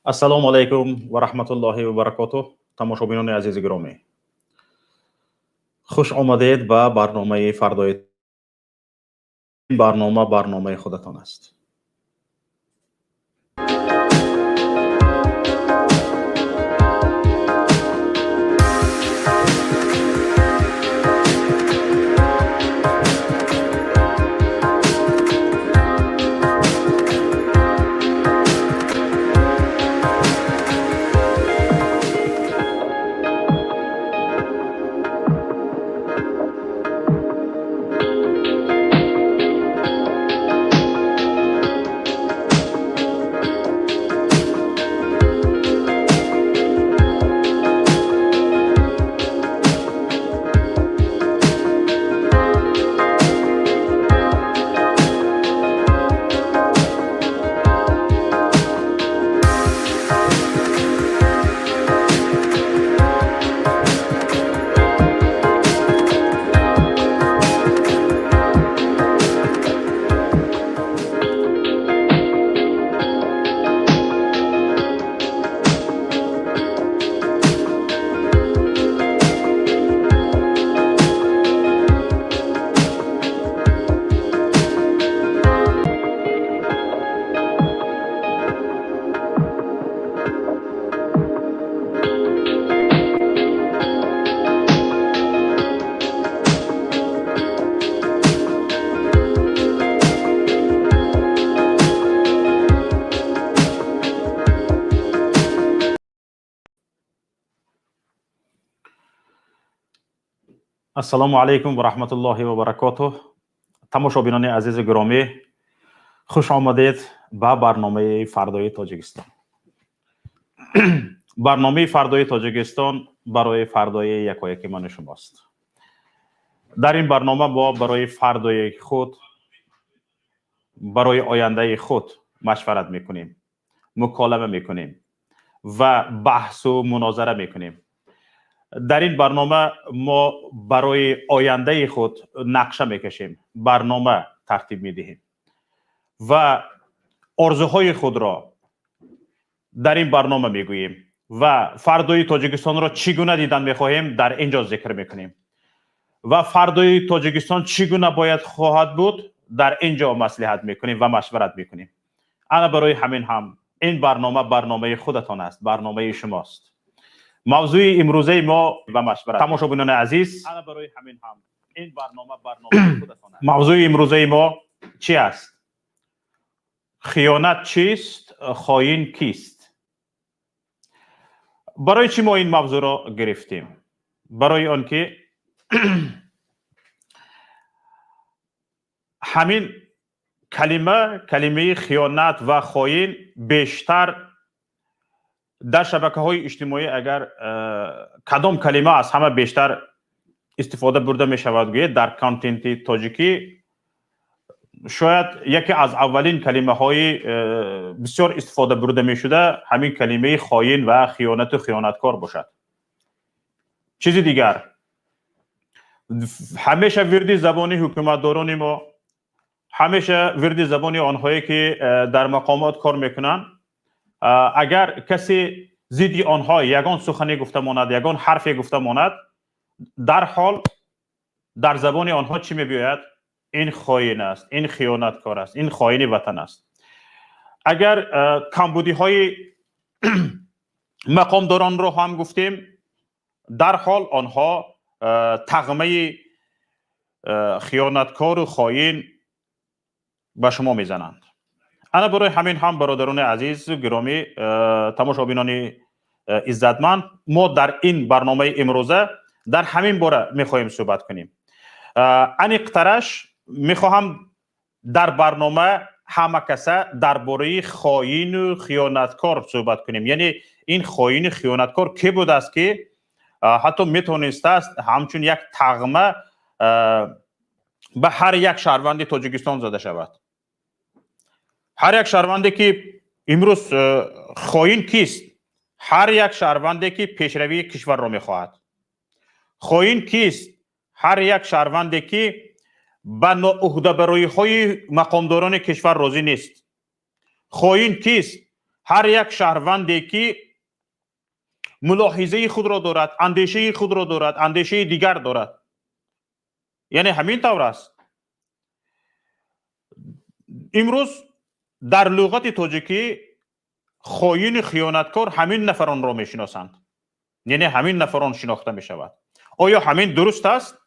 السلام علیکم و رحمت الله و برکاته. تماشابینان عزیز گرامی، خوش آمدید به برنامه فردای. برنامه خودتان است. السلام علیکم و رحمت الله و برکاته. تماشابینان عزیز گرامی، خوش آمدید به برنامه فردای تاجیکستان. برنامه فردای تاجیکستان برای فردای یکایک من شماست. در این برنامه با برای فردای خود، برای آینده خود مشورت میکنیم، مکالمه میکنیم و بحث و مناظره میکنیم. در این برنامه ما برای آینده خود نقشه میکشیم، برنامه ترتیب میدهیم و آرزوهای خود را در این برنامه میگوییم و فردای تاجیکستان را چگونه دیدن میخواهیم در اینجا ذکر میکنیم و فردای تاجیکستان چگونه باید خواهد بود در اینجا مصلحت میکنیم و مشورت میکنیم. انا برای همین هم این برنامه خودتان است، برنامه شماست. موضوع امروزه ما و مشورت تماشابینان عزیز، انا برای همین هم این برنامه خودتان است. موضوع امروزه ما چی است؟ خیانت چیست؟ خوین کیست؟ برای چی ما این موضوع را گرفتیم؟ برای آنکه همین کلمه خیانت و خوین بیشتر در شبکه‌های اجتماعی اگر کدام کلمه از همه بیشتر استفاده برده می شود گوید در کانتنت تاجیکی، شاید یکی از اولین کلمه های بسیار استفاده برده می شده همین کلمه خائن و خیانت و خیانتکار باشد. چیزی دیگر، همیشه وردی زبانی حکومتداران ما، همیشه وردی زبانی آنهایی که در مقامات کار میکنن، اگر کسی ضد آنها یگان سخنی گفته ماند، یگان حرفی گفته ماند، در حال در زبان آنها چی میگوید؟ این خائن است، این خیانتکار است، این خائن وطن است. اگر کمبودی های مقامداران رو هم گفتیم، در حال آنها تغمه خیانتکار و خائن به شما میزنند. انا برای همین هم برادران عزیز گرامی، تماشابینان عزتمند، ما در این برنامه امروزه در همین باره میخواهیم صحبت کنیم. ان اقترش میخواهم در برنامه همه کسا درباره خائن و خیانتکار صحبت کنیم. یعنی این خائن خیانتکار کی بود است که حتی میتونست است همچون یک تغمه به هر یک شهروند تاجیکستان زده شود. هر یک شهروندی که امروز خائن کیست؟ هر یک شهروندی که پیشروی کشور را میخواهد. خائن کیست؟ هر یک شهروندی که به ناعهده‌برایی های مقامداران کشور راضی نیست. خائن کیست؟ هر یک شهروندی که ملاحظه خود را دارد، اندیشه خود را دارد، اندیشه دیگر دارد. یعنی همین طور است. امروز در لغت تاجیکی خائن خیانتکار همین نفران را میشناسند. یعنی همین نفران شناخته می شود. آیا همین درست است؟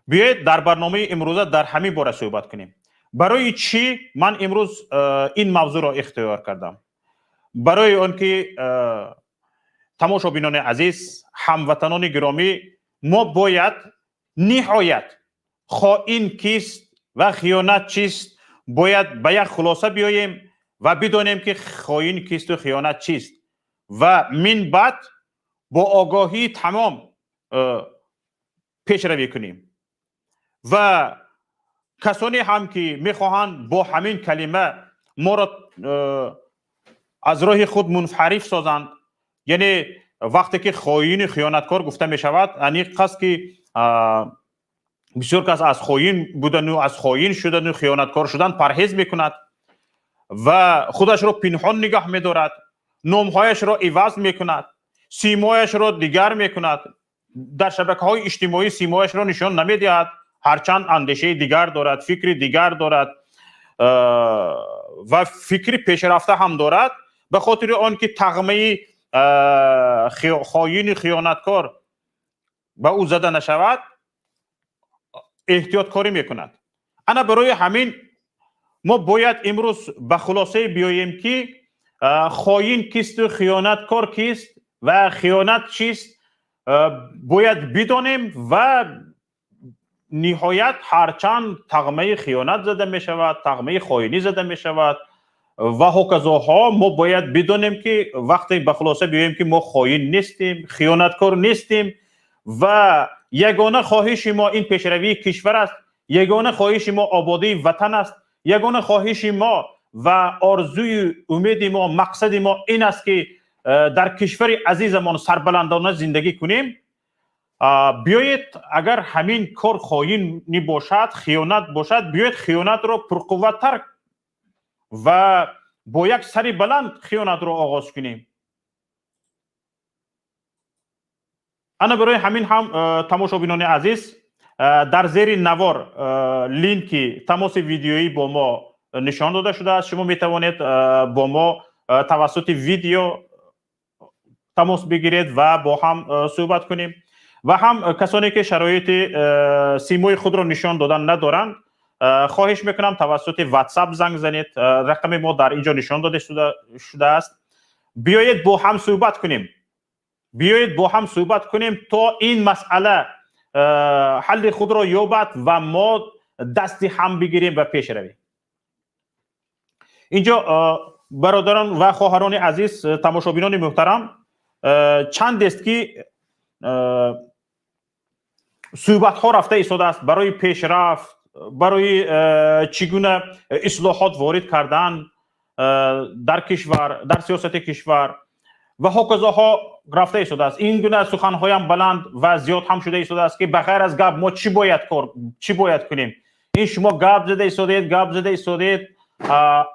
بیایید در برنامه امروزه در همین باره صحبت کنیم. برای چی من امروز این موضوع را اختیار کردم؟ برای آنکه تماشابینان عزیز، هموطنان گرامی، ما باید نهایت خائن کیست و خیانت چیست باید به یک خلاصه بیاییم و بدانیم که خائن کیست و خیانت چیست و من بعد با آگاهی تمام پیشروی کنیم. و کسانی هم که میخواهند با همین کلمه ما را از راه خود منحرف سازند، یعنی وقتی که خائن خیانتکار گفته می شود، یعنی قصد که بسیار کس از خائن بودن و از خائن شدن و خیانتکار شدن پرهیز میکند و خودش را پنهان نگاه میدارد، نامهایش را عوض میکند، سیمایش را دیگر میکند، در شبکه‌های اجتماعی سیمایش را نشان نمیدهد، هرچند اندیشه دیگر دارد، فکر دیگر دارد و فکر پیشرفته هم دارد، به خاطر آنکه تغمه خائن خیانتکار به او زده نشود احتیاط کاری میکند. انا برای همین ما باید امروز به خلاصه بیاییم که خائن کیست و خیانتکار کیست و خیانت چیست باید بدانیم و نهایت هرچند تغمه خیانت زده می شود، تغمه خائنی زده می شود و هکذاها، ما باید بدانیم که وقتی به خلاصه بیاییم که ما خائن نیستیم، خیانتکار نیستیم و یگانه خواهش ما این پیشروی کشور است، یگانه خواهش ما آبادی وطن است، یگانه خواهش ما و آرزوی امید ما، مقصد ما این است که در کشور عزیزمان سربلندانه زندگی کنیم. بیایید اگر همین کار خائنی باشد، خیانت باشد، بیایید خیانت را پرقوت‌تر و با یک سر بلند خیانت را آغاز کنیم. انا برای همین هم تماشابینان عزیز در زیر نوار لینک تماس ویدیویی با ما نشان داده شده است. شما می توانید با ما توسط ویدیو تماس بگیرید و با هم صحبت کنیم. و هم کسانی که شرایط سیمای خود را نشان دادن ندارند، خواهش میکنم توسط واتساپ زنگ زنید. رقم ما در اینجا نشان داده شده است. بیایید با هم صحبت کنیم. بیایید با هم صحبت کنیم تا این مسئله حل خود را یابد و ما دست هم بگیریم و پیش رویم. اینجا برادران و خواهران عزیز، تماشابینان محترم، چند است که صحبت ها رفته ایستاده است برای پیشرفت، برای چگونه اصلاحات وارد کردن در کشور، در سیاست کشور و هکذاها رفته ایستاده است. این گونه سخن‌های هم بلند و زیاد هم شده ایستاده است که بغیر از گپ ما چی باید کنیم. این شما گپ زده ایستادید،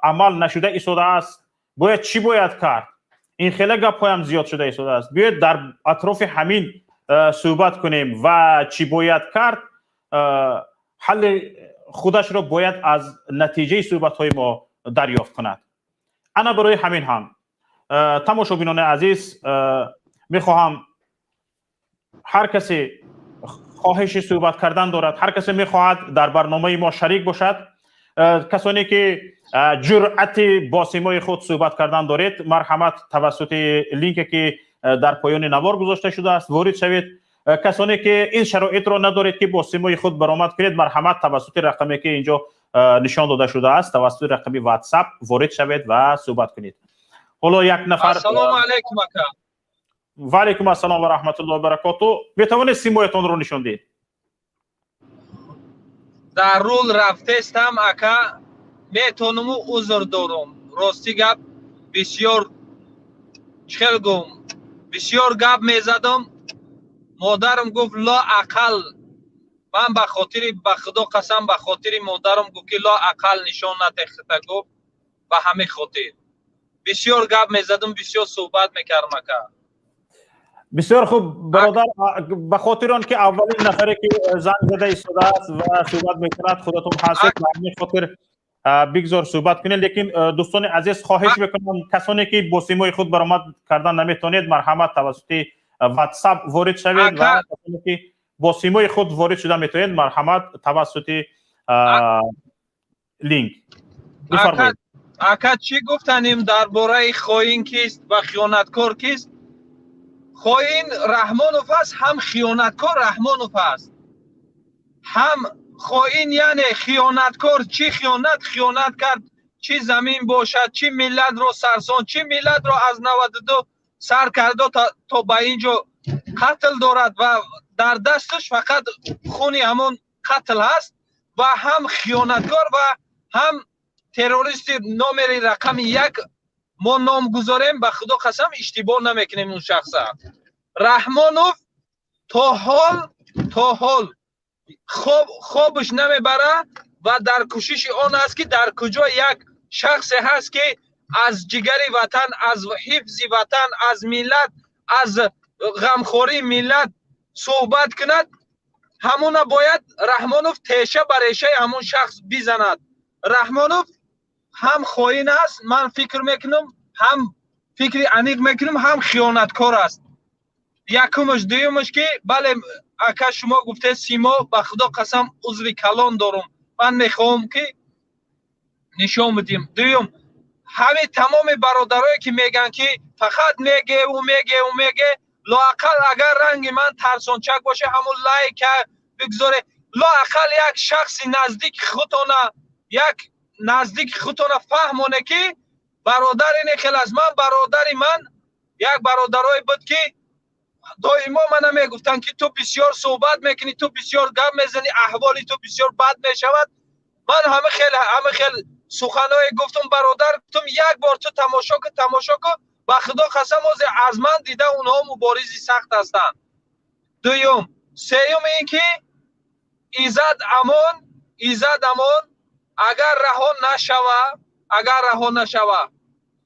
عمل نشده ایستاده است، باید چی باید کرد؟ این خیلی گپ هم زیاد شده ایستاده است. بیاید در اطراف همین صحبت کنیم و چی باید کرد. حل خودش را باید از نتیجه صحبت های ما دریافت کند. انا برای همین هم تماشابینان عزیز میخواهم هر کسی خواهش صحبت کردن دارد، هر کسی میخواهد در برنامه ما شریک باشد، کسانی که جرأت با سیمای خود صحبت کردن دارید، مرحمت توسط لینک که در پایان نوار گذاشته شده است وارد شوید. کسانی که این شرایط را ندارید که با سیمای خود برآمد کنید، مرحمت توسط رقمی که اینجا نشان داده شده است توسط رقم واتساپ وارد شوید و صحبت کنید. حالا یک نفر السلام علیکم اکا. و علیکم السلام و رحمت الله و برکاته. میتوانید سیمایتان رو نشان دهید؟ در رول رفته استم اکا. میتونم عذر دارم. راستی گپ بسیار چخل گم بسیار گپ میزدم. مادرم گفت لا عقل. من به خاطر به خدا قسم به خاطر مادرم گفت که لا عقل نشان ندهد گفت به همین خاطر بسیار گپ میزدم بسیار صحبت میکردم اکا. بسیار خوب برادر، به خاطر آن که اولین نفری که زنگ زده ایستاده است و صحبت میکند خودتون هستید به همین خاطر بگذار صحبت کنید. لیکن دوستان عزیز خواهش میکنم کسانی که با سیمای خود برآمد کردن نمیتونید مرحمت توسط واتساپ وارد شوید و کسانی که با سیمای خود وارد شده میتونید مرحمت توسط لینک. بفرمایید. اکا چی گفتنیم درباره خائن کیست و خیانتکار کیست؟ خائن رحمانوف است، هم خیانتکار رحمانوف است. هم خائن یعنی خیانتکار. چی خیانت کرد؟ چی زمین باشد، چی ملت رو سرسان، چی ملت رو از 92 سر کرده تا به اینجا قتل دارد و در دستش فقط خونی همون قتل هست. و هم خیانتکار و هم تروریست نمره رقم 1 ما نام گذاریم. به خدا قسم اشتباه نمیکنیم. اون شخص رحمانوف تا حال خوابش نمیبره و در کوشش آن است که در کجا یک شخص هست که از جگر وطن، از حفظ وطن، از ملت، از غمخوری ملت صحبت کند. همون باید رحمانوف تیشه بریشه همون شخص بزند. رحمانوف هم خائن است، من فکر میکنم، هم فکر عمیق میکنم، هم خیانتکار است. یکمش دویمش که بله اکا شما گفته سیما به خدا قسم عذر کلان دارم. من میخوام که نشان بدیم. دویم همه تمام برادرایی که میگن که فقط میگه لااقل اگر رنگ من ترسانچک باشه همون لایک بگذاره. لااقل یک شخص نزدیک خودتون فهمونه که برادر این خیلی از من برادری من یک برادرای بود که دائما من میگفتن که تو بسیار صحبت میکنی، تو بسیار گپ میزنی، احوالی تو بسیار بد میشود. من همه خیلی سخنای گفتم برادر گفتم یک بار تو تماشا کن به خدا قسم از من دیده اونها مبارزی سخت هستند. دوم سیوم این که ایزد امان اگر رها نشوه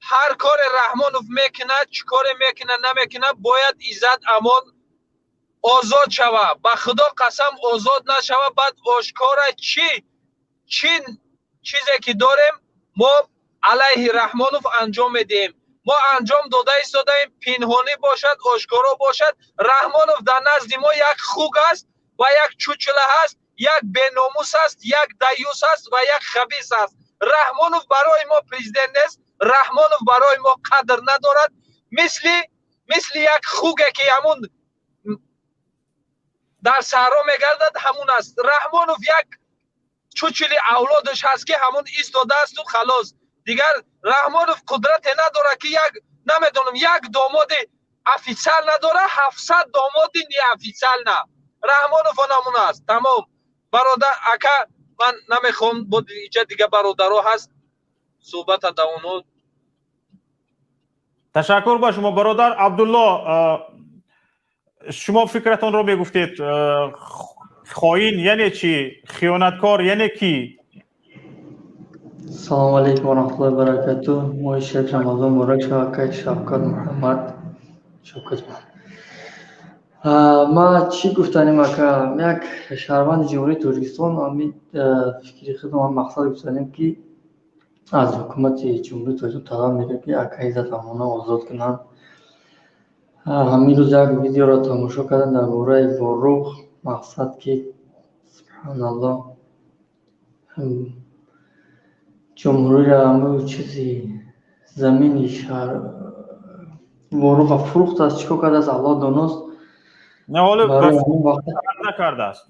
هر کار رحمانوف میکنه چی کار میکنه نمیکنه باید ایزد امان آزاد شوه. به خدا قسم آزاد نشوه بعد آشکار چیزی که داریم ما علیه رحمانوف انجام میدیم. ما انجام داده ایستادیم، پنهانی باشد آشکارا باشد. رحمانوف در نزد ما یک خوک است و یک چوچله است، یک بیناموس است، یک دیوس است و یک خبیث است. رحمانوف برای ما پرزیدنت نیست. رحمانوف برای ما قدر ندارد. مثل یک خوکه که همون در صحرا میگردد همون است. رحمانوف یک چوچلی اولادش هست که همون ایستاده است و خلاص. دیگر رحمانوف قدرت نداره که یک داماد افیسال نداره، 700 داماد نی افیسال نه. رحمانوف همون است. تمام برادر اکا من نمیخوام بود اینجا دیگه برادرها هست صحبت داونو. تشکر با شما برادر عبدالله. شما فکرتون رو میگفتید خائن یعنی چی؟ خیانتکار یعنی کی؟ سلام علیکم و رحمت الله و برکاته. ماه شب رمضان مبارک شود. شوکت محمد شوکت ما چی گفتنیم که یک شهروند جمهوری ترکستان امید فکری خودم مقصد گفتنیم که از حکومت جمهوری ترکستان طلب میکنه که عزت امانه آزاد کنند. همین روز یک ویدیو را تماشا کردن درباره واروخ مقصد که سبحان الله جمهوری را همه چیزی زمین شهر واروخ فروخت است. چیکار کرده است الله داناست. نه حالا نکرده است.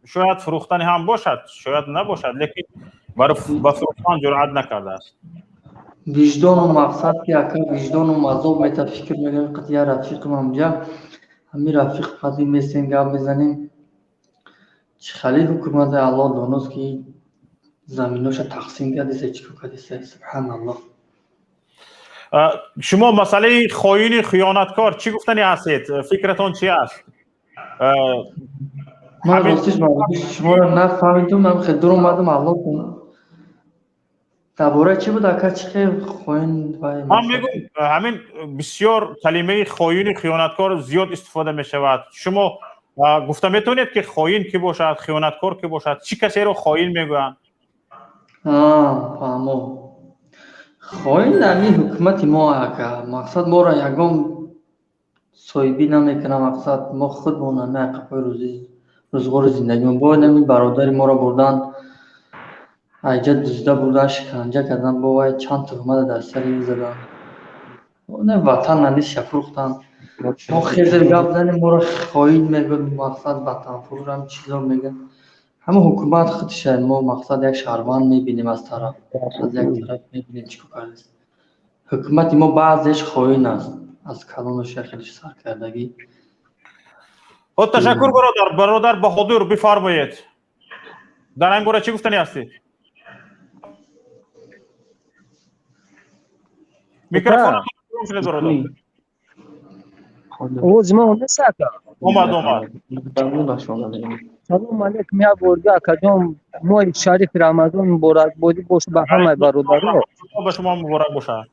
شاید فروختن هم باشد شاید نباشد، لیکن برای با فروختن جرأت نکرده است. وجدان و مقصد که اکا وجدان و مذاب میتا فکر میگم قطعی رفیق من بیا همین رفیق قدیم میسیم گپ بزنیم چه خیلی حکومت الله دانست که زمیناش تقسیم کرده چیکار کرده سبحان الله. شما مسئله خائن خیانتکار چی گفتنی هستید؟ فکرتون چی است؟ من راستش شما رو نفهمیدم. من خیلی دور اومدم الله کنم درباره چی بود اکا چی خیلی خائن و من میگم همین بسیار کلمه خائن خیانتکار زیاد استفاده می شود. شما گفته میتونید که خائن کی باشد، خیانتکار کی باشد، چی کسی رو خائن میگویند؟ فهمم. خائن همین حکومت ما اکا مقصد ما را یگان صاحبی نمیکنه. مقصد ما خودمون نه قپای روزگار زندگی باید همین برادر ما را بردن ایجا دزده بردن شکنجه کردن باید چند تهمت در سر این زدن نه وطن نیست شفروختن. ما خیلی گپ زنیم ما را خائن میگن مقصد وطن فروش هم چیزا میگن. همه حکومت خودش ما مقصد یک شهروند میبینیم از طرف از یک طرف میبینیم چیکار کرده است. حکومت ما بعضیش خائن است از کلانش خیلیش سرکردگی. خود تشکر برادر بهادر بفرمایید. در این باره چی گفتنی هستید؟ میکروفون رو کنید برادر. اوزما نساکا اومد سلام علیکم یا بورگا کجام ما شریف رمضان مبارک بودی باش به همه برادران به شما مبارک باشه.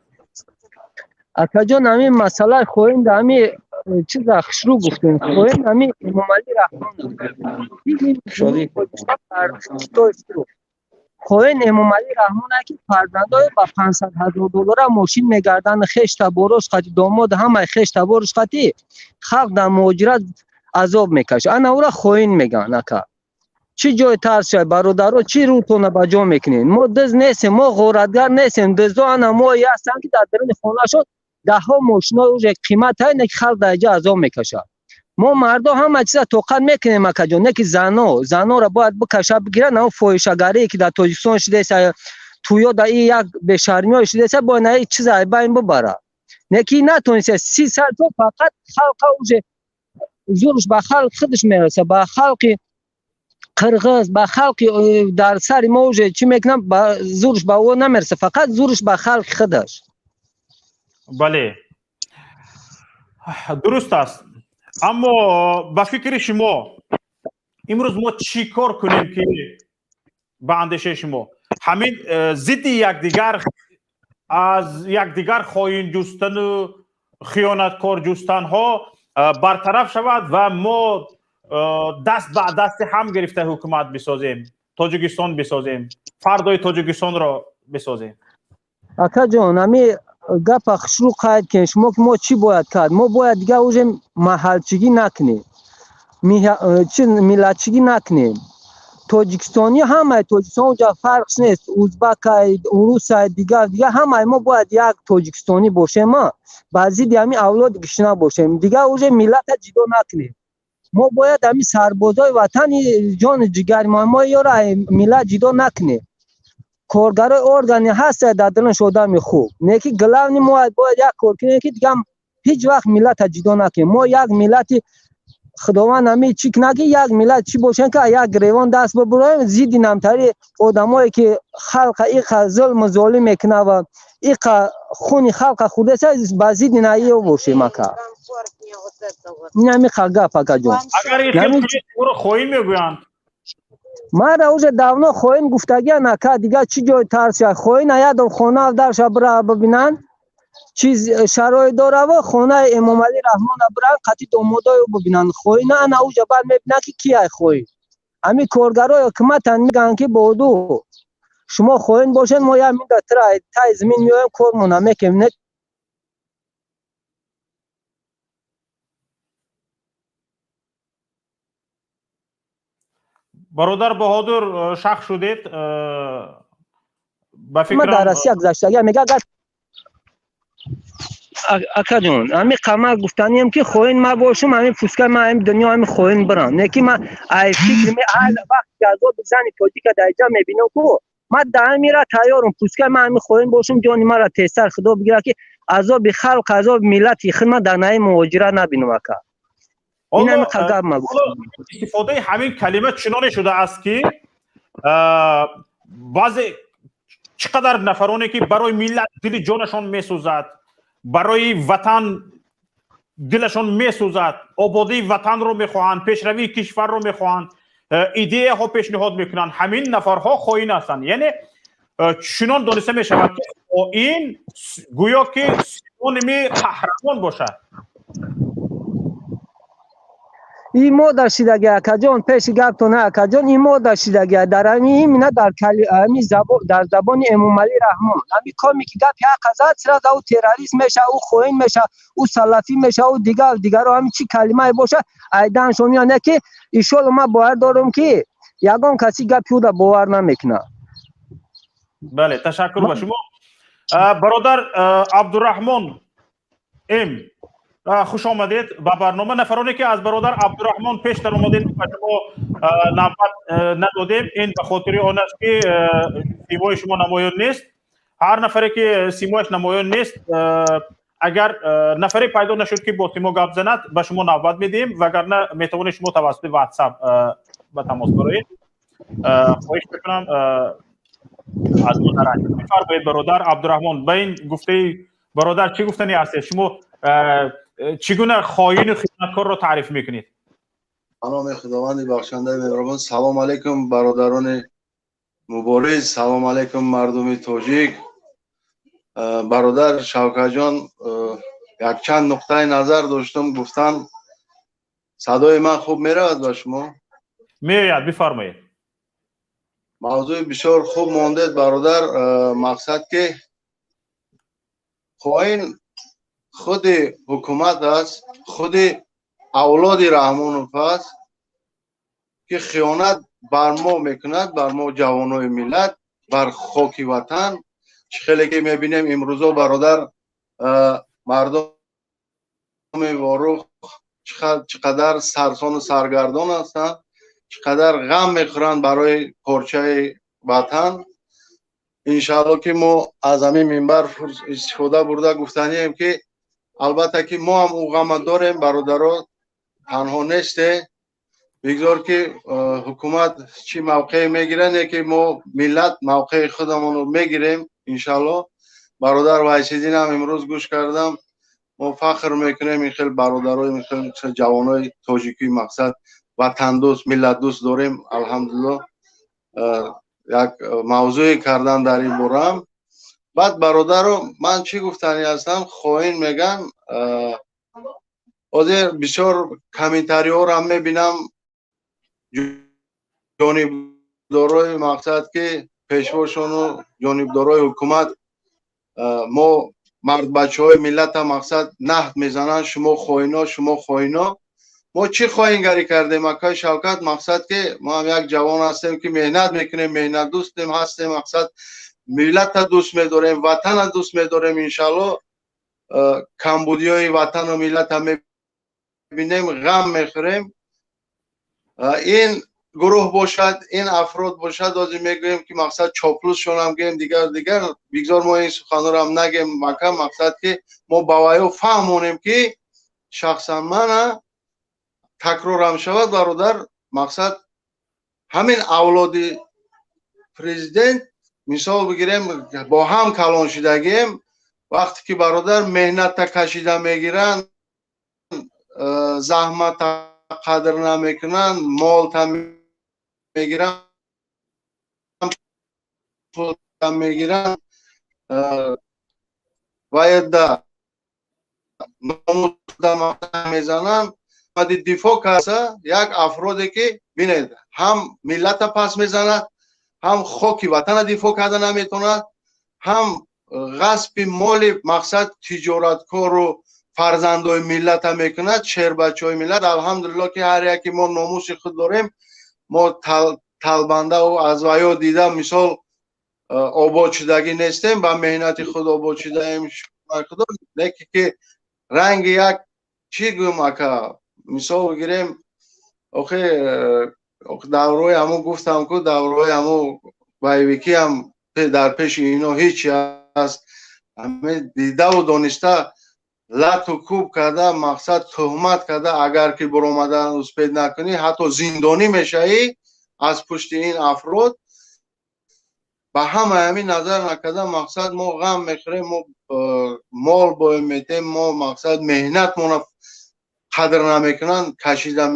اکجان همین مسئله خائن همین چیز شروع گفتیم. خائن همین امام علی رحمان شادی خائن امام علی رحمان که فرزندای با $500,000 ماشین میگردن خشت بورش خاطی داماد همه خشت بورش خاطی خلق در مهاجرت عذاب میکشه. انا اورا خائن میگن اکا چی جای ترس شد برادرها چی روتون بجا میکنین؟ ما دز نیستیم، ما غارتگر نیستیم. دزدا انا ما هستن که در درون خانه شد ده ها ماشینا اوج قیمت های نه خلق در اینجا عذاب میکشه. ما مردا همه چیزا توقع میکنیم اکا جان نه که زنا را باید بکشه بگیرن. اون فاحشه‌گری که در تاجیکستان شده است تویا در یک بشرمی شده است با نه چیزا بین ببره نه که نتونست 30 سال تو فقط خلق اوج زورش به خلق خودش میرسه به خلق قرغز به خلق در سر موج چی میکنم با زورش به او نمیرسه فقط زورش به خلق خودش. بله درست است. اما با فکر شما امروز ما چی کار کنیم که به اندیشه شما همین ضد یکدیگر از یکدیگر خائن جستن و خیانتکار جستن ها برطرف شود و ما دست به دست هم گرفته حکومت بسازیم، تاجیکستان بسازیم، فردای تاجیکستان را بسازیم؟ اکا جان همی گپ شروع قاید کنیم شما که ما چی باید کرد؟ ما باید دیگه اوج محلچگی نکنیم ملتچگی نکنیم. تاجیکستانی همه تاجیکستان اونجا فرقش نیست ازبک روس دیگه همه ما باید یک تاجیکستانی باشیم. ما بعضی دیگه همین اولاد گشنه باشیم دیگه اوج ملت جدا نکنیم. ما باید همین سربازای وطن جان جگر ما یارا ملت جدا نکنیم. کارگرای ارگانی هست در دلن شده می خوب نیکی گلاونی ما باید یک کار کنیم که دیگه هیچ وقت ملت جدا نکنیم. ما یک ملت خداوند همی چیک نگه یک ملت چی باشن که یک گریوان دست ببریم زیدی نمتری آدمایی که خلق ایقا ظلم و ظالم میکنه و ایقا خونی خلق خوده سه بازیدی نایه باشیم اکا این همی خلقه پاکا جون. اگر این خیلی رو خائن میگویند ما را اوج داونا خائن گفتگی نکرد دیگه چی جای ترس خائن یادم خانه درش برا ببینن چیز شرایط داره و خانه امام علی رحمان برای قطعی دامادای ببینن خائن انا اوج بعد میبینن که کیه خائن. همین کارگرای حکومت میگن که بودو شما خائن باشین ما یا میگه تای زمین میایم کارمون نمیکنیم. برادر بهادر شک شدید با فکرم ما در آسیا گذشته میگه اکا جون همین قمر گفتنیم که خائن ما باشم همین فسکه ما همین دنیا همین خائن برام نه که ما ای فکر می حال وقت جذاب زنی توجی که در اینجا میبینم کو من در میره تیارم پوسکه من همین خوین باشم جان مرا تستر خدا بگیره که عذاب خلق عذاب ملت خدمت در نهی مهاجرت نبینم اکا این همین قگب ما استفاده همین کلمه چنانه شده است که بعضی چقدر نفرانی که برای ملت دل جانشان میسوزد برای وطن دلشان میسوزد آبادی وطن رو میخواهند پیشروی کشور رو میخواهند ایده ها پیشنهاد میکنن همین نفرها خائن هستند یعنی چنان دانسته میشود که این گویا که سینونیم قهرمان باشد این ما در شیدگی اکا جان پیش گپ تو نه اکا جان این ما در شیدگی در همین در زبان امام علی رحمان همین کامی که گپ یک قضا سر او تروریسم میشه او خائن میشه او سلفی میشه او دیگر رو همین چی کلمه باشه ایدان شون یعنی که ان شاء الله ما باور دارم که یگان کسی گپ یود باور نمیکنه بله تشکر با شما برادر عبدالرحمن ام خوش آمدید به برنامه نفرانی که از برادر عبدالرحمن پیشتر آمدید و شما نوبت ندادیم این به خاطر آن است که سیمای شما نمایان نیست هر نفری که سیمایش نمایان نیست اگر نفری پیدا نشد که با سیما گپ زند به شما نوبت میدیم وگرنه میتوانید شما توسط واتساپ به تماس برایید خواهش میکنم از مدرک بفرمایید برادر عبدالرحمن به این گفته برادر چی گفتنی هست شما چگونه خائن و خیانتکار را تعریف میکنید؟ نام خداوند بخشنده مهربان سلام علیکم برادران مبارز سلام علیکم مردم تاجیک برادر شوکت جان یک چند نقطه نظر داشتم گفتن صدای من خوب میرود با شما میآید بفرمایید موضوع بسیار خوب ماندید برادر مقصد که خائن خود حکومت است خود اولاد رحمانوف است که خیانت بر ما میکند بر ما جوانای ملت بر خاک وطن خیلی که میبینیم امروزا برادر مردم واروخ چقدر سرسان و سرگردان هستند چقدر غم میخورند برای پارچه وطن انشاءالله که ما از همین منبر استفاده برده گفتنیم که البته که ما هم او غم داریم برادران تنها نیسته بگذار که حکومت چی موقع میگیرن که ما ملت موقع خودمون رو میگیریم انشالله برادر وحیدین هم امروز گوش کردم ما فخر میکنیم این خیلی برادرای این خیلی جوانای تاجیکی مقصد وطن دوست ملت دوست داریم الحمدلله یک موضوع کردن در این باره بعد برادر من چی گفتنی هستم خائن میگن حاضر بسیار کامنتاری ها رو هم میبینم جانبدارای مقصد که پیشواشون و جانبدارای حکومت ما مرد بچه های ملت هم مقصد نهد میزنن شما خائنا ما چی خائنگری کردیم اکای شوکت مقصد که ما هم یک جوان هستیم که مهنت میکنیم مهنت دوستیم هستیم مقصد ملت دوست میداریم وطن دوست میداریم انشالله کمبودی های وطن و ملت هم میبینیم غم میخوریم این گروه باشد این افراد باشد از میگویم که مقصد چاپلوس شون هم گیم دیگر بگذار ما این سخن رو هم نگیم مقصد که ما باوایو فهمونیم که شخصا من تکرار هم شود برادر مقصد همین اولادی پرزیدنت مثال بگیریم با هم کلان شدگیم وقتی که برادر مهنت کشیده میگیرن زحمت قدر نمیکنن مال میگیرن پول میگیرن باید ناموس میزنن و دفاع کسا یک افرادی که بینید هم ملت پس میزند هم خاک وطن دفاع کرده نمیتوند هم غصب مال مقصد تجارتکار و فرزندای ملت هم میکند شهر بچه های ملت الحمدلله که هر یکی ما ناموس خود داریم ما تلبنده و از ویا دیده مثال آباد شدگی نیستیم با مهنت خود آباد شده ایم لیکن که رنگ یک چی گویم اکا مثال بگیریم آخه دورای همون گفتم که دورای همون وایویکی هم در پیش اینا هیچی هست همه دیده و دانسته لط و کوب کرده مقصد تهمت کرده اگر که برآمدن اسپید نکنی حتی زندانی میشی از پشت این افراد به همه همین نظر نکرده مقصد ما غم میخوریم ما مال باید میتیم ما مقصد مهنت مون قدر نمیکنن کشیده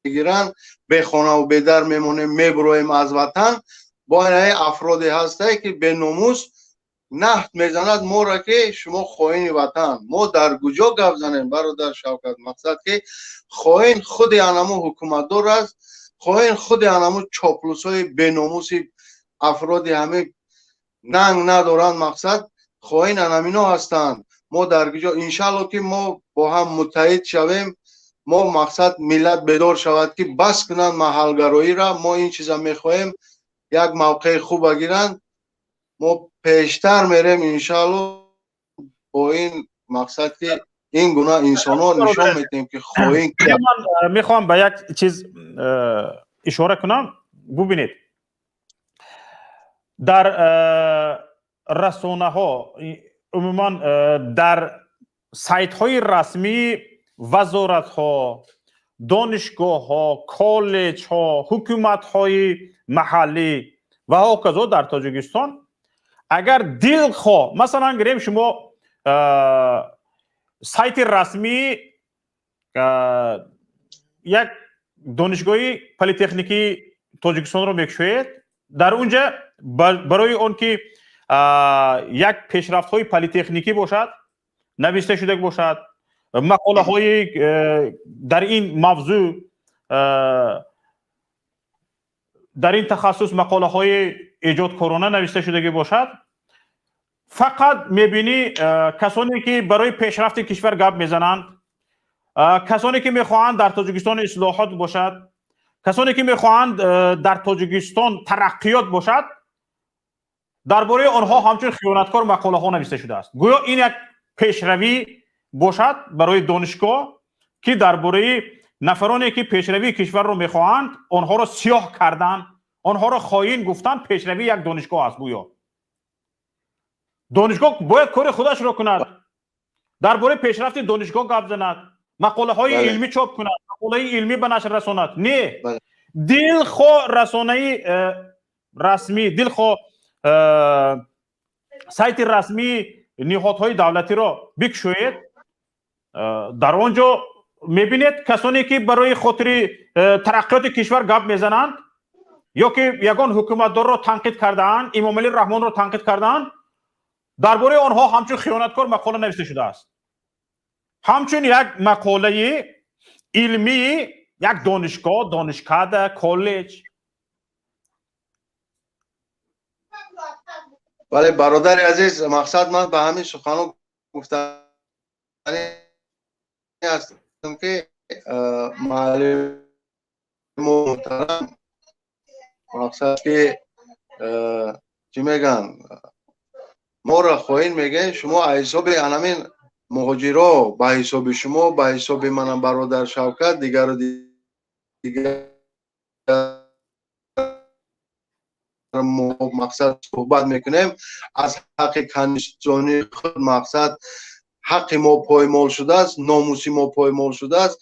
میگیرن به خانه و به در میمونیم میبرویم از وطن با این افرادی هسته که به ناموس نهت میزند ما را که شما خائن وطن ما در کجا گپ زنیم برادر شوکت مقصد که خائن خود انمو حکومتدار است خائن خود انمو چاپلوسای به ناموسی افرادی همه ننگ ندارند مقصد خائن انمینا هستند ما در کجا انشالله که ما با هم متحد شویم ما مقصد ملت بیدار شود که بس کنند محلگرایی را ما این چیزا میخواهیم یک موقع خوب بگیرند ما پیشتر میریم انشالله با این مقصد که این گناه انسان ها نشان میتیم که خواهیم من میخوام به یک چیز اشاره کنم ببینید در رسانه ها عموما در سایت های رسمی وزارت ها دانشگاه ها کالج ها حکومت های محلی و هاکذا در تاجیکستان اگر دل خواه مثلا گریم شما سایت رسمی یک دانشگاهی پلیتکنیکی تاجیکستان رو میکشوید در اونجا برای اون که یک پیشرفت های پلیتکنیکی باشد نوشته شده باشد مقاله های در این موضوع در این تخصص مقاله های ایجادکارانه نوشته شده باشد فقط میبینی کسانی که برای پیشرفت کشور گپ میزنند کسانی که میخواهند در تاجیکستان اصلاحات باشد کسانی که میخواهند در تاجیکستان ترقیات باشد درباره آنها همچون خیانتکار مقاله ها نوشته شده است گویا این یک پیشروی باشد برای دانشگاه که درباره نفرانی که پیشروی کشور رو میخواهند آنها را سیاه کردن آنها را خائن گفتن پیشروی یک دانشگاه است گویا دانشگاه باید کار خودش را کند درباره پیشرفت دانشگاه گپ زند مقاله های علمی چاپ کند مقاله علمی به نشر رساند نه دلخواه رسانه رسمی دلخواه سایت رسمی نهادهای دولتی را بکشوید در آنجا میبینید کسانی که برای خاطر ترقیات کشور گپ میزنند یا که یگان حکومتدار را تنقید کردند امام علی رحمان را تنقید کردند درباره آنها همچون خیانتکار مقاله نوشته شده است همچون یک مقاله علمی یک دانشگاه دانشکده کالج ولی برادر عزیز مقصد من به همین سخنان گفتن هستم که معلم محترم مقصد که چی میگن ما را خواهین میگن شما حساب همین مهاجرا به حساب شما به حساب منم برادر شوکت دیگر مقصد صحبت میکنیم از حق کنیستانی خود مقصد حق ما پایمال شده است ناموسی ما پایمال شده است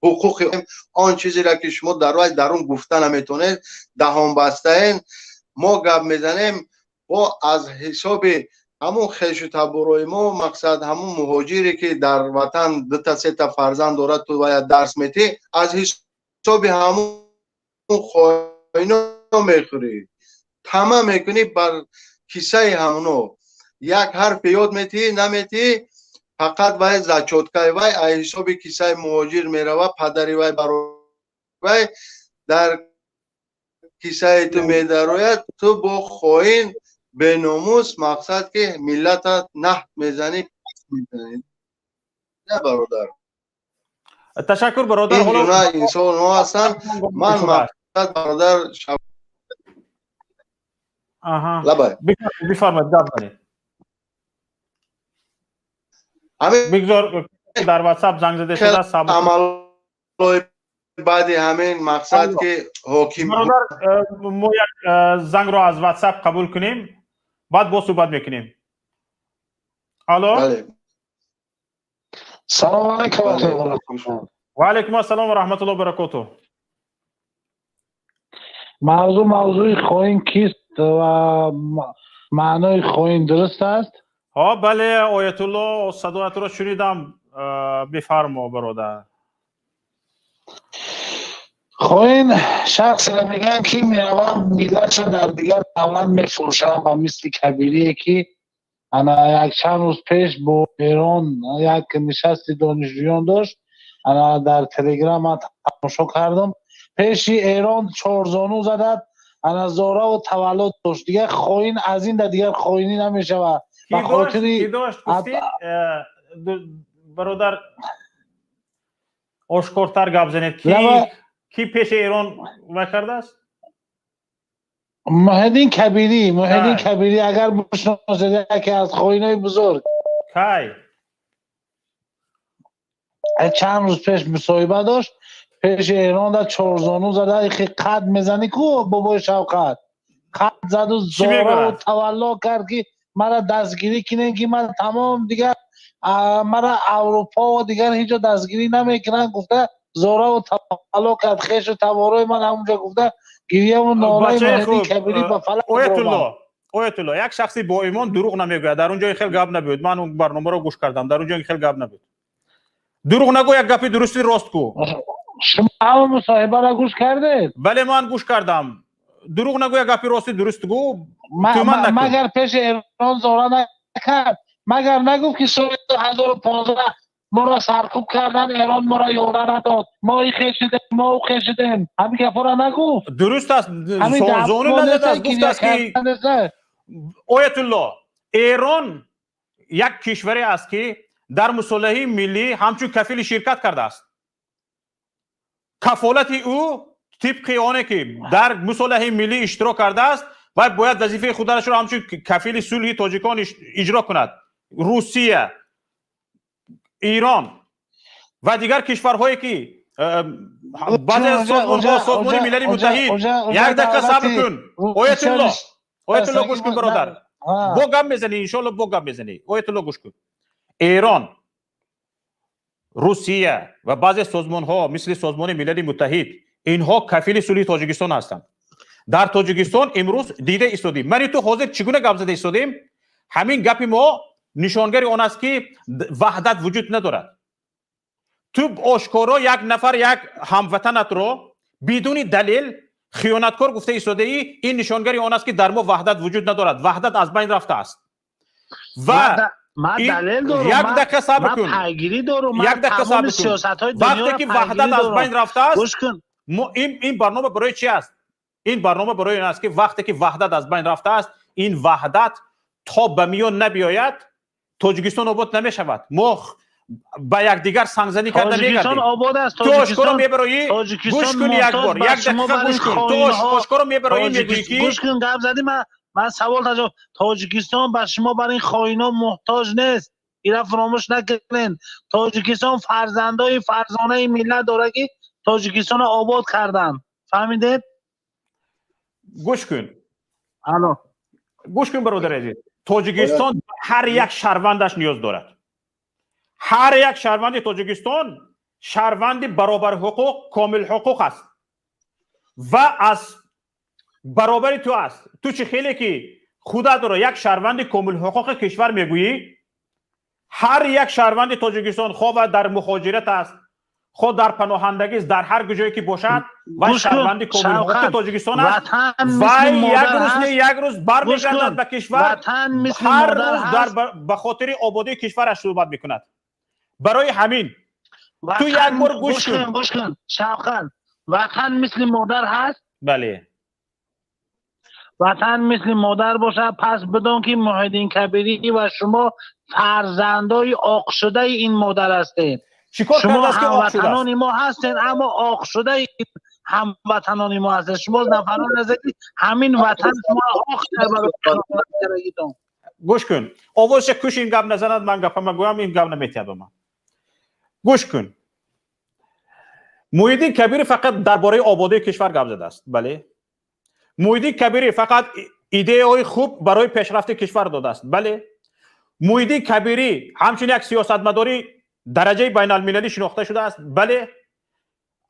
حقوق آن چیزی را که شما در اون گفتن نمیتونید دهان بسته این ما گپ میزنیم با از حساب همون خیش و تبرای ما مقصد همون مهاجری که در وطن دو تا سه تا فرزند دارد تو باید درس میتی از حساب همون خائنا میخوری تمام میکنی بر کیسه همونو یک حرف یاد میتی نمیتی فقط وای زچوتکای وای حساب کیسه مهاجر میروه پدری وای برای در کیسه تو میدروید تو با خائن به ناموس مقصد که ملت نهت میزنی نه برادر تشکر برادر این جنا انسان ها هستن من مقصد برادر بفرمایید گپ کنید بگذار در واتساپ زنگ زده شده است بعد همین مقصد که حاکم برادر ما یک زنگ رو از واتساپ قبول کنیم بعد با صحبت میکنیم. الو. بله. سلام علیکم. و علیکم السلام و رحمت الله و برکاته. موضوع خوین کیست و معنای خوین درست است؟ ها بله آیت الله صدایت رو شنیدم، بفرما برادر. خوین شخص را میگن که میروان میلت را در دیگر دولت میفروشن و مثل کبیری که انا یک چند روز پیش با ایران یک نشست دانشجویان داشت، انا در تلگرام من تماشا کردم، پیش ایران چهارزانو زدد، انا زاره و تولد داشت، دیگه خوین از این دیگر خوینی نمیشه. و کی داشت گفتی برادر آشکارتر گپ زنید کی پیش ایران کرده است؟ محدین کبیری اگر بشناسید یکی از خوینای بزرگ کی چند روز پیش مصاحبه داشت، پیش ایران در چهارزانو زده، ایخی قد میزنی کو بابای شوقت قد زد و زاره و تولا کرد که مرا دستگیری کنین که من تمام دیگر مرا اروپا و دیگر هیچ دستگیری نمیکنن. گفته زاره و تولا کرد، خیش و تبارای من همونجا گفته گریه و نالای محدین کبیری به فلک آیت الله یک شخصی با ایمان دروغ نمیگه. در اونجا خیلی گپ نبود، من اون برنامه رو گوش کردم، در اونجا خیلی گپ نبود. دروغ نگو، یک گپی درستی راست کو. شما هم مصاحبه را گوش کردید؟ بله من گوش کردم. دروغ نگو، یک گپی راستی درست گو. مگر پیش ایران زاره نکرد؟ مگر نگفت که سال 2015 ما را سرکوب کردن، ایران ما را یوره نداد، ما ای خیشیدیم، ما او خیشیدیم، همین گپا را نگفت؟ درست است. زانو نداد است. گفت است که آیت الله ایران یک کشوری است که در مصالحه ملی همچون کفیل شرکت کرده است. کفالت او طبق آنه که در مصالحه ملی اشتراک کرده است و باید وظیفه خودش را همچون کفیل صلح تاجیکان اجرا کند. روسیه، ایران و دیگر کشورهایی که بعضی از سازمان ملل متحد یک دقیقه صبر کن. آیت الله گوش کن برادر، با گپ میزنی ان شاء الله، با گپ میزنی. آیت الله گوش کن. ایران، روسیه و بعضی سازمان ها مثل سازمان ملل متحد اینها کفیل صلح تاجیکستان هستند. در تاجیکستان امروز دیده ایستادیم. من تو حاضر چگونه گپ زده ایستادیم؟ همین گپ ما نشانگری آن است که وحدت وجود ندارد. تو آشکارا یک نفر یک هموطنت رو بدون دلیل خیانتکار گفته ایستاده ای، این نشانگری آن است که در ما وحدت وجود ندارد. وحدت از بین رفته است. و من دلیل دارم، یک دقیقه صبر کن. پیگیری دارم، یک دقیقه صبر کن. وقتی که وحدت از بین رفته است، این برنامه برای چی است؟ این برنامه برای این است که وقتی که وحدت از بین رفته است، این وحدت تا به میان نبیاید تاجیکستان آباد نمی شود. ما با یک دیگر سنگزنی کردن نمیگردیم. تاجیکستان آباد است. تو آشکارا میبرایی، گوش کن یک بار، یک دقیقه گوش کن. تو آشکارا میبرایی میگی که گوش کن گپ زدی. من سوال تاجیکستان با شما برای این خائنا محتاج نیست. اینا فراموش نکنین. تاجیکستان فرزندای فرزانه ملت داره که تاجیکستان آباد کردن. فهمیدید؟ گوش کن. الو گوش کن برادر عزیز. تاجیکستان هر یک شهروندش نیاز دارد. هر یک شهروند تاجیکستان شهروند برابر حقوق، کامل حقوق است و از برابر تو است. تو چه خیلی که خودت رو یک شهروند کامل حقوق کشور میگویی، هر یک شهروند تاجیکستان خواه در مهاجرت است، خود در پناهندگی است، در هر جایی که باشد و شهروند کامل حقوق تاجیکستان است و یک روز برمیگردد به کشور، هر روز به خاطر آبادی کشورش صحبت میکند. برای همین تو یک بار گوش کن شوقت، وطن مثل مادر هست. بله وطن مثل مادر باشه، پس بدون که محدین کبیری و شما فرزندای آق شده این مادر هستید. شما هموطنان ما هستین، اما آق شده هموطنان ما هستین. شما نفران نزدی همین وطن شما آق کرده. گوش کن. آواز کش این گپ نزند، من گپم گویم این گپ نمیتیه به من. گوش کن. محیدین کبیری فقط درباره آبادی کشور گپ زده است. بله. محیدین کبیری فقط ایده های خوب برای پیشرفت کشور داده است. بله. محیدین کبیری همچنین یک سیاستمداری درجه بین المللی شناخته شده است. بله.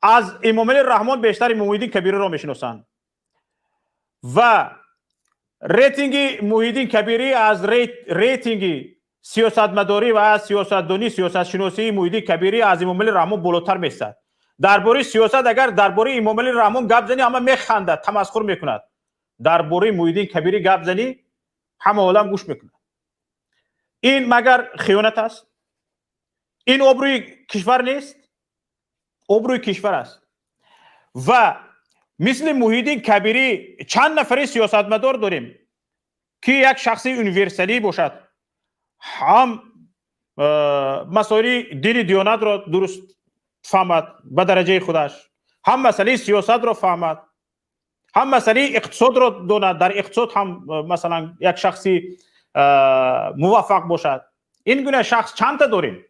از امام علی رحمان بیشتر محیدین کبیری را میشناسند و ریتینگ محیدین کبیری از ریتینگ سیاستمداری و سیاستدانی سیاست شناسی محیدین کبیری از امام علی رحمان بالاتر میستد. درباره سیاست اگر درباره امام علی رحمان گپ زنی همه میخندد، تمسخر میکند. درباره محیدین کبیری گپ زنی همه عالم گوش میکند. این مگر خیانت است؟ این آبروی کشور نیست؟ آبروی کشور است. و مثل محیدین کبیری چند نفری سیاستمدار داریم که یک شخصی یونیورسالی باشد، هم مسائل دین دیانت را درست فهمد به درجه خودش، هم مسئله سیاست را فهمد، هم مسئله اقتصاد را داند، در اقتصاد هم مثلا یک شخصی موفق باشد. این گونه شخص چند تا داریم.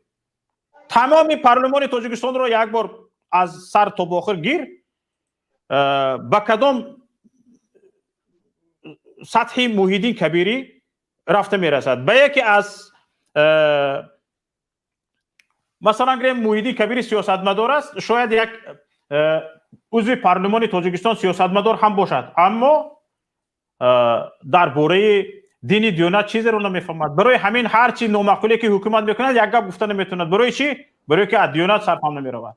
تمام پارلمان تاجیکستان را یک بار از سر تا به آخر گیر، با کدام سطح محیدین کبیری رفته میرسد. به یکی از مثلا اگر محیدین کبیری سیاستمدار است، شاید یک عضو پارلمان تاجیکستان سیاستمدار هم باشد، اما درباره دین دیانت چیزی رو نمیفهمد. برای همین هر چی نامعقولی که حکومت میکند یک گپ گفته نمیتوند. برای چی؟ برای که از دیانت صرف هم نمیرود.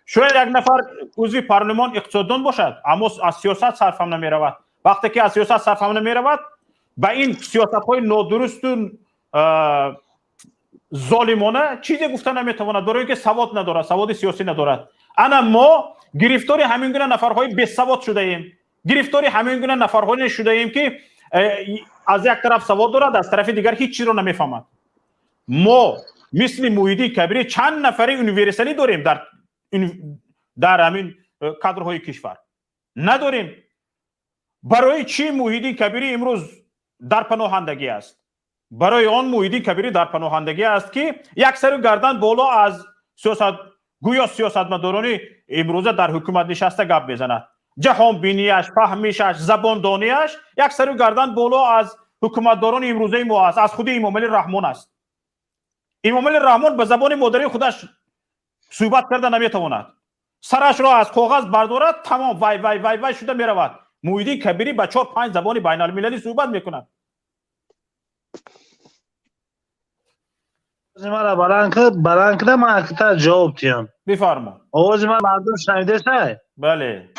شاید یک نفر عضو پارلمان اقتصاددان باشد اما از سیاست صرف هم نمیرود. وقتی که از سیاست صرف هم نمیرود، با این سیاست های نادرست و ظالمانه چیزی گفته نمیتواند، برای که سواد ندارد، سواد سیاسی ندارد. انا ما گرفتار همین گونه نفرهای بی سواد شده ایم، گرفتار همین گونه نفرهای شده ایم که از یک طرف سواد دارد، از طرف دیگر هیچ چیز رو نمیفهمد. ما مثل محیدین کبیری چند نفری یونیورسالی داریم در همین کادرهای کشور؟ نداریم. برای چی محیدین کبیری امروز در پناهندگی است؟ برای آن محیدین کبیری در پناهندگی است که یک سر گردن بالا از گویا سیاستمدارانی امروزه در حکومت نشسته گپ بزند. جهان بینیش، فهمیشش، زبان دانیش یک سر گردن بالا از حکومتداران امروزه ما است، از خود امام علی رحمان است. امام علی رحمان به زبان مادری خودش صحبت کرده نمیتواند، سرش را از کاغذ بردارد تمام وای وای وای وای شده میرود. محیدین کبیری با 4-5 زبان بین المللی صحبت میکند. مرا بران که من اکتا جواب تیم بفرما. آواز من مردم شنیده سه؟ بله.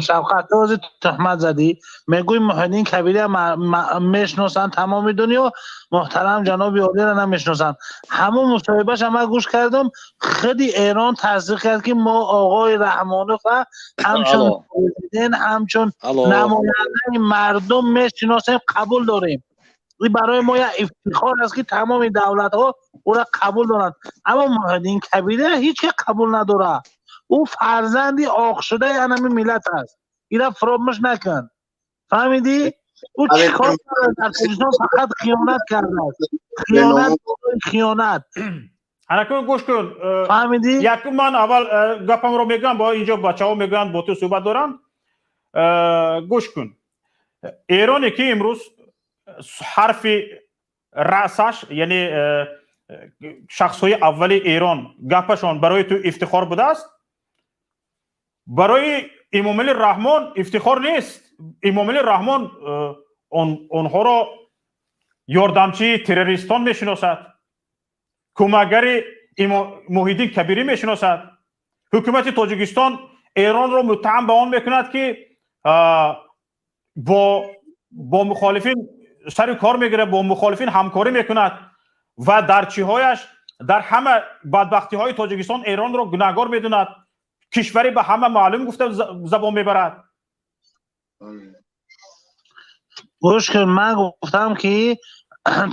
شوقت آواز تهمت زدی میگوی محیدین کبیری میشناسن تمام دنیا، محترم جناب عالی را نمیشناسن. همون مصاحبهش هم گوش کردم، خیلی ایران تصدیق کرد که ما آقای رحمانوف همچون پرزیدنت همچون نماینده مردم میشناسیم، قبول داریم. این برای ما یک افتخار است که تمام دولت ها او را قبول دارند. اما محیدین کبیری هیچ که قبول نداره. او فرزندی آخ شده انمی ملت است. اینا فراموش نکن. فهمیدی؟ او چیکار کرده؟ در پوزیشن فقط خیانت کرده است. خیانت. هنکون گوش کن. فهمیدی؟ یک من اول گپم رو میگم، با اینجا بچه‌ها میگن با تو صحبت دارم. گوش کن. ایرانی که امروز حرف رأسش یعنی شخص‌های اولی ایران گپشان برای تو افتخار بوده است، برای امام علی رحمان افتخار نیست. امام علی رحمان آنها را یاردمچی تروریستان میشناسد، کمکگر محیدین کبیری میشناسد. حکومت تاجیکستان ایران را متهم به آن میکند که با مخالفین سر کار میگیره، با مخالفین همکاری میکند و در چیهایش در همه بدبختی های تاجیکستان ایران را گناهکار میدوند. کشوری به همه معلوم گفته زبان میبرد. گوش کن، من گفتم که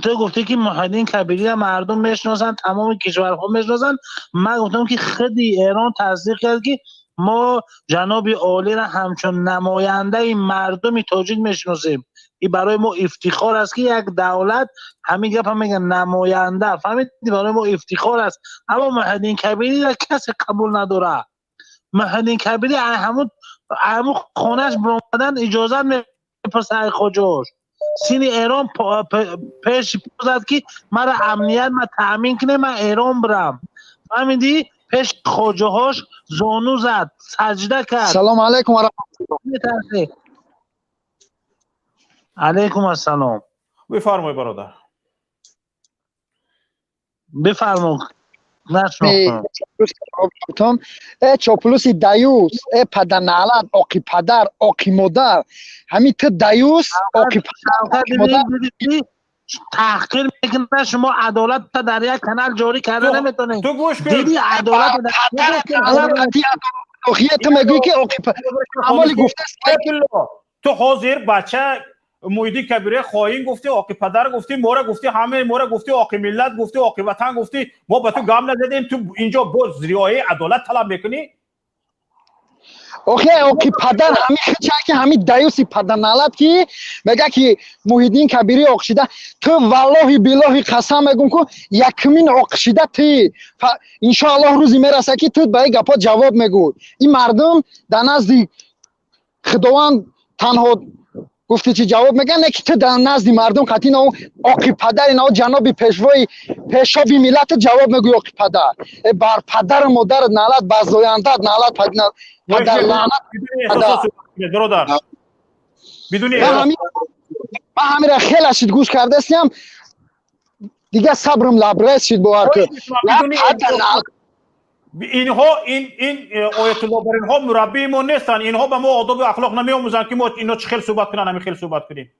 تو گفتی که محیدین کبیری مردم میشناسن، تمام کشورها میشناسن. من گفتم که خیلی ایران تصدیق کرد که ما جناب عالی را همچون نماینده مردم تاجیک میشناسیم. این برای ما افتخار است که یک دولت همین گپ هم میگن نماینده، فهمیدی؟ برای ما افتخار است. اما محدین کبیری را کسی قبول نداره. محدین کبیری همون خونش برآمدن اجازه میپرسه خودش. سینی ایران پیش زد که مرا امنیت ما تامین کنه، من ایران برم. فهمیدی؟ پیش خوجه هاش زانو زد، سجده کرد. سلام علیکم و رحمت الله. علیکم السلام. بفرمایید برادر. بفرمایید. نشناختم. چاپلوس دیوس، پدرنالد، آقی پدر، آقی مادر، همین تو دیوس، آقی پدر، آقی مادر. تحقیر میکنه. شما عدالت در یک کانال جاری کرده نمیتونید. تو گوش کن. دیدی عدالت تو میگویی که آقی پدر عملی گفته است. تو حاضر بچه مویدی کبیره خواهین گفتی، آقی پدر گفتی، مورا گفتی، همه مورا گفتی، آقی ملت گفتی، آقی وطن گفتی. ما به تو گام نزدیم، تو اینجا باز رعایت عدالت طلب میکنی؟ آقی پدر همین خچه که همین دیوسی پدر نالد که میگه که موحدین کبیری آقشیده. تو والله بالله قسم میگم که یکمین آقشیده تی انشاءالله روزی میرسه که تو به این گپا جواب میگوی. این مردم در نزد خداوند تنها گفتی چی جواب میگن، نه که تو در نزد مردم قطعی نه آقی پدر نه جناب پیشوای پیشوای ملت جواب میگوی آقی پدر. بر پدر مادر نالد بازویندت نالد پدر لعنت برادر. بدون من همین را خیلی اشید گوش کرده استیم دیگه صبرم لبریز شد باور که اینها این آیت الله بر اینها مربی ما نیستن. اینها به ما آداب و اخلاق نمیآموزن که ما اینا چه خیلی صحبت کنن، همین خیلی صحبت کنیم.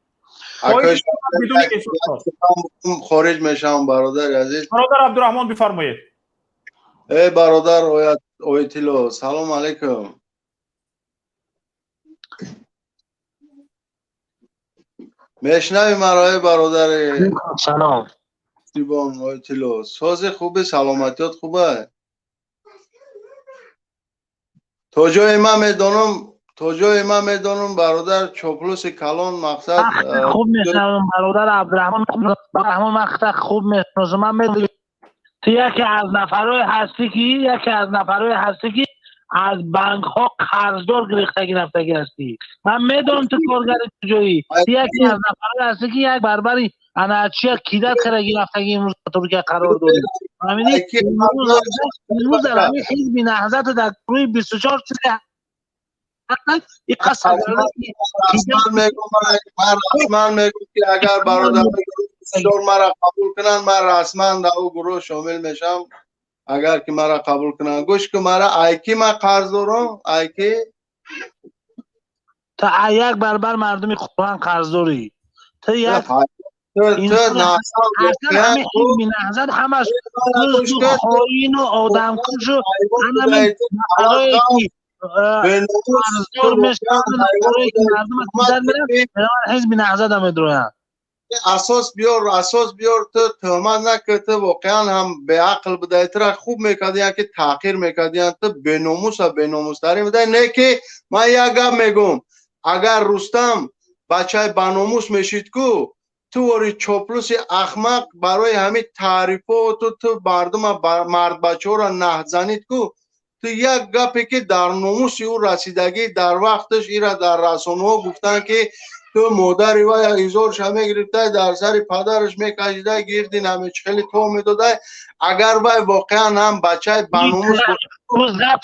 خارج میشم برادر عزیز. برادر عبدالرحمن بفرمایید. ای برادر آیت الله سلام علیکم. میشنوی مرا برادر؟ سلام. دیوان آیت الله ساز خوبه، سلامتیات خوبه. تا جای من میدانم برادر چاپلوس کلان مقصد خوب میشنوم برادر عبدالرحمن مقصد خوب میشنوم. من میدونم تو یکی از نفرهای هستی که از بانک ها قرضدار گرفتگی هستی. من میدونم تو کارگر کجایی. یکی از نفرهای هستی که یک بربری انرچی کیدت گرفتگی امروز ترکیه قرار داری. فهمیدی؟ امروز در همین حزب نهضت در روی 24 شده. این قسم من میگم که اگر برادر مرا قبول کنن من رسما در او گروه شامل میشم. اگر که مرا قبول کنن گوش که مرا ایکی من قرض دارم. ایکی تا یک بربر مردمی خوبان قرض داری. تا یک همه حزب نهضت همش خواهین و آدم کش و همه برای قرضدار میشن برای که مردم کودر میرن حزب نهضت هم ادروین. اساس بیار تو تهمت نکرد. تو واقعا هم به عقل بدایتر خوب میکردی که تحقیر میکردی. تو بیناموس تری میدهی. نه که من یک گپ میگم اگر رستم بچه باناموس میشید کو تو وری چاپلوس احمق برای همین تعریفات تو مردم مرد بچه ها را نه زنید کو تو یک گپی که در ناموس او رسیدگی در وقتش ایرا در رسانه ها گفتن که تو مادری و یا ایزار شمه گرفته در سر پدرش میکشیده گیردی نمیچ خیلی تو میداده. اگر وای واقعا هم بچه باناموس اگر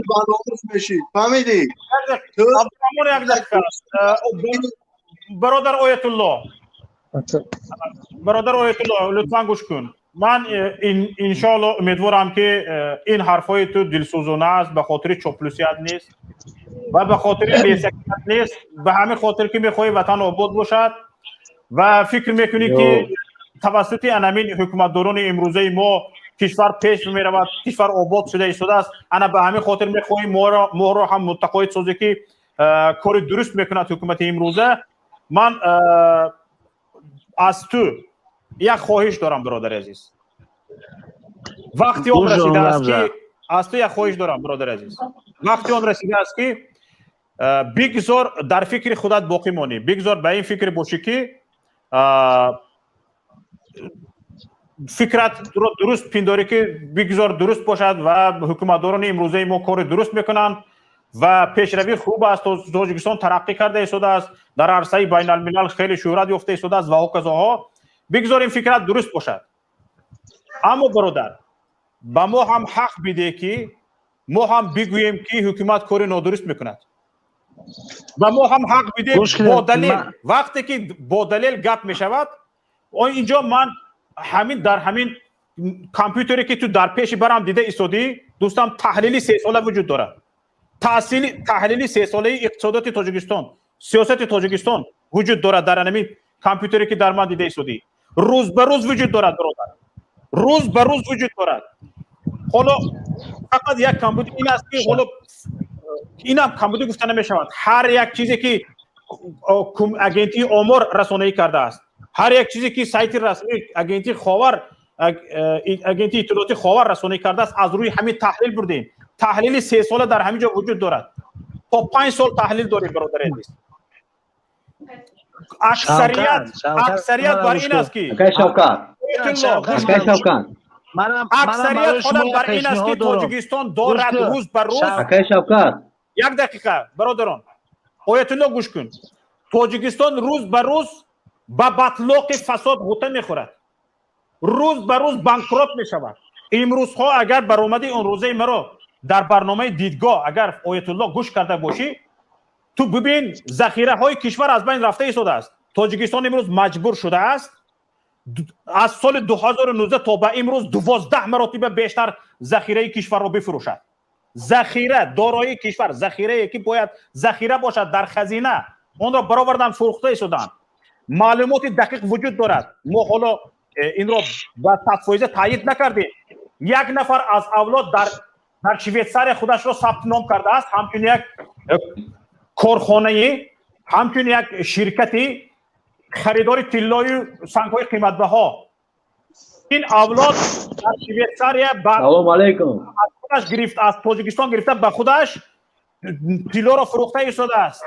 باناموس بشید. فهمیدی؟ برادر آیت الله لطفا گوش کن. من انشالله امیدوارم که این حرفای تو دلسوزانه است، به خاطر چاپلوسیت نیست و به خاطر بی‌سکیت نیست، به همین خاطر که میخوای وطن آباد باشد و فکر میکنی که توسط انامین حکومتداران امروزه ما کشور پیش میرود، کشور آباد شده است. انا به همین خاطر میخوای ما را هم متقاعد سازی که کار درست میکند حکومت امروزه. من از تو یک خواهش دارم برادر عزیز. وقتی آن رسیده است که از تو یک خواهش دارم برادر عزیز، وقتی آن رسیده است که بگذار در فکر خودت باقی مانی، بگذار به این فکر باشی که فکرت رو درست پنداری که بگذار درست باشد و حکومتداران امروزه ما کار درست میکنند و پیشروی خوب است. تاجیکستان ترقی کرده ایستاده است، در عرصه بین الملل خیلی شهرت یافته ایستاده است و کذاها. بگذار این فکرت درست باشد. اما برادر با ما هم حق بده که ما هم بگوییم که حکومت کار نادرست میکند و ما هم حق بده با دلیل. وقتی که با دلیل گپ میشود، اینجا من در همین کامپیوتری که تو در پیش برام دیده ایستادی دوستم، تحلیلی 3 ساله وجود داره. تحلیلی 3 ساله اقتصادات تاجیکستان، سیاست تاجیکستان وجود داره در همین کامپیوتری که در من دیده ایستادی. روز به روز وجود دارد برادر، روز به روز وجود دارد. حالا فقط یک کامپیوتر این است که حالا اینم کامپیوتر گفته نمیشود. هر یک چیزی که اگنتی آمار رسانه‌ای کرده است، هر یک چیزی که سایت رسمی اگنتی اطلاعاتی خاور رسانه‌ای کرده است، از روی همین تحلیل بردیم. تحلیل 3 ساله در همینجا وجود دارد. تا 5 سال تحلیل داریم برادر عزیز. اکثریت بر این است که اکثریت حالا بر این است که تاجیکستان دارد روز بر روز. یک دقیقه برادران، آیت الله گوش کن. تاجیکستان روز بر روز با بطلاق فساد غوطه میخورد، روز بر روز بانکرات میشود. امروز ها اگر برآمده اون روزه مرا در برنامه دیدگاه اگر آیت الله گوش کرده باشی، تو ببین ذخیره های کشور از بین رفته ایستاده است. تاجیکستان امروز مجبور شده است از سال 2019 تا به امروز 12 مراتب بیشتر ذخیره کشور را بفروشد. ذخیره دارایی کشور، ذخیره که باید ذخیره باشد در خزینه، اون را برآوردن فروخته ایستادن. معلومات دقیق وجود دارد. ما حالا این را با تفویض تایید نکردیم. یک نفر از اولاد در شویتزار خودش را ثبت نام کرده است، همچون یک کارخانه، همچون یک شرکتی خریدار طلای سنگ‌های قیمت‌بها. این اولاد در شویتزار سلام علیکم از خودش گرفت، از تاجیکستان گرفته به خودش طلا را فروخته ایستاده است.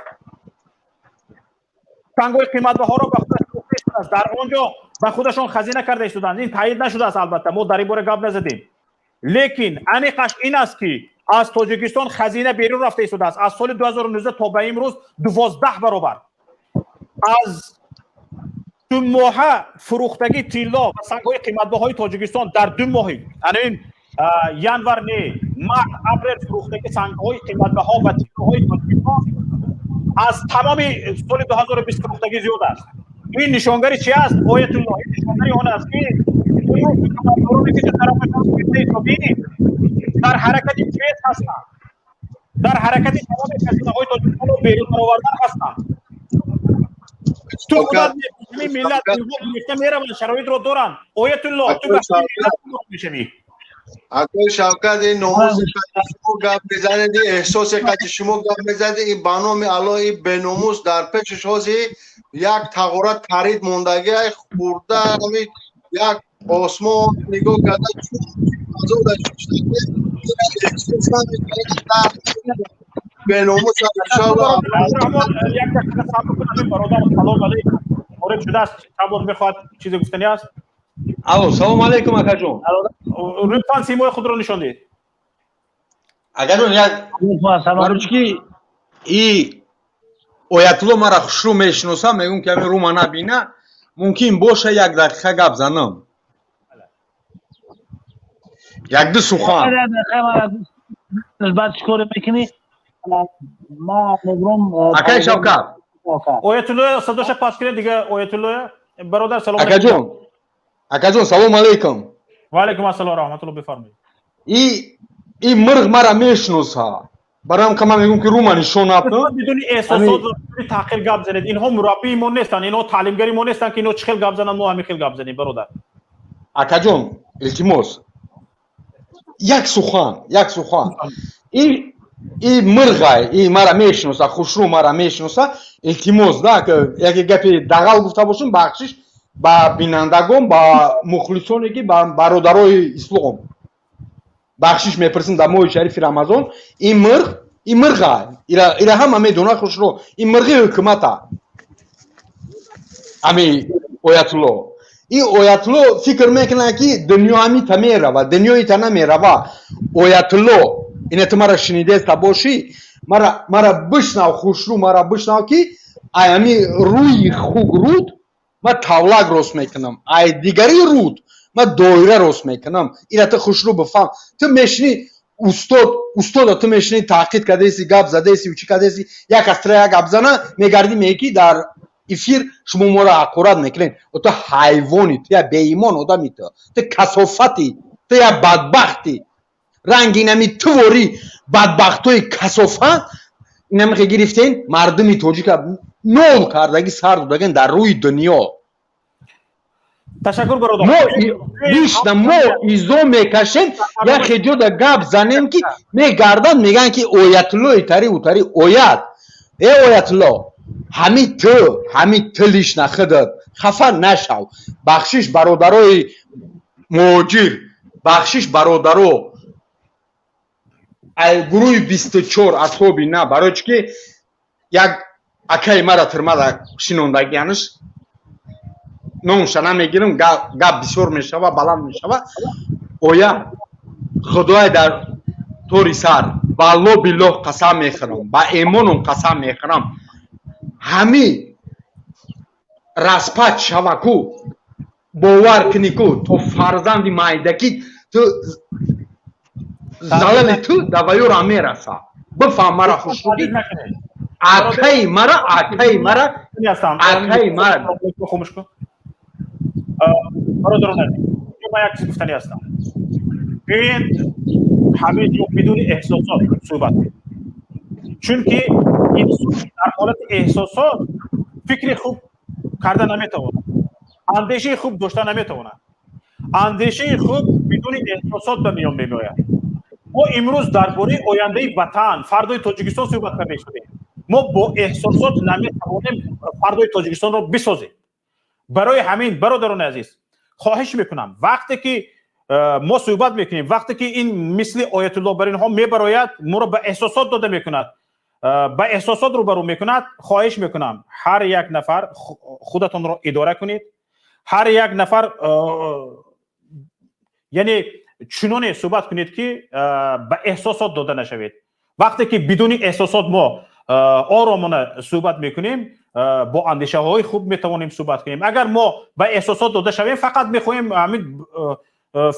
سنگ‌های قیمت‌بها را به خودش فروخته ایستاده است. در آنجا به خودشان خزینه کرده ایستادند. این تایید نشده است. البته ما در این باره گپ نزدیم، لیکن انیقش این است که از تاجیکستان خزینه بیرون رفته ایستاده است. از سال 2019 تا به امروز 12 برابر. از 2 ماه فروختگی طلا و سنگ‌های قیمت‌بهای تاجیکستان در 2 ماه، یعنی ینور نه مارس اپریل فروختگی سنگ‌های قیمت‌بها و طلاهای تاجیکستان از تمام سال 2020 فروختگی زیاد است. این نشانگری چی است؟ آیت الله، این نشانگری آن است که در حرکت چیست هستند، در حرکت تمام خزینه‌های تاجیکستان رو بیرون آوردن هستند. تو خودت ملت میرن شرایط رو دارن. آیت الله تو به میشوی. اگر شوکت این نماز شما گپ بزنید، احساس که شما گپ بزنید، این بانام الله به نماز در پیشش هست یک تغییرات پرید موندگی خورده، همین یک آسمان نگاه کرده به نماز انشاءالله. یک دقیقه صبر کنید برادر. سلام علیکم. وارد شده است. چند میخواد چیزی گفتنی است؟ الو سلام علیکم اکا جون. لطفاً سیمای خود را نشان دهید. اکا جون یک باروچکی ای آیت الله مرا خوشرو میشناسم، میگم که همین رو ما نبینه، ممکن باشه یک دقیقه گپ زنم. یک دو سخن بعد چیکار میکنی؟ ما میگم اکا شوکت آیت الله صداش پاس کنید دیگه. آیت الله برادر سلام علیکم. اکا جون سلام علیکم. و علیکم السلام رحمت الله. بفرمایید. این مرغ مرا میشناسه، برام که من میگم که رو من نشون نده. بدون احساسات و تحقیر گپ زنید. اینها مربی ما نیستن، اینها تعلیمگری ما نیستن که اینها چه خیلی گپ زنن ما همین خیلی گپ زنیم برادر. اکا جون التماس یک سخن این این مرغ این مرا میشناسه خوشرو مرا میشناسه التماس ده که اگه گپی دغل گفته باشم بخشش با بینندگان با مخلصانی که با برادرای اسلام بخشش میپرسم در ماه شریف رمضان این مرغ ایرا هم میدونه خوشرو این مرغ حکومت امی آیت الله این آیت الله فکر میکنه که دنیا همی تمیره و دنیای تا نمیره و آیت الله این تو مرا شنیده است باشی مرا بشنو خوشرو مرا بشنو که امی روی خوب رود ما تاولگ راست میکنم ای دیگری رود ما دایره راست میکنم این تو خوشرو بفهم تو میشنی استاد تو میشنی تحقیق کرده ایسی گپ زده ایسی و چی کرده ایسی یک از تریا گپ زنه میگردی میگی در افیر شما ما را حقارت میکنین و تو حیوانی تو یا بی ایمان آدمی تو کثافتی تو یا بدبختی رنگ اینمی توری بدبختوی کثافت اینمی که گرفتین مردمی تاجیک نول کردگی سر دادگین در روی دنیا تشکر برادر ما ایزو میکشیم یا خجود گپ زنیم که میگردن میگن که آیت الله تری و تری آیت ای آیت الله همی تلیش نخدد خفه نشو بخشش برادرای مهاجر بخشش برادرو گروه 24 اصحابی نه برای که یک اکای مرا ترمده شنوندگیانش نامش نمیگیرم گپ بسیار میشوه بلند میشوه آیا خدای در طوری سر با الله بالله قسم میخورم با ایمانم قسم میخورم همی رسپت شوه کو باور کنی کو تو فرزند مایدکی تو زلال تو دوایو را میرسه بفهم مرا خوشروگی اکای مرا خاموش کن برادران من یک چیز گفتنی هستم ببین همه جو بدون احساسات صحبت چون که انسان در حالت احساسات فکر خوب کردن نمیتونه اندیشه خوب داشتن نمیتونه اندیشه خوب بدون احساسات به میان میآید ما امروز درباره آینده وطن فردای تاجیکستان صحبت می‌کنیم ما با احساسات نمیتوانیم فردای تاجیکستان را بسازیم برای همین برادران عزیز خواهش میکنم وقتی که ما صحبت میکنیم وقتی که این مثل آیت الله بر اینها میبراید ما را به احساسات داده میکند به احساسات رو برو میکند خواهش میکنم هر یک نفر خودتون را اداره کنید هر یک نفر یعنی چنان صحبت کنید که به احساسات داده نشوید وقتی که بدون احساسات ما آرامانه صحبت میکنیم با اندیشه های خوب میتوانیم صحبت کنیم اگر ما به احساسات داده شویم فقط میخوایم همین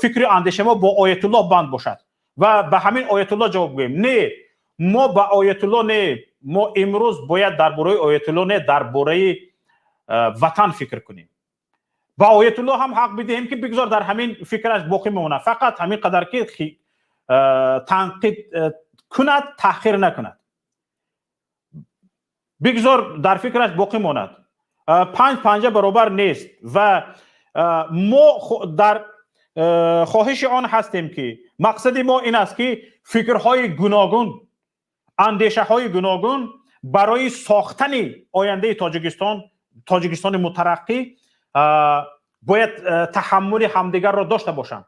فکر اندیشه ما با آیت الله بند باشد و به همین آیت الله جواب بگیم نه ما به آیت الله نه ما امروز باید درباره آیت الله نه درباره وطن فکر کنیم با آیت الله هم حق بدهیم که بگذار در همین فکرش باقی میمونه فقط همین قدر که تنقید کند تأخیر نکند بگذار در فکرش باقی ماند 5 پنجه برابر نیست و ما در خواهش آن هستیم که مقصد ما این است که فکرهای گوناگون اندیشه های گوناگون برای ساختن آینده تاجیکستان مترقی باید تحمل همدیگر را داشته باشند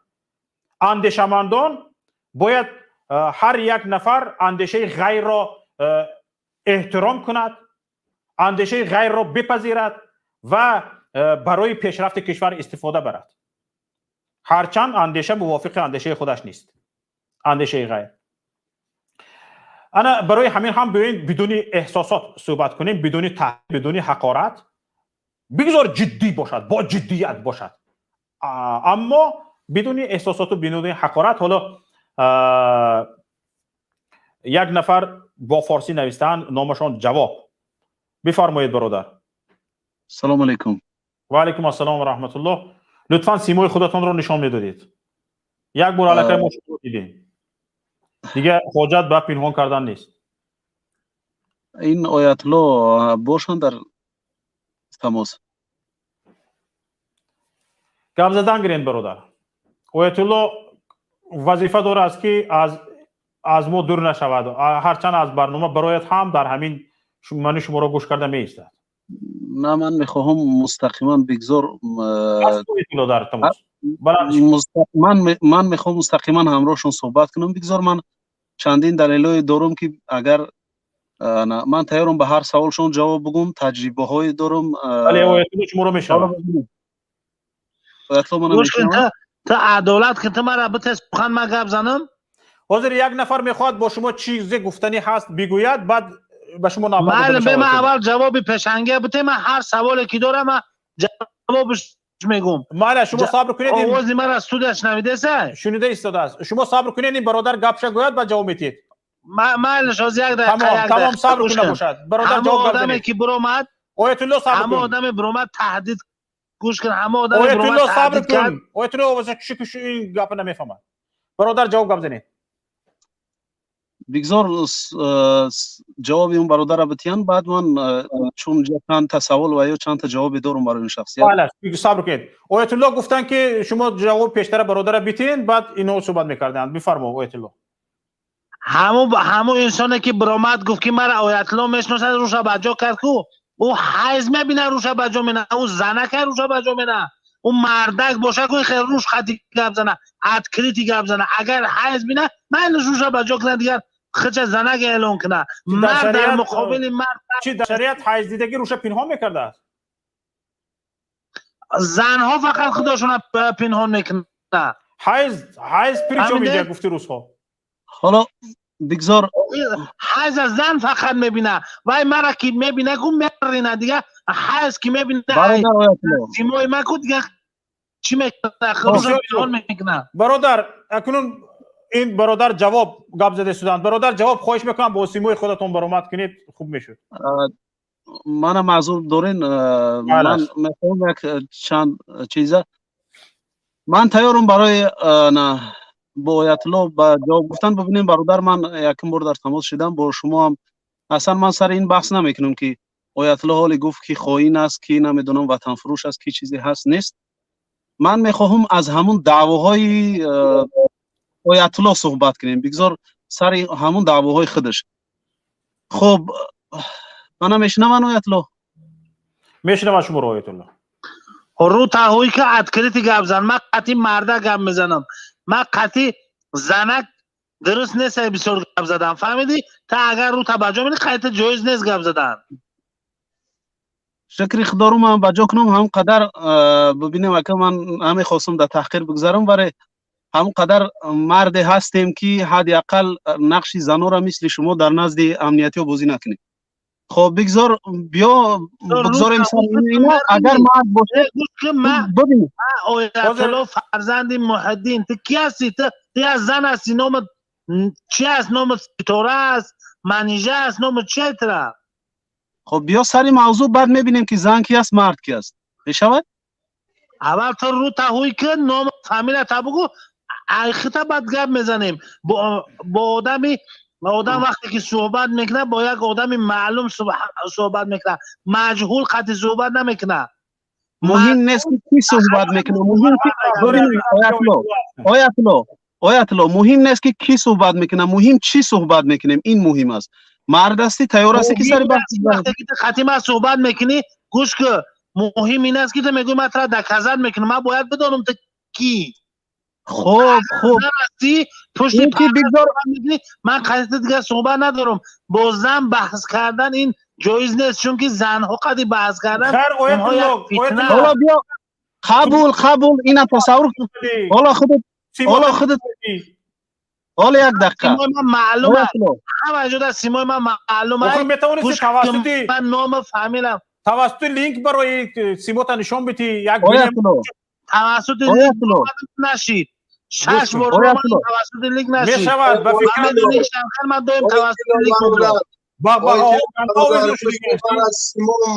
اندیشمندان باید هر یک نفر اندیشه غیر را احترام کند اندیشه غیر را بپذیرد و برای پیشرفت کشور استفاده برد هرچند اندیشه موافق اندیشه خودش نیست اندیشه غیر انا برای همین هم بدون احساسات صحبت کنیم بدون حقارت بگذار جدی باشد با جدیت باشد اما بدون احساسات و بدون حقارت حالا یک نفر با فارسی نوشتن نامشان جواب بفرمایید برادر سلام علیکم و علیکم السلام و رحمت الله لطفا سیمای خودتان رو نشان میدادید یک بار علاقه ما شروع دیدیم دیگه حاجت به پنهان کردن نیست این آیت الله باشن در تماس گپ زدن گرین برادر آیت الله وظیفه داره است که از از ما دور نشود. هرچند از برنامه برایت هم در همین من شما را گوش کرده می ایستد. نه من میخواهم مستقیما بگذار از تو اطلاع در تماس. من میخوام مستقیما همراهشون صحبت کنم. بگذار من چندین دلایل دارم که اگر من تیارم به هر سوالشون جواب بگم. تجربه های دارم. ولی اویتلو شما رو میشنوم. اویتلو منو میشنوم. تا عدالت که تو من رابطه سخن ما گپ زنم. حاضر یک نفر میخواد با شما چیزی گفتنی هست بگوید بعد به شما نامه بده. من اول جواب پیشنگه بده. من هر سوالی که دارم جوابش میگم. مالا شما صبر کنید. آواز من از تو شنیده است؟ شنیده ایستاده است. شما صبر کنید این برادر گپش گوید بعد جواب میدید. مالش از یک دقیقه تمام صبر کنید باشد. برادر جواب بده. آدمی که برومد اویتلو صبر کن. آدم برومد تهدید گوش کن. آدم اویتلو صبر کن. اویتلو واسه کش این گپ نمیفهمه. برادر جواب بده. بگذار جواب اون برادر را بتیان بعد من چون چند تا سوال و یا چند تا جواب دارم برای این شخصیت. بله صبر کنید. اویتلو گفتن که شما جواب پیشتر برادر را بتین بعد اینو صحبت میکردن. بفرما اویتلو. همون انسانی که برآمد گفت که مرا اویتلو میشناسد روش بجا کرد کو او حیز میبینه روش بجا مینه او زنک روش بجا مینه او مردک باشه که خیر روش خطی گپ زنه ادکریتی گپ زنه اگر حیز بینه من روش بجا کنه دیگر خچ زنک اعلان کنه مرد در مقابل مرد چی در شریعت حیز دیدگی روش پنهان میکرده است. زنها فقط خودشون پنهان میکنه. حیز پریچو میگه گفتی روزها. حالا بگذار حیز از زن فقط میبینه وای مرا که میبینه گو میرینه دیگه حیز که میبینه سیمای من کو دیگه چی میکنه خروش پنهان میکنه. برادر اکنون این برادر جواب گپ زده شدند. برادر جواب خواهش میکنم با سیمای خودتون برآمد کنید خوب میشد. من معذور دارین. من میخوام یک چند چیزا من تیارم برای با اویتلو با جواب گفتن. ببینیم برادر من یکم بار در تماس شدم با شما هم. اصلا من سر این بحث نمیکنم که اویتلو حالی گفت که خائن است که نمیدونم وطن فروش است که چیزی هست نیست. من میخواهم از همون دعواهای اویتلو صحبت کنیم. بگذار سر همون دعواهای خودش. خب من میشنوم اویتلو. میشنوم شما رو اویتلو. رو تاهوی که ادکریتی گپ زن من قطعی مرده گپ میزنم. من قطعی زنک درست نیست بسیار گپ زدم فهمیدی؟ تا اگر رو توجه میدی قطعی جایز نیست گپ زدن. شکری خدا رو من بجا کنم هم قدر ببینیم اگه من همه خواستم در تحقیر بگذارم برای هم قدر مرد هستیم که حداقل نقش زنا را مثل شما در نزد امنیتی بازی نکنیم. خب بگذار بیا بگذاریم سر اینا اگر مرد باشه ببین اویتلو فرزند محدین تو کی هستی؟ تو از زن هستی نام چی هست؟ نام ستاره است منیژه است نام چی تره؟ خب بیا سری موضوع بعد میبینیم که زن کی است مرد کی است. بشود اول تو رو تاهوی که نام فامیل تا بگو ایختا بعد گپ میزنیم. با آدم وقتی که صحبت میکنه با یک آدم معلوم صحبت میکنه. مجهول قطعی صحبت نمیکنه. مهم نیست که کی صحبت میکنه. مهم اویتلو مهم نیست که کی صحبت میکنه. مهم چی صحبت میکنیم. این مهم است. مرد هستی تیار هستی که سر بحث وقتی که خطی ما صحبت میکنی گوش که مهم این است که تو میگوی من را دکزد میکنم. من باید بدانم تو کی. خب پشت من قضیه دیگه صحبت ندارم. با زن بحث کردن این جایز نیست چون که زنها قدی بحث کردن حالا بیا قبول اینا تصور حالا خودت حالا یک دقیقه سیمای من معلومه همه جدا سیمای من معلومه میتونستی توسطی من نام فهمیلم توسط لینک برای سیموتا نشون بدی یک توسط لینک نشید 6 بار رو من توسط لینک نشید میشود به فکر من دایم توسط لینک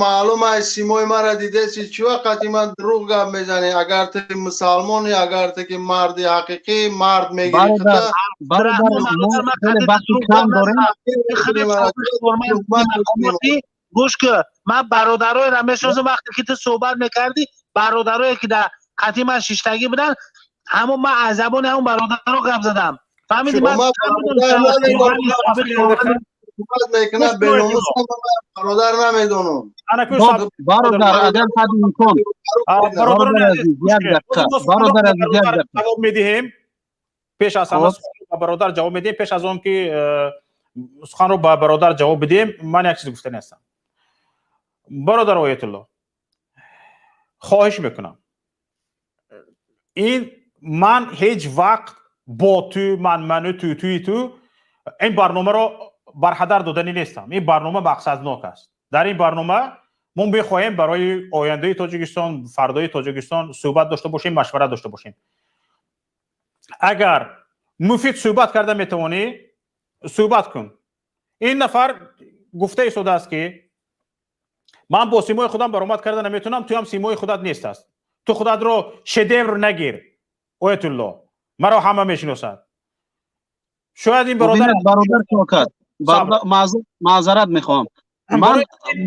معلومه سیمای مرا دیده چی وقتی من دروغ گپ میزنی. اگر تو مسلمانی اگر تو که مرد حقیقی مرد میگی گوش که من برادرای را میشناسم. وقتی که تو صحبت میکردی برادرایی که در قطعی من شیشتگی بودن همون من از زبان همون برادر رو گپ زدم. فهمیدی من میکنه به ناموس برادر نمیدونم. برادر اگر حد میکن برادر عزیز جواب میدیم پیش از همه سخن برادر جواب میدیم پیش از اون که سخن رو با برادر جواب بدیم من یک چیز گفتنی هستم. برادر آیت الله خواهش میکنم این من هیچ وقت با تو من تو این برنامه رو برهدر دادنی نیستم. این برنامه مقصدناک است. در این برنامه ما بخواهیم برای آینده تاجیکستان فردای تاجیکستان صحبت داشته باشیم مشورت داشته باشیم. اگر مفید صحبت کرده میتوانی صحبت کن. این نفر گفته ایستاده است که من با سیمای خودم برآمد کرده نمیتونم تو هم سیمای خودت نیست است. تو خودت رو شدیور نگیر. آیت الله مرا همه میشناسند. شاید این برادر شوکت معذرت میخوام من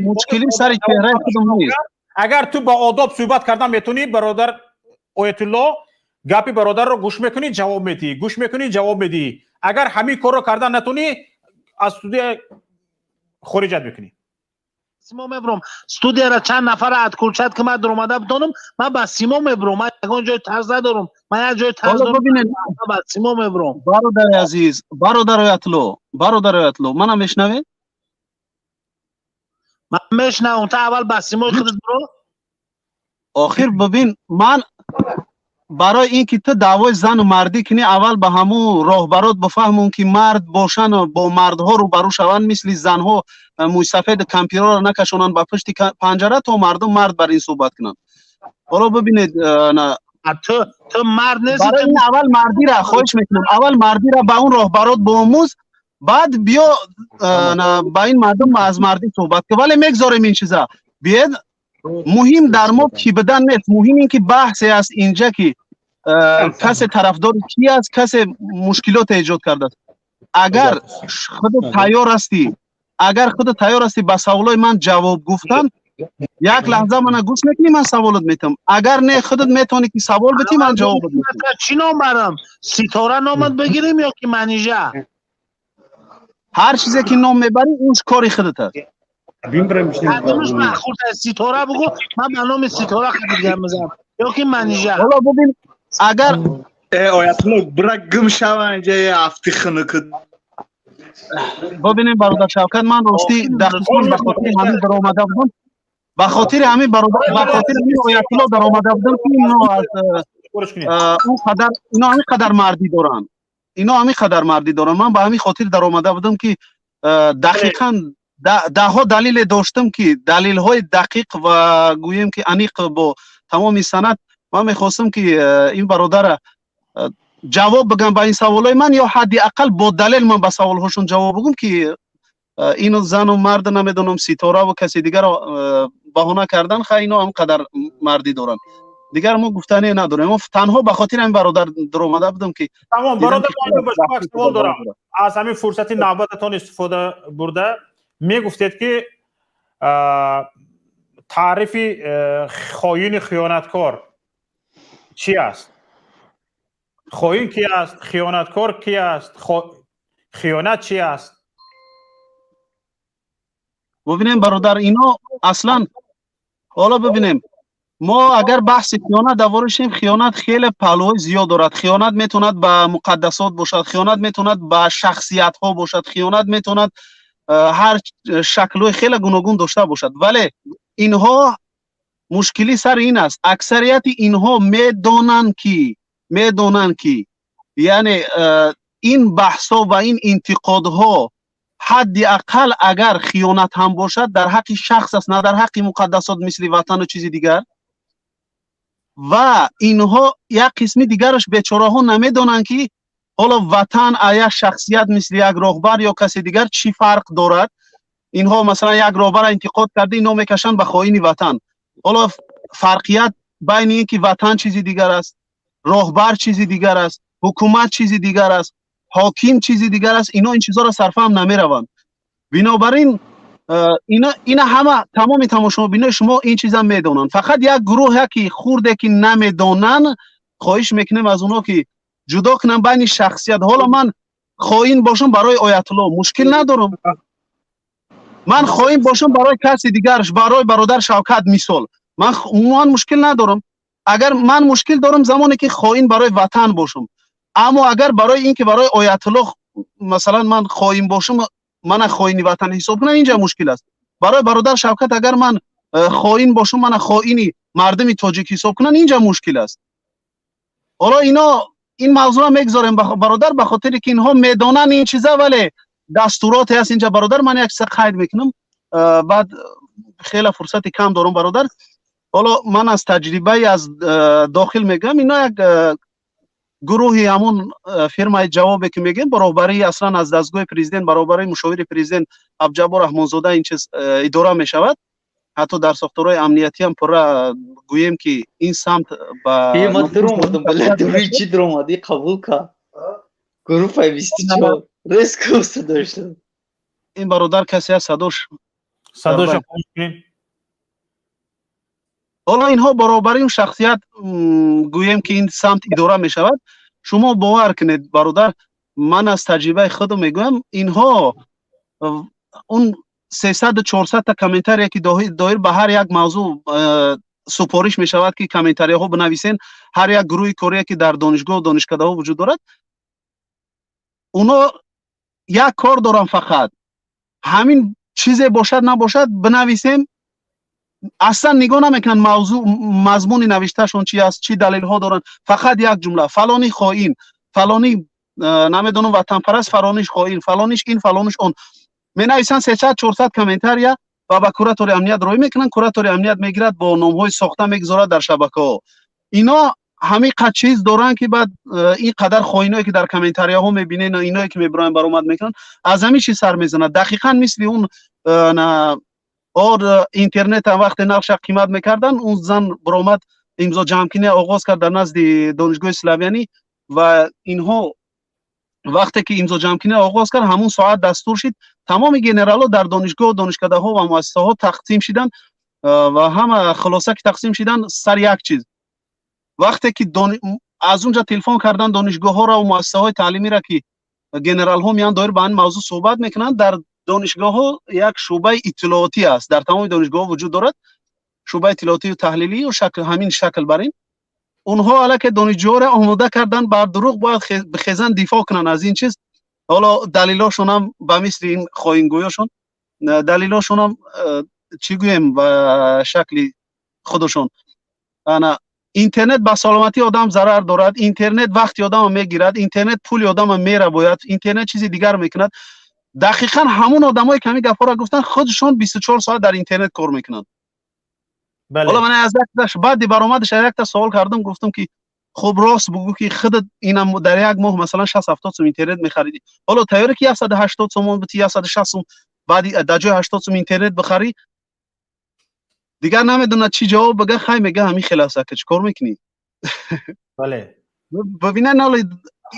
مشکلی سر چهره خودم نیست. اگر تو با آداب صحبت کردن میتونی برادر آیت الله گپی برادر رو گوش میکنی جواب میدی گوش میکنی جواب میدی. اگر همین کار رو کردن نتونی از استودیو خارجت میکنی. سیما میبرم استودیو را چند نفر اد کلچت که من در اومده بدونم من با سیما میبرم. من یگان جای ترس ندارم. من یک جای ترس دارم. با سیما میبرم. برادر عزیز برادر آیت الله منم میشنوی؟ من میشنوم. تا اول با سیما خودت برو. آخر ببین من برای اینکه تو دعوای زن و مردی کنی اول به همو راهبرات بفهمون که مرد باشن و با مردها رو برو شون مثل زنها موی سفید کامپیوتر رو نکشونن با پشت پنجره تا مردم مرد بر این صحبت کنن. حالا ببینید نه تو مرد نیستی. برای این اول مردی را خواهش میکنم اول مردی را با اون راهبرات بآموز بعد بیا با این مردم از مردی صحبت که ولی میگذاریم این چیزا بیاد. مهم در ما کی بدن نیست. مهم این که بحث است اینجا که کسی طرفدار کی است کسی مشکلات ایجاد کرده. اگر خودت تیار هستی با سوالای من جواب گفتن یک لحظه من گوش میکنی من سوالات میتم. اگر نه خودت میتونی که سوال بدی من جواب بدم. چی نام برم ستاره نامت بگیریم یا که منیجر هر چیزی که نام میبری اونش کاری خودت است. همونش من خورد ستاره بگو من به نام ستاره خریدم بزنم یا که منیجر. حالا ببین اگر آیت الله برا گم شو اینجا هفته خنک. ببینیم برادر شوکت من راستی در قسمت به خاطر همین در آمده بودم به خاطر همین برادر به خاطر همین آیت الله در آمده بودم که اینا همین قدر مردی دارن. من به همین خاطر در آمده بودم که دقیقاً ده ها دلیل داشتم که دلیل های دقیق و گویم که انیق با تمام سند من میخواستم که این برادر جواب بگم به این سوالای من یا حدی اقل با دلیل من به سوال هاشون جواب بگم که اینو زن و مرد نمیدونم ستاره و کسی دیگر بهانه کردن خیلی اینا هم قدر مردی دارن دیگر ما گفتنی نداریم. ما تنها به خاطر این برادر در اومده بودم که تمام برادر من سوال دارم. از همین فرصت نوبتتون استفاده برده میگفتید که تعریف خائن خیانتکار چی است؟ خائن کی است؟ خیانتکار کی است؟ خیانت چی است؟ ببینیم برادر اینا اصلا حالا ببینیم ما اگر بحث خیانت دوارشیم خیانت خیلی پهلوهای زیاد دارد. خیانت میتوند به مقدسات باشد خیانت میتوند به شخصیت ها باشد خیانت میتوند هر شکل‌های خیلی گوناگون داشته باشد. ولی اینها مشکلی سر این است اکثریت اینها میدونن که یعنی این بحثا و این انتقادها حدی اقل اگر خیانت هم باشد در حق شخص است نه در حق مقدسات مثل وطن و چیزی دیگر. و اینها یک قسمی دیگرش بیچاره ها نمیدونن که حالا وطن آیا شخصیت مثل یک راهبر یا کسی دیگر چی فرق دارد. اینها مثلا یک راهبر انتقاد کرده اینا میکشن به خائن وطن. حالا فرقیت بین این که وطن چیزی دیگر است راهبر چیزی دیگر است حکومت چیزی دیگر است حاکم چیزی دیگر است. اینا این چیزا را صرفا هم نمیروند. بنابراین اینا همه تمام تماشاگران شما این چیزا میدونن. فقط یک گروه که خورده که نمیدونن خواهش میکنم از اونا که جدا کنم بین شخصیت. حالا من خائن باشم برای آیت الله مشکل ندارم، من خائن باشم برای کسی دیگرش، برای برادر شوکت مثال من مشکل ندارم. اگر من مشکل دارم زمانی که خائن برای وطن باشم، اما اگر برای این که برای آیت الله مثلا من خائن باشم، من خائن وطن حساب کنم، اینجا مشکل است. برای برادر شوکت اگر من خائن باشم، من خائنی مردم تاجیک حساب کنم، اینجا مشکل است. حالا این موضوع را میگذاریم برادر، به خاطر که اینها میدانن این چیزا، ولی دستورات هست اینجا برادر. من یک سه قید میکنم، بعد خیلی فرصت کم دارم برادر. حالا من از تجربه از داخل میگم، اینا یک گروهی همون فرمای جوابی که میگیم برابری اصلا از دستگاه پرزیدنت، برابری مشاور پرزیدنت عبدالجبار رحمانزاده این چیز اداره میشود. حتی در ساختارهای امنیتی هم پر گوییم که این سمت با ما در اومدم بلد دوری چی در اومدی قبول که گروه 24 ریسک داشتم. این برادر کسی از صداش کنید. حالا اینها برابری اون شخصیت گوییم که این سمت اداره می شود. شما باور کنید برادر، من از تجربه خودم میگویم، اینها اون 300 400 تا کامنتاری که دایر به هر یک موضوع سفارش می شود که کامنتاری ها بنویسین، هر یک گروه کاری که در دانشگاه و دانشکده ها وجود دارد، اونا یک کار دارن، فقط همین چیزی باشد نباشد بنویسیم، اصلا نگاه نمیکنن موضوع مضمون نوشتهشون چی است، چی دلیل ها دارن، فقط یک جمله فلانی خائن، فلانی نمیدونم وطن پرست، فلانیش خائن، فلانیش این، فلانیش اون، می نویسن 300 400 کامنتاریا و با کوراتور امنیت روی میکنن. کوراتور امنیت میگیرد با نام های ساخته میگذارد در شبکه ها. اینا همین قد چیز دارن که بعد این قدر خائنایی که در کامنتاریا ها میبینین، اینایی که میبرن برآمد میکنن، از همین چیز سر میزنن. دقیقاً مثل اون اور اینترنت هم وقت نقش قیمت میکردن، اون زن برآمد امضا جمع کنی آغاز کرد در نزد دانشگاه اسلامیانی و اینها وقتی که امضا جمع کنی آغاز کرد، همون ساعت دستور شد تمام گنرال‌ها در دانشگاه و دانشکده ها و مؤسسه ها تقسیم شدن و هم خلاصه که تقسیم شدن سر یک چیز. وقتی که از اونجا تلفن کردن دانشگاه ها را و مؤسسه های تعلیمی را که گنرال ها میان دایر به این موضوع صحبت میکنن، در دانشگاه ها یک شعبه اطلاعاتی است، در تمام دانشگاه ها وجود دارد، شعبه اطلاعاتی و تحلیلی و همین شکل برین. اونها الکی دانشجوها را آماده کردن بر دروغ باید بخیزن دفاع کنن از این چیز. حالا دلیلاشون هم به مثل این خائنگویاشون، دلیلاشون هم چی گویم به شکلی خودشون. انا اینترنت به سلامتی آدم ضرر دارد، اینترنت وقتی آدم میگیرد، اینترنت پول آدم میره باید، اینترنت چیزی دیگر میکند. دقیقاً همون آدمایی که همین گپا را گفتن خودشون 24 ساعت در اینترنت کار میکنن. بله. حالا من از یک بعد برآمدش یک تا سوال کردم، گفتم که خب راست بگو که خودت اینم در یک ماه مثلا 60 70 سوم اینترنت میخریدی، حالا تیاره که 180 تومان بتی 160 سوم بعد در جای 80 سوم اینترنت بخری، دیگر نمیدونه چی جواب بگه. خیلی میگه همین خلاصه که چیکار میکنی. بله ببینن حالا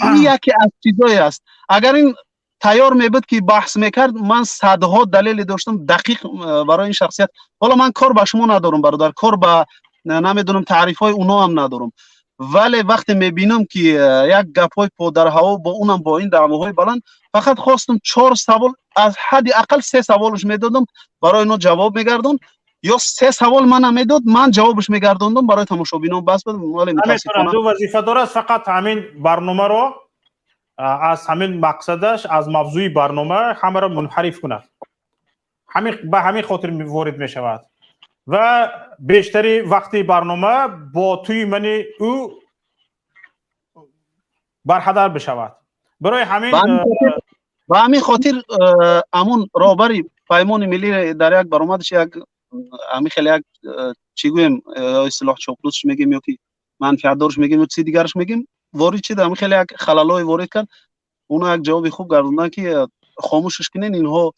این یکی از چیزایی است. اگر این تیار میبود که بحث میکرد، من صدها دلیل داشتم دقیق برای این شخصیت. حالا من کار به شما ندارم برادر، کار به نمیدونم تعریف های اونا هم ندارم، ولی وقتی میبینم که یک گپ های پا در هوا با اونم با این دعواهای بلند، فقط خواستم 4 سوال از حد اقل 3 سوالش میدادم برای اینا جواب میگردون، یا 3 سوال من میداد من جوابش میگردوندم برای تماشابینان بس بدم. ولی متاسفانه دو وظیفه داره، فقط همین برنامه رو از همین مقصدش از موضوع برنامه همه را منحرف کنه، همین به همین خاطر وارد می شود و بیشتری وقتی برنامه با توی منی او برحضر بشود. برای همین و همین خاطر امون رابری پیمان ملی در یک برآمدش یک همین خیلی یک چی گویم اصطلاح چاپلوسش میگیم یا که منفعت دارش میگیم یا چیز دیگرش میگیم، وارد شد همین خیلی یک خلالای وارد کرد. اونا یک جواب خوب گردوندن که خاموشش کنین، اینها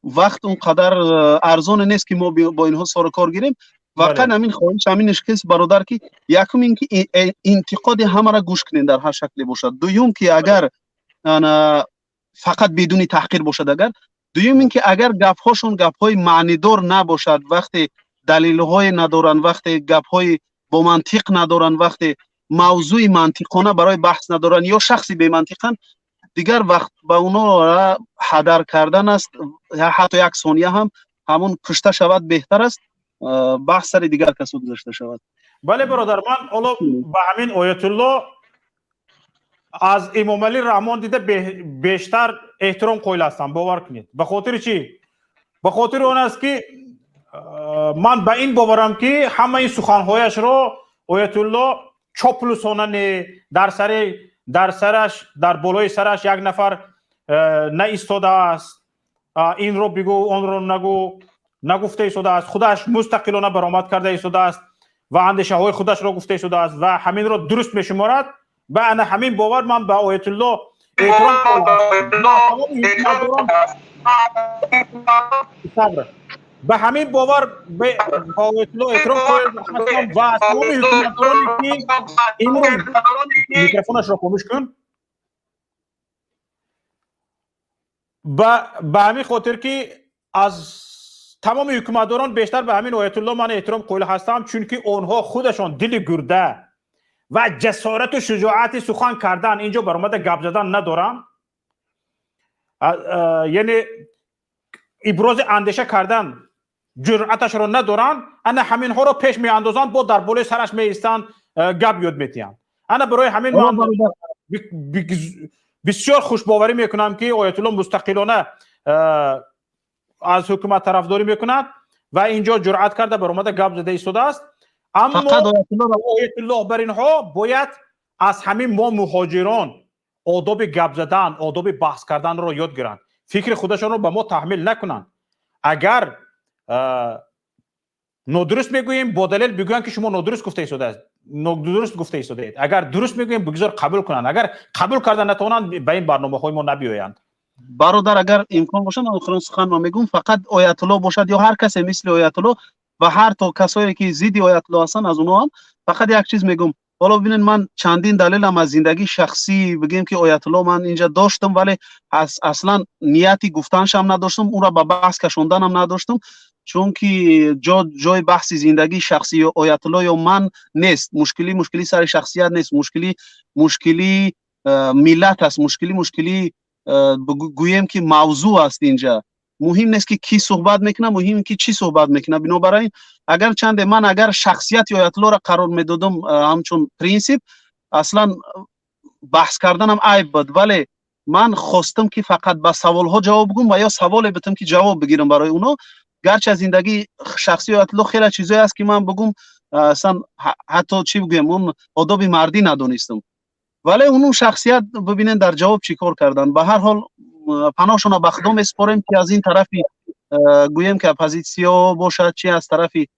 وقت اونقدر ارزان نیست که ما با اینها سر کار گیریم. واقعا همین خواهش همین اشکست برادر که یکم این که انتقاد همه را گوش کنین در هر شکلی باشد، دوم که اگر فقط بدون تحقیر باشد، اگر دوم این که اگر گپ هاشون گپ های معنی دار نباشد، وقتی دلیل های ندارن، وقتی گپ های با منطق ندارن، وقتی موضوع منطقانه برای بحث ندارن یا شخصی به منطقن، دیگر وقت با اونا را هدر کردن است، یا حتی یک ثانیه هم همون کشته شود بهتر است، بحث سر دیگر کسو گذاشته شود. بله برادر، من حالا به همین آیت الله از امام علی رحمان دیده بیشتر احترام قائل هستم، باور کنید. به خاطر چی؟ به خاطر اون است که من به این باورم که همه این سخنهایش را آیت الله چاپلوسانه در سرش در بالای سرش یک نفر نه ایستاده است، این رو بگو اون رو نگو، نگفته ایستاده است، خودش مستقلانه برآمد کرده ایستاده است و اندیشه های خودش را گفته ایستاده است و همین را درست میشمارد. به همین باور من به آیت الله احترام قائلم. به همین باور به آیت الله احترام قائل هستم و تمام حکومتدارانی که امروز میکروفونش را خاموش کن، به همین خاطر که از تمام حکومتداران بیشتر به همین آیت الله من احترام قائل هستم، چون که آنها خودشان دل گرده و جسارت و شجاعت سخن کردن، اینجا برآمده گپ زدن ندارن، یعنی ابراز اندیشه کردن جرأتش را ندارن، انا همین ها را پیش می اندازند، با در بالای سرش می ایستند گپ یاد میتیان. انا برای همین من بسیار خوشباوری میکنم که آیت الله مستقلانه از حکومت طرفداری میکند و اینجا جرأت کرده برآمده گپ زده ایستاده است. اما آیت الله بر اینها باید از همین ما مهاجران آداب گپ زدن، آداب بحث کردن را یاد گیرند، فکر خودشان رو به ما تحمیل نکنند. اگر نادرست میگوییم با دلیل بگویند که شما نادرست گفته ایستاده، نادرست گفته ایستاده اید. اگر درست میگوییم بگذار قبول کنند، اگر قبول کردن نتوانند به این برنامه های ما نبیایند. برادر اگر امکان باشه من آخرین سخن ما میگم، فقط آیت الله باشد یا هر کسی مثل آیت الله و هر تا کسایی که ضد آیت الله هستن از اونها هم فقط یک چیز میگم. حالا ببینید من چندین دلیلم از زندگی شخصی بگیم که آیت الله من اینجا داشتم ولی اصلا نیتی گفتنش هم نداشتم، اون را به بحث کشوندن هم نداشتم، چون که جای بحث زندگی شخصی یا آیت الله یا من نیست. مشکلی سر شخصیت نیست، مشکلی ملت است، مشکلی گویم که موضوع است. اینجا مهم نیست که کی صحبت میکنه، مهم که چی صحبت میکنه. بنابراین اگر اگر شخصیت آیت الله را قرار میدادم همچون پرینسیپ، اصلا بحث کردنم عیب بود، ولی من خواستم که فقط به سوال ها جواب بگم و یا سوال بتم که جواب بگیرم برای اونا. گرچه از زندگی شخصی آیت الله خیلی چیزایی هست که من بگم اصلا حتی چی بگم اون آداب مردی ندونستم، ولی اون شخصیت ببینن در جواب چیکار کردن. به هر حال پناهشون به خدا میسپاریم که از این طرفی گویم که اپوزیسیون باشد چی از طرفی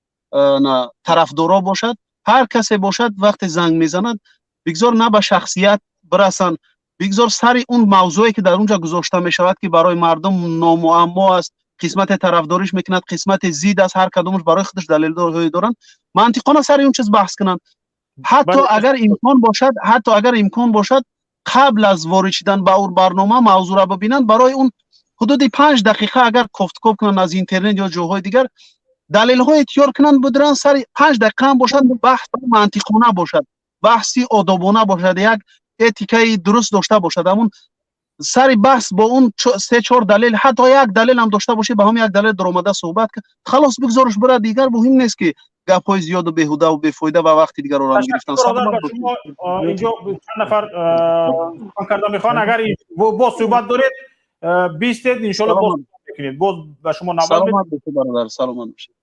طرفدارا باشد، هر کسی باشد وقت زنگ میزند بگذار نه به شخصیت برسن، بگذار سری اون موضوعی که در اونجا گذاشته میشود که برای مردم نامعما است، قسمت طرفداریش میکند، قسمت زید است، هر کدومش برای خودش دلیل دارن، منطقانه سری اون چیز بحث کنند. حتی اگر امکان باشد قبل از وارد شدن به اون برنامه موضوع را ببینن، برای اون حدود 5 دقیقه اگر گفتگو کنن از اینترنت یا جاهای دیگر، دلیل های تیار کنن بدرن سری 5 دقیقه هم باشد، بحث منطقانه باشد، بحثی آدابانه باشد، یک اتیکای درست داشته باشد. همون سری بحث با اون 3-4 دلیل، حتی یک دلیل هم داشته باشه، به هم یک دلیل در اومده صحبت که خلاص بگذارش بره، دیگر مهم نیست که گپ‌های زیاد و بیهوده و بیفایده و وقتی دیگر رو گرفتن. اینجا چند نفر کاردا میخوان، اگر با صحبت دارید بیستید ان شاء الله باز بکنید، باز به شما نوبت سلامت باشید برادر، سلامت باشید.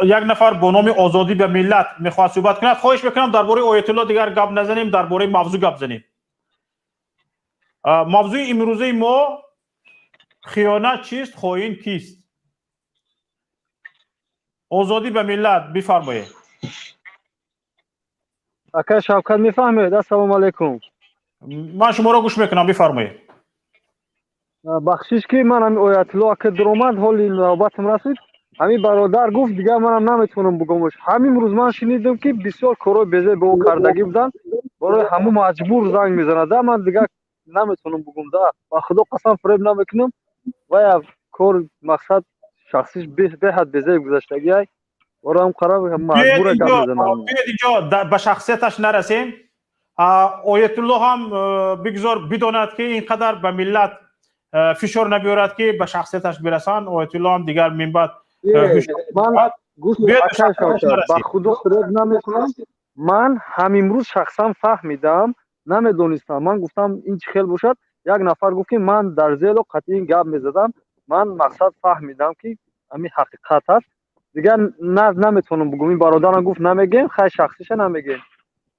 یک نفر با نام آزادی به ملت میخواد صحبت کنه، خواهش میکنم درباره آیت الله دیگر گپ نزنیم، درباره موضوع گپ زنیم. موضوع امروزه ما خیانت چیست، خوین کیست. آزادی به ملت بفرمایید. اکا شوکت میفهمید؟ السلام علیکم. من شما را گوش میکنم، بفرمایید. بخشش که من آیت الله که در اومد حالی نوبتم رسید، همین برادر گفت دیگه منم نمیتونم بگمش. همین روز من شنیدم که بسیار کارهای بیزه به او کردگی بودن، برای همه مجبور زنگ میزنه. من دیگه نمیتونم بگم ده، با خدا قسم فریب نمیکنم و یا کار مقصد شخصیش به حد بیزه گذشتگی های برای هم قرار مجبور گپ بزنم. بیاید اینجا به شخصیتش نرسیم. آیت الله هم بگذار بداند که اینقدر به ملت فشار نبیارد که به شخصیتش برسن. آیت الله هم دیگر من بعد من گوش به خدا فرض نمیکنم. من همین امروز شخصا فهمیدم، نمیدونستم. من گفتم این چه خیلی باشد. یک نفر گفت که من در ذیل و قطعی این گپ میزدم. من مقصد فهمیدم که همین حقیقت است. دیگه نمیتونم بگم. این برادرم گفت نمیگیم، خیلی شخصیش نمیگیم.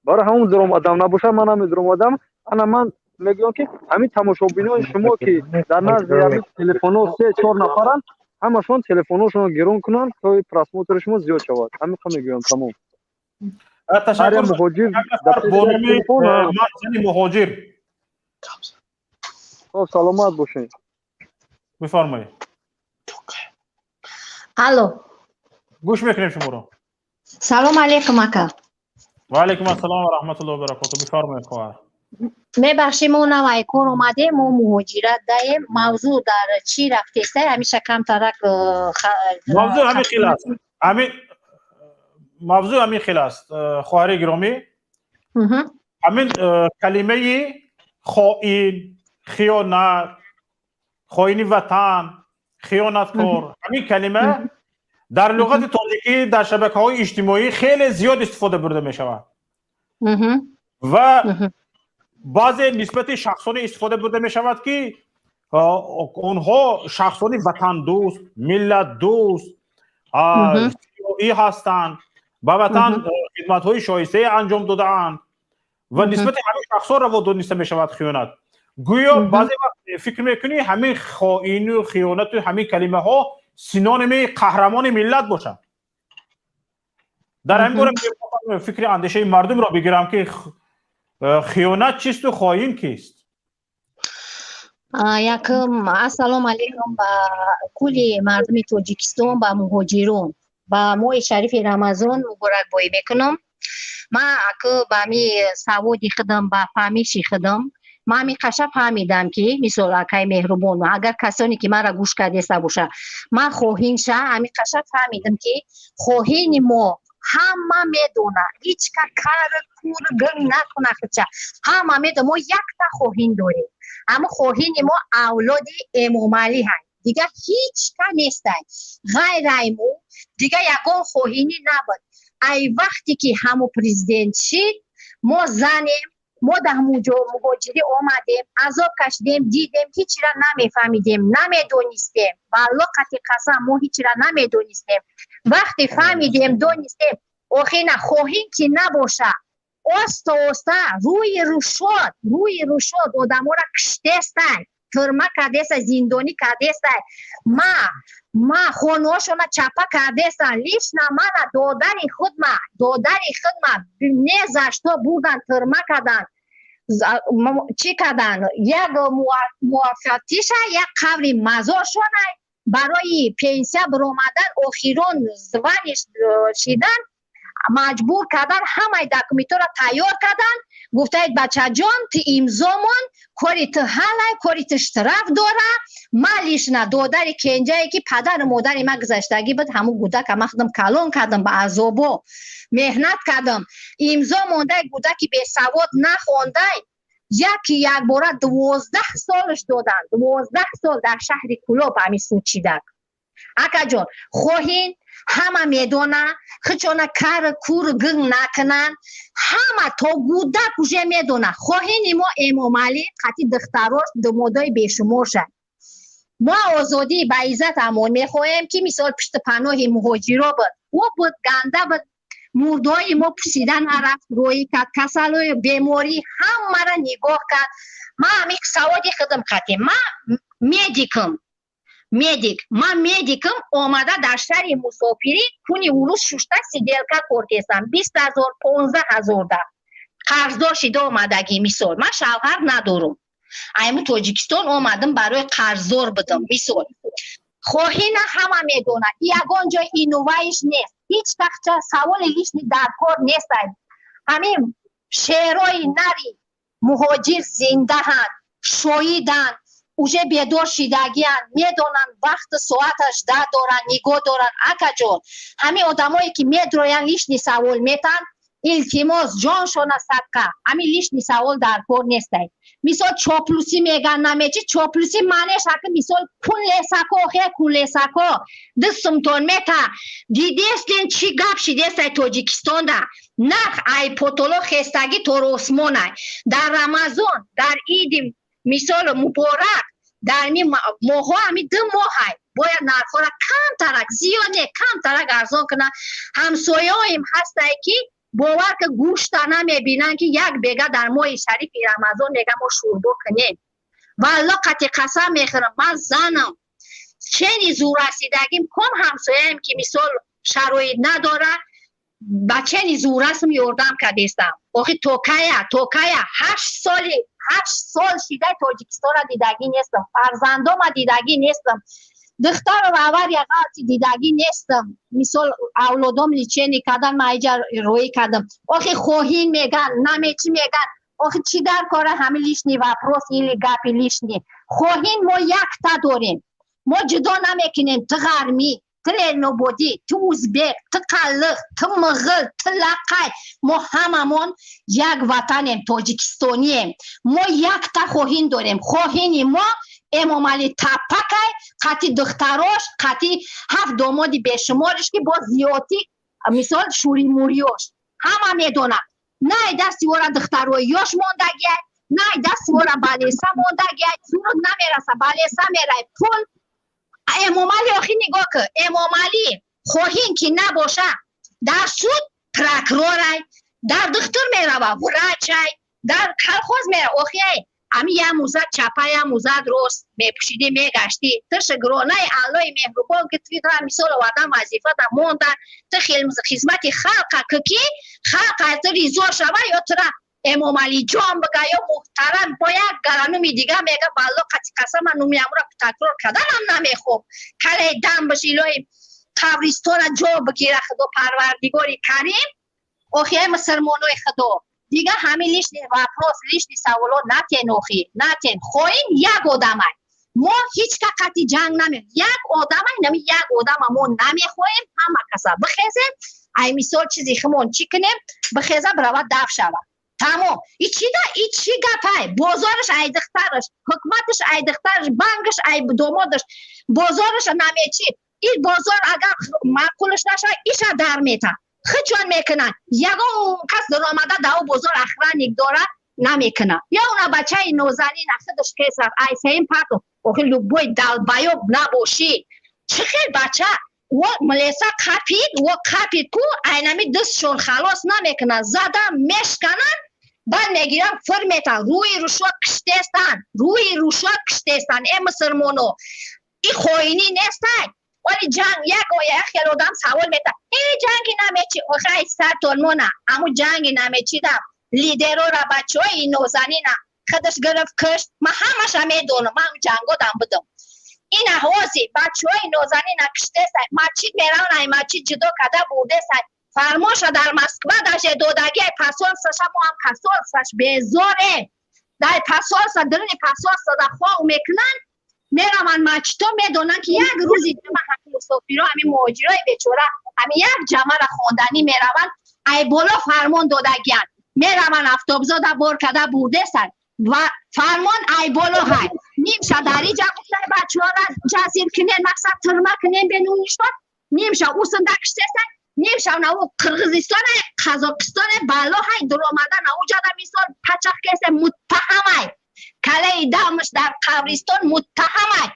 برای همون درام آدم نباشه من هم درام آدم. انا من میگم که همین تماشابینای شما که در نزد همین تلفن‌ها 3-4 نفرن، همشون تلفن‌هاشون گرون کنن تا پراسموتر شما زیاد شود. همین میگم. تمام. تشکر. مهاجر مهاجر سلامت باشین. بفرمایید. الو، گوش میکنیم شما رو. سلام علیکم اکا. و علیکم السلام و رحمت الله و برکاته. بفرمایید خواهر. میبخشیم ما نوای کار اومدیم، ما مهاجرت داریم. موضوع در چی رفته همیشه کم ترک موضوع همین خیلی است. موضوع همین خیلی است خواهر گرامی. همین کلمه خائن، خیانت، خائن وطن، خیانتکار، همین کلمه در لغت تاجیکی در شبکه‌های اجتماعی خیلی زیاد استفاده برده می شود و بعض نسبت شخصانی استفاده برده می شود که اونها شخصانی وطن دوست، ملت دوست سیاسی هستند، با وطن خدمت‌های شایسته انجام داده‌اند و نسبت همین شخصا روا دانسته می شود خیانت. گویا بعضی وقت فکر میکنی همین خائن و خیانت و همین کلمه ها سینونیم قهرمان ملت باشن. در همین باره فکر اندیشه مردم را بگیرم که خیانت چیست و خائن کیست. یکم السلام علیکم با کلی مردم تاجیکستان، با مهاجرون، با ماه شریف رمضان مبارک بایی میکنم. من اکو با می سوادی خدم با فهمیشی خدم. من می قشب فهمیدم که مثال اکای مهربان و اگر کسانی که مرا گوش کرده باشه من خواهیم شه همی قشب فهمیدم که خواهین ما همه میدونه هیچ کار کور گم نکنه خچه همه میدونه ما یک تا خواهین داریم. اما خواهین ما اولاد امام علی هست دیگه هیچ کا نیستن غیر ایمو دیگه یکون خواهینی نبود. ای وقتی که همو پرزیدنت شید ما زنیم، ما در مهاجری آمدیم، عذاب کشیدیم، دیدیم هیچی را نمیفهمیدیم، نمیدونستیم. والله قطع قسم ما هیچی را نمیدونستیم. وقتی فهمیدیم دونستیم آخه نه خواهیم که نباشه آستا روی رو شد آدم ها را کشتستن، ترمه کردستن، زندانی کردستن، ما خونهاشون چپه کردستن. لیش نه من دادر خود نزشتا بودن، ترمه کردن، چی کردن، یک موافقتیش یک قبر مزارشون برای پنسیا برآمدن اخیرون زبانش شدن مجبور کردن همه دکومنت را تیار کردن. گفتید بچه جان تو امضامون کاری تو حاله کاری تو اشتراف داره مالیش نه دادر کنجایی که پدر مادر ما گذشتگی بود همون گودک ما خودم کلان کردم به عذابو مهنت کردم امضا مونده گودک بی سواد نخونده یک باره 12 سالش دادن 12 سال در شهر کلوب همی سوچیدک. اکا جان خواهین همه میدونه خچونه کار کور گنگ نکنن همه تا گودک وجه میدونه خواهین ما امام علی قطعی دختراش دمادای بیشمار شد. ما آزادی با عزت امان میخواهیم که مثال پشت پناه مهاجرا بود و بود گنده بود مردای ما پسیدن عرف روی کرد کسلوی بیماری همه را نگاه کرد. ما همی سوادی خودم قطعی ما میدیکم آمده در شهر مسافری کنی اروز ششته سیدلکه کردستم 20,000 15,000 ده قرضدار شده آمدگی مثال من شوهر ندارم ایمو تاجیکستان آمدم برای قرضدار بدم مثال خواهی نه همه میدونه یگان جای اینوایش نیست هیچ تخچه سوال هیچ در کار نیست. همین شعرهای نری مهاجر زنده هن شویدن уже بیدار شیدگیان میدونن وقت ساعتش ده دارن نگاه دارن اکا جان همین آدمایی که میدروین لیشنی سوال میتن التماس جانشون صدقه همین لیشنی سوال در کار نیسته مثال چاپلوسی میگن نمیچی چاپلوسی معنیش که مثال کن لیساکو خیلی کن لیساکو دستمتون میتا دیدیستین چی گپ شیدیسته تاجیکستان ده نخ ای پوتولو خستگی تو رسمونه در رمضان در عید مثال مبارک در می ماها همی 2 ماه باید نرخ را کم ترک زیاده کم ترک ارزان کنن همسایه هایم هسته که باور که گوشت نمیبینن که یک بیگه در ماه شریف رمضان میگه ما شوربا کنیم والله قطع قسم میخورم من زنم چنی زور رسیدگیم کم همسایه‌ام که مثال شرایط نداره بچه زورسم یوردم کدیستم آخی توکایه 8 سال شیده تاجیکستان را دیدگی نیستم فرزندام را دیدگی نیستم دختر و باور یا غلطی دیدگی نیستم مثال اولادام لیچینی کردن ما ایجا روی کردم آخی خوهین میگن نمیچی میگن آخی چی در کاره همه لیشنی وپروس ایلی گپی لیشنی خوهین ما یک تا داریم ما جدا نمیکنیم تو غرمی تو لنوبودی تو اوزبک تو قلق تو مغل تو لقای ما هممون یک وطنیم تاجیکستانیم ما یک تا خوهین داریم خوهینی ما امام علی تپکای قطی دختراش قطی 7 دامادی بشمارش که با زیادی مثال شوری موریوش همه میدونم نه دستی ورا دخترویاش موندگی نه دستی ورا بالیسا موندگی زورد نمیرسه بالیسا میره پول امام علی آخی نگاه که امام علی خوهین که نباشه در سود پرکرورای در دختر میره ورچای در کلخوز میره آخی امی یه موزد چپه یه موزد روست میپوشیدی میگشتی تو شگرانه الله مهربان که توی در مثال وطن وظیفه در موندن تو خدمت خلق که خلق تو ریزو شوه یا تو امام علی جان بگه یا محترم با یک گرانومی دیگه میگه بالله قطی قسم من نومی امورا تکرار کردن هم نمیخوب کلی دم بشی لای قبرستان جا بگیره خدا پروردگاری کریم آخیه مسلمانوی خدا دیگه همین لیشنی وپروس لیشنی سوالو نتین آخی نتین خوین یک آدمه ما هیچ که قطی جنگ نمیم یک آدمه نمی یک آدمه ما نمیخوایم همه کسا بخیزه ای مثال چیزی خمون چی کنیم بخیزه برای دف شوه تمام ای چی گپه بازارش ای دخترش حکمتش ای دخترش بانکش ای دامادش بازارش نمیچی این بازار اگر معقولش نشه ایش در میته خچون میکنن یگو کس در آمده داو بازار اخرانیک داره نمیکنه یا اونا بچه نوزنی نخدش کسر ای سیم پاتو اوخی لبوی دل بیاب نباشی چه خیل بچه و ملیسا قپید کو اینمی دستشون خلاص نمیکنن زدن میشکنن بعد میگیرن فرمیتن روی روشا کشتستن ای مسلمانو ای خوینی نیستن ولی جنگ یک خیلی آدم سوال میتن این جنگی نمیچی آخه سر تلمونه امو جنگی نمیچی دم لیدرو را بچه های نوزنی نه خودش گرفت کشت ما همش میدونم من جنگو دم بدم این احوازی بچه های نوزنی نکشته سای مچید میرون ای مچید جدا کده بوده سای فرماش در مسکوه داشته دودگی پسول سشم و هم پسول سش بیزاره در پسول سا درنی پسول سا در خواه میکنن میرم من مچتو میدونن که یک روزی جمع حقی مصطفی رو همین مهاجرای بیچاره همین یک جمع را خوندنی میرون ای بالا فرمان دادگیان میرون افتابزا در بار کده بوده سن و فرمان ای بالا های نیم شداری جمعه بچه ها را جزیر کنین مقصد ترمه کنین بینونیشتان نیم شد او سندکشته سن نیم شد نو قرغزستان قزاقستان بالا های در آمدن او جاده میسال پچق کسی متهم های کلی دمش در قبرستان متهم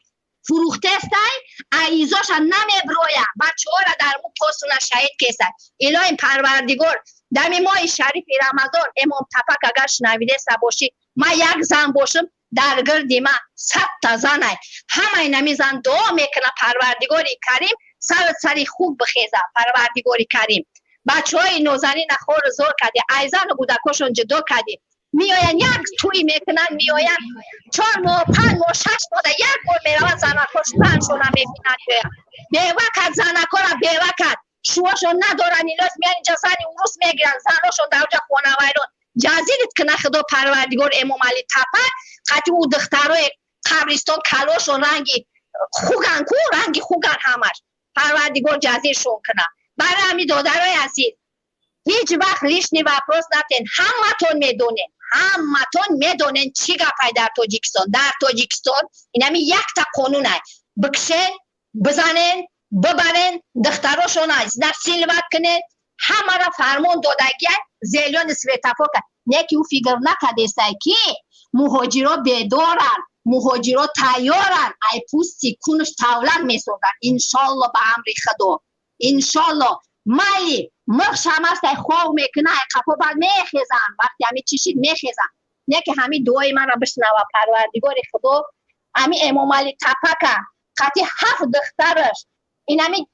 فروخته استای ایزاش نمیبرویه بچه ها را در مو پاسونه شهید کسه الهی پروردگار دمی ماه شریف رمضان امام تپک اگر شنویده سباشی ما یک زن باشم در گردی ما 100 تا زن همه نمی زن دعا میکنه پروردگاری کریم سری خوب بخیزه پروردگاری کریم بچه های نوزنی نخور زور کردی ایزان و بودکاشون جدا کردی میاین یک توی میکنن میاین 4 ماه 5 ماه 6 ماه یک بار میروند زنکاش تنشون هم میبینن بیوکت زنکا را بیوکت شوهاشون ندارن ایلاز میان اینجا زنی اروس میگیرن زناشون در اونجا خونه ویرون جزیرت که نخدا پروردگار امام علی تپک قطعی او دخترای قبرستان کلاشون رنگی خوگن کو رنگی خوگن همش پروردگار جزیرشون کنه. برای همین دادرای عزیز هیچ وقت لیشنی وپروس نتین. همتون میدونین چی گپای در تاجیکستان. در تاجیکستان این همی یک تا قانون های بکشین بزنین ببرین دختراشون های در سیلوت کنین همه را فرمون دادگی زیلیان سویتفا کن. نیکی او فیگر نکده سای که مهاجرا بیدارن مهاجرا تیارن ای پوستی کنش تولد میسوندن. انشالله به امر خدا انشالله مالی مرخ همست ای خواه میکنه ای قفا بر میخیزن وقتی همی چیشید میخیزن. نه که همی دعای من را بشنوه پروردگار خدا. همی امام علی تپکه قطعی 7 دخترش این همی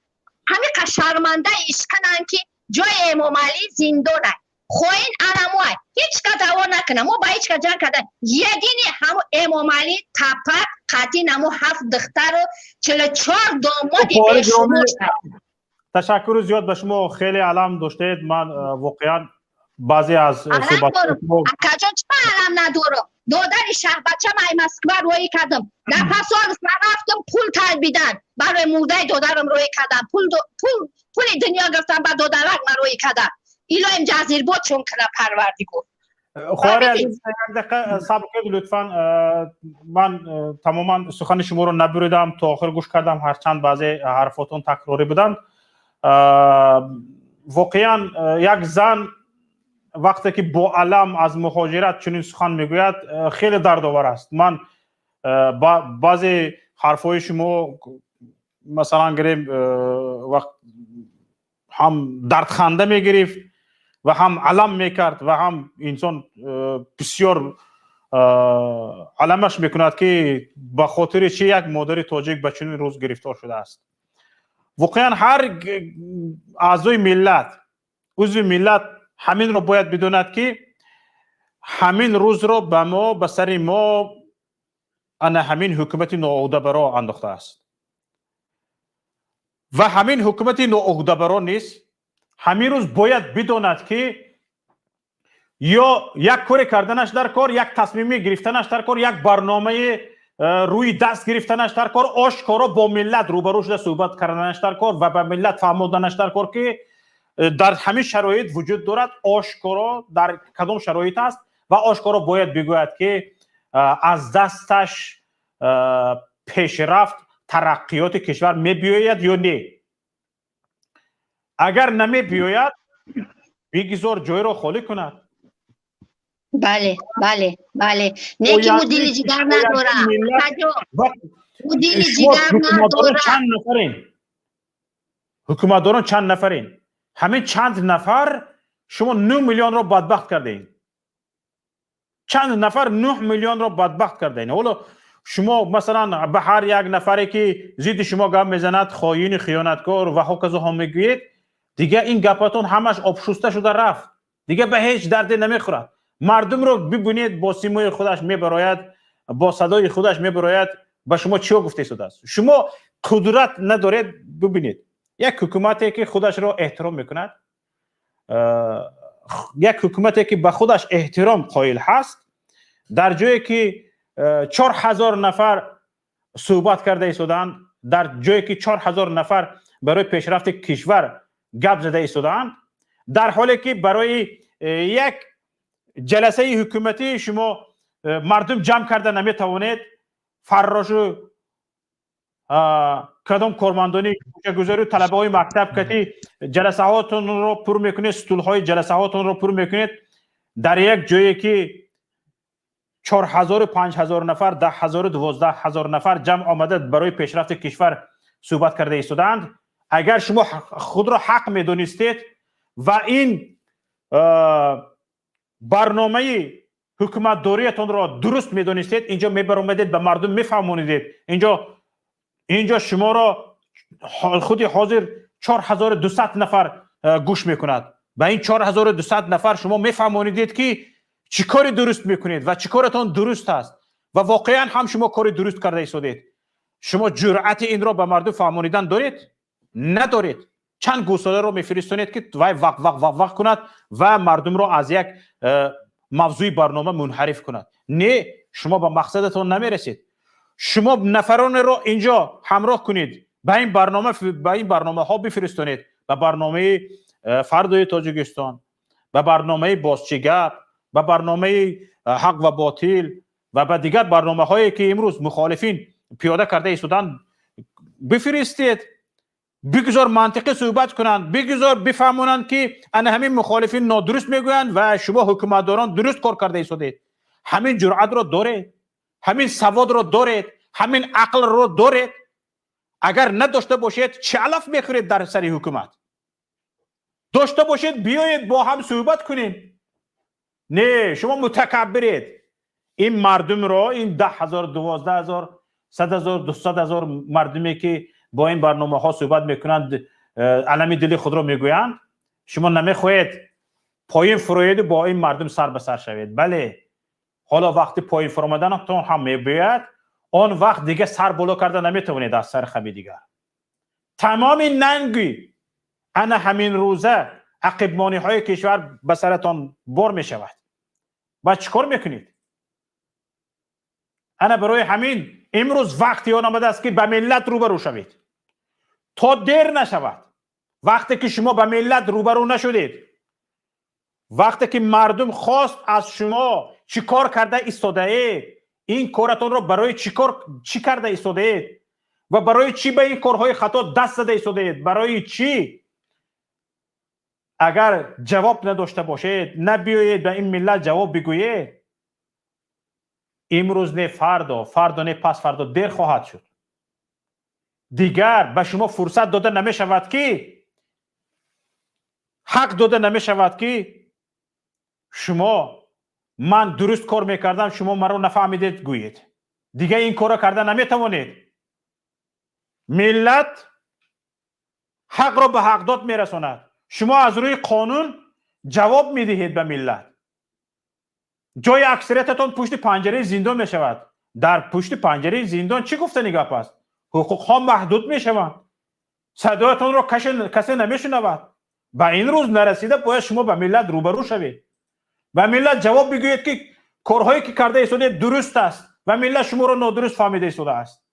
شرمنده اشکنن که جای امام علی زندانه خوین علموی هیچ که دعوا نکنه ما با هیچ که جنگ کردن یدینی همو امام علی تپک قطعی نمو 7 دختر و 44 دامادی بشموش. تشکر زیاد به شما خیلی علم داشتید. من واقعا بعضی از صحبت اکجان چه علم ندارم دادر شهر بچه من مسکبه روی کردم نفس رفتم پول طلبیدن برای مرده دادرم روی کردم پول دنیا گرفتم با دادرک من روی کردم ایلایم جزیر بود چون کنه پروردگار. خواهر عزیز یک دقیقه صبر کنید لطفا. من تماما سخن شما رو نبریدم تا آخر گوش کردم هرچند بعضی حرفاتون تکراری بودن. واقعا یک زن وقتی که با علم از مهاجرت چنین سخن میگوید خیلی دردآور است. من بعضی حرفای شما مثلا گریم وقت هم دردخنده میگرفت و هم علم میکرد و هم انسان بسیار علمش میکند که به خاطر چه یک مادر تاجیک به چنین روز گرفتار شده است. واقعا هر اعضای ملت عضو ملت همین رو باید بداند که همین روز رو به ما به سر ما همین حکومت ناعهده‌برا انداخته است و همین حکومت ناعهده‌برا نیست. همین روز باید بداند که یا یک کاری کردنش در کار، یک تصمیمی گرفتنش در کار، یک برنامه روی دست گرفتنش در کار، آشکارا با ملت روبرو شده صحبت کردنش در کار و به ملت فهماندنش در کار که در همین شرایط وجود دارد، آشکارا در کدام شرایط است و آشکارا باید بگوید که از دستش پیشرفت ترقیات کشور می بیاید یا نه. اگر نمی بیاید بگذار جای را خالی کند. بله بله بله نه که او دیل جگر نداره. او دیل جگر نداره. چند نفرین حکومتداران چند نفرین؟ همین چند نفر شما 9 میلیون را بدبخت کردین. چند نفر 9 میلیون را بدبخت کردین. حالا شما مثلا به هر یک نفری که ضد شما گپ میزند خائن خیانتکار و هکذا هم میگویید، دیگه این گپاتون همش آبشسته شده رفت، دیگه به هیچ دردی نمیخورد. مردم رو ببینید با سیمای خودش میبراید، با صدای خودش میبراید. به شما چی گفته شده است؟ شما قدرت ندارید. ببینید یک حکومتی که خودش را احترام میکند، یک حکومتی که به خودش احترام قائل هست، در جایی که 4000 نفر صحبت کرده ایستادند، در جایی که 4000 نفر برای پیشرفت کشور گپ زده ایستادند، در حالی که برای یک جلسه حکومتی شما مردم جمع کرده نمیتوانید، فراشو کدام کارمندانی گذاری طلبه های مکتب کتی جلسه هاتون رو پر میکنید، ستول های جلسه هاتون رو پر میکنید، در یک جایی که 4000 5000 نفر 10000 12000 نفر جمع آمده برای پیشرفت کشور صحبت کرده ایستادند. اگر شما خود را حق میدونستید و این برنامه حکومت داریتون را درست میدونستید، اینجا میبرامدید به مردم میفهمونید. اینجا شما را خودی حاضر 4200 نفر گوش میکند. به این 4200 نفر شما میفهمونید که چی کاری درست میکنید و چی کارتان درست است و واقعا هم شما کاری درست کرده ایستادید. شما جرأت این را به مردم فهمانیدن دارید؟ ندارید. چند گوساله رو میفرستونید که وای وق کند و مردم رو از یک موضوع برنامه منحرف کند. نه، شما به مقصدتون نمیرسید. شما نفران را اینجا همراه کنید، به این برنامه ها بفرستونید، به برنامه فردای تاجیکستان، به برنامه بازچگپ، به برنامه حق و باطل و به دیگر برنامه هایی که امروز مخالفین پیاده کرده ایستادن بفرستید. بگذار منطقی صحبت کنند، بگذار بفهمونند که همین مخالفین نادرست میگویند و شما حکومتداران درست کار کرده ایستادید. همین جرأت را دارید، همین سواد را دارید، همین عقل را دارید. اگر نداشته باشید چه علف میخورید در سر حکومت؟ داشته باشید بیایید با هم صحبت کنیم. نه، شما متکبرید. این مردم را، این 10,000 12,000 100,000 200,000 مردمی که با این برنامه ها صحبت میکنند علمی دل خود را میگویند، شما نمیخواهید پایین فروید با این مردم سر به سر شوید. بله، حالا وقتی پایین فرامدنتون هم میباید، آن وقت دیگه سر بالا کرده نمیتونید از سر خبی دیگر. تمام ننگی همین روزه عقبمانی های کشور به سرتان بار میشود. و چیکار میکنید؟ برای همین امروز وقتی آن آمده است که به ملت روبرو شوید تا دیر نشود. وقتی که شما به ملت روبرو نشدید، وقتی که مردم خواست از شما چی کار کرده ایستاده اید، این کارتون را برای چی کرده ایستاده اید و برای چی به این کارهای خطا دست زده ایستاده اید، برای چی؟ اگر جواب نداشته باشید، نبیایید به این ملت جواب بگویید، امروز نه فردا نه پس فردا دیر خواهد شد. دیگر به شما فرصت داده نمی شود که، حق داده نمی شود که شما من درست کار میکردم شما مرا نفهمیدید گویید. دیگه این کار کرده نمی توانید. ملت حق را به حق داد میرساند. شما از روی قانون جواب میدهید به ملت. جای اکثریتتان پشت پنجره زندان می شود. در پشت پنجره زندان چی گفتنی گپ است؟ حقوق ها محدود می شوند. صدایتان را کسی نمی شنود. به این روز نرسیده باید شما به ملت روبرو شوید و ملت جواب بگوید که کارهایی که کرده ایستاده درست است و ملت شما را نادرست فهمیده ایستاده است.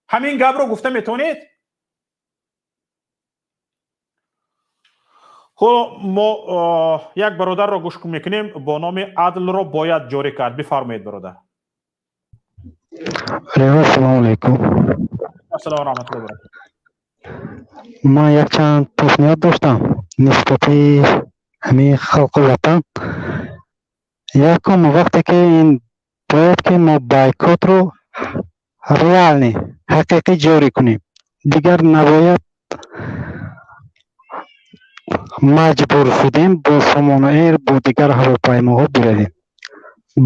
همین گپ را گفته میتونید؟ خب ما یک برادر را گوش میکنیم با نام عدل را باید جاری کرد. بفرمایید برادر. السلام علیکم. السلام و رحمت الله و برکاته. من یک چند پیشنهاد داشتم نسبت همین خلق وطن. یکم وقتی که این باید که ما بایکوت رو ریال حقیقی جاری کنیم، دیگر نباید مجبور شدیم با سامان ایر با دیگر هواپیماها برویم.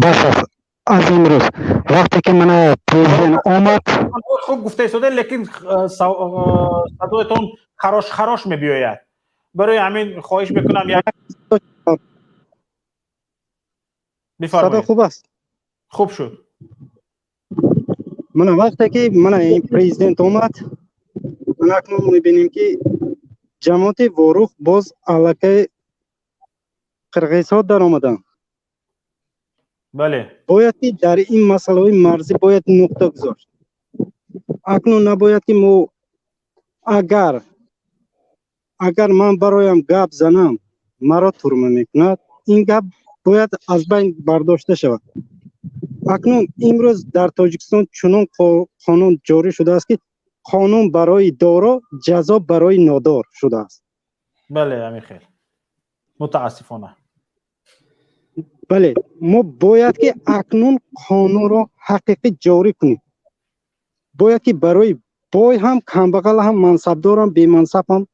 بس از امروز وقتی که من پرزیدنت آمد خوب گفته ایستاده، لیکن صدایتون خراش میبیاید. برای همین خواهش میکنم یک صدا خوب است. خوب شد. من وقتی که من این پرزیدنت آمد، من اکنون میبینیم که جماعت واروخ باز علاقه قرقیزها در آمدن. بله. باید که در این مسئله مرزی باید نقطه گذاشت. اکنون نباید که ما اگر من برایم گپ زنم مرا ترمه میکند، این گپ باید از بین برداشته شود. اکنون امروز در تاجیکستان چنان قانون جاری شده است که قانون برای دارا، جزا برای نادار شده است. بله همین خیلی متاسفانه. بله، ما باید که اکنون قانون را حقیقی جاری کنیم. باید که برای بای هم کمبغل هم منصبدار هم بی منصب هم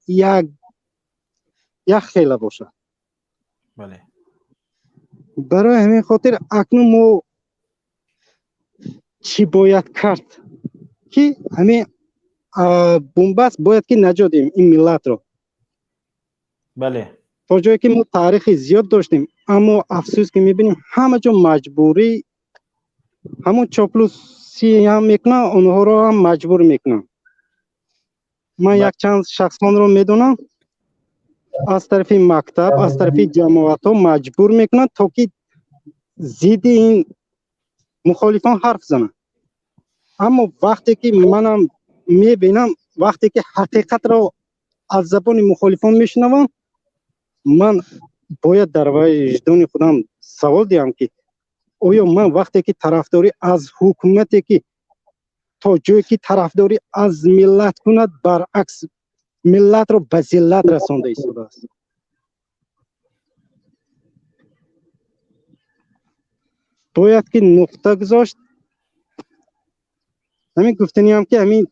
یک خیله باشد. بله. برای همین خاطر اکنون ما چی باید کرد که همین بنبست باید که نجادیم این ملت را. بله. تا جایی که ما تاریخ زیاد داشتیم، اما افسوس که میبینیم همه جا مجبوری همون چاپلوسی هم میکنن، اونها را هم مجبور میکنن. من یک چند شخصان رو میدونم از طرف مکتب، از طرف جماعت ها مجبور میکنن تا که ضد این مخالفان حرف زنن. اما وقتی که منم میبینم وقتی که حقیقت را از زبان مخالفان میشنوم من باید در وجدان خودم سوال دیم که آیا من وقتی که طرفداری از حکومتی که تا جایی که طرفداری از ملت کند برعکس ملت را به ذلت رسانده ایستاده است. باید که نقطه گذاشت. همین گفتنی هم که همین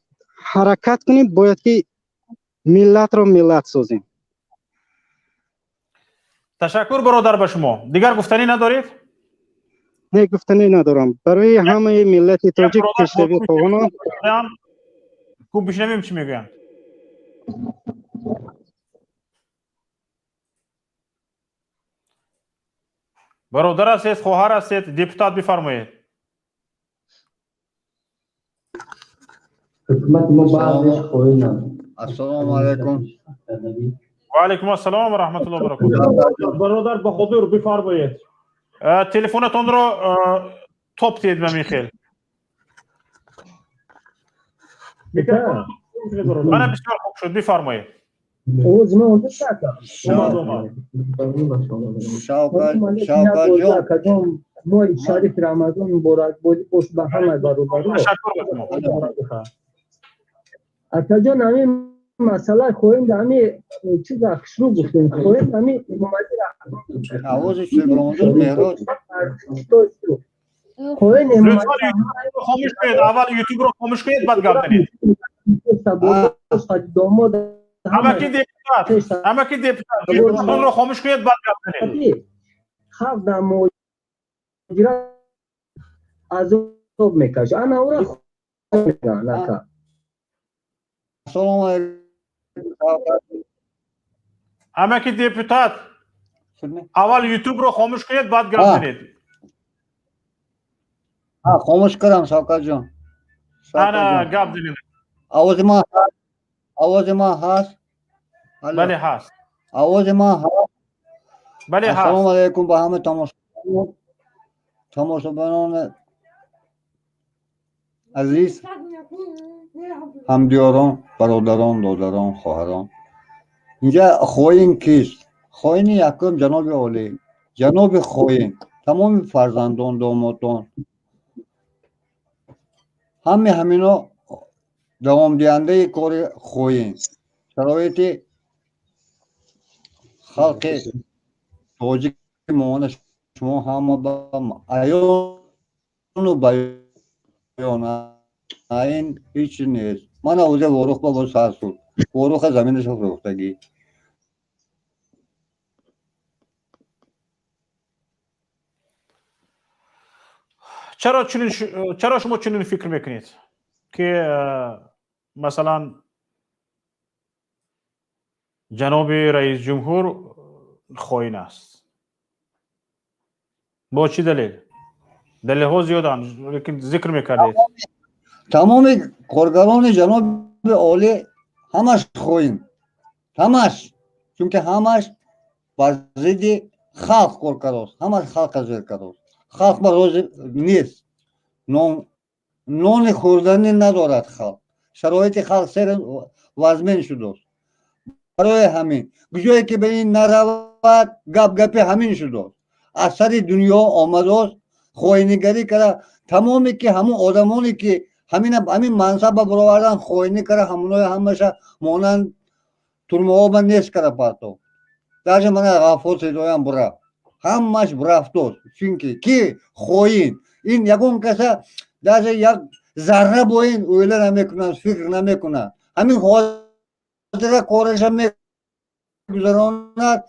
حرکت کنیم باید که ملت را ملت سازیم. تشکر برادر به شما. دیگر گفتنی ندارید؟ نه گفتنی ندارم. برای همه ملت تاجیک پیشروی خواهان خوب بشنویم چی میگویند. برادر هستید، خواهر هستید، دیپوتات بفرمایید. حکومت ما بعضش خوینم. السلام علیکم. و علیکم السلام و رحمت الله و برکاته. برادر به حضور بفرمایید. تلفنتون رو توپ دید به میخیل. من بسیار خوب شد بفرمایید. شوکت جان ماه شریف رمضان مبارک بادی پشت به همه برادران. اکا جان همین مسئله خوین در همین چیز شروع گفتیم خوین همین امامتی را آوازش برامون مهراج خوین امامتی خاموش کنید. اول یوتیوب رو خاموش کنید بعد گپ زنید. همه کی دیپوتات یوتیوب رو خاموش کنید بعد گپ زنید. خلق در مهاجرت عذاب میکشه. انا اورا لکه السلام علیکم. همه کی دیپوتات اول یوتیوب رو خاموش کنید بعد گپ زنید. خاموش کردم شوکت جان. انا گپ زنید. آواز ما هست؟ بله هست. آواز ما هست؟ بله هست. السلام علیکم به همه تماشاگران عزیز، همدیاران، برادران، دادران، خواهران. اینجا خوین کیست؟ خوین یکم جناب عالی، جناب خوین، تمام فرزندان، دامادان، همینا دوام دهنده کار خوین. شرایط خلق تاجیک مامان شما همه با عیان و بیان این هیچ نیست. من اوزه وروخ با سر سود وروخ زمینش فروختگی. چرا شما چنین فکر میکنید که مثلا جناب رئیس جمهور خوین است؟ با چی دلیل؟ دلیل ها زیادن لیکن ذکر میکردید. تمام کارگران جناب عالی همش خوین، همش، چون که همش بر ضد خلق کار کرد، همش خلق زیر کرد. خلق باز نیست، نان خوردنی ندارد خلق. شرایط خلق سر وزمین شده. برای همین جایی که به این نرود گپ همین شده. از سر دنیا آمده خوینگری کرده. تمامی که همون آدمانی که همین منصب برآوردن خوینی کرده، همونای همشه مانند ترمه من نیست کرده پرتو. درجه من غفور صدایم برا همش برفتوست. چونکه کی خوین این یکون کسا درجه یک ذره با این اویله نمیکنن، فکر نمیکنن. همین حاضر کارش هم میگذراند،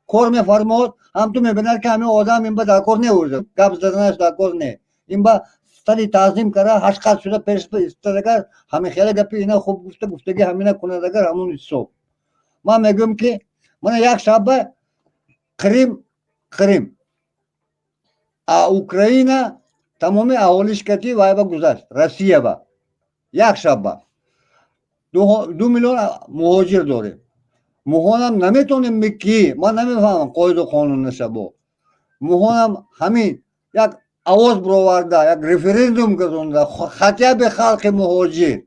کار میفرماد. هم تو میبینید که همین آدم این با دکار نیورده، گپ زدنش دکار نه. این با سری تعظیم کرده، حشقت شده پیش ایستادگر، همین خیلی گپی اینا خوب گفتگی همینه کندگر همون صبح. من میگم که من یک شب کریم اوکراینا تمام اهالیش کتی وایبا گذشت روسیه با یک شب 2 میلیون مهاجر داره. مهانم نمیتونیم میگی، من نمیفهمم قاید و قانون نشه با مهانم همین یک آواز برآورده، یک رفرندوم گذاشته، خطیب خلق مهاجر.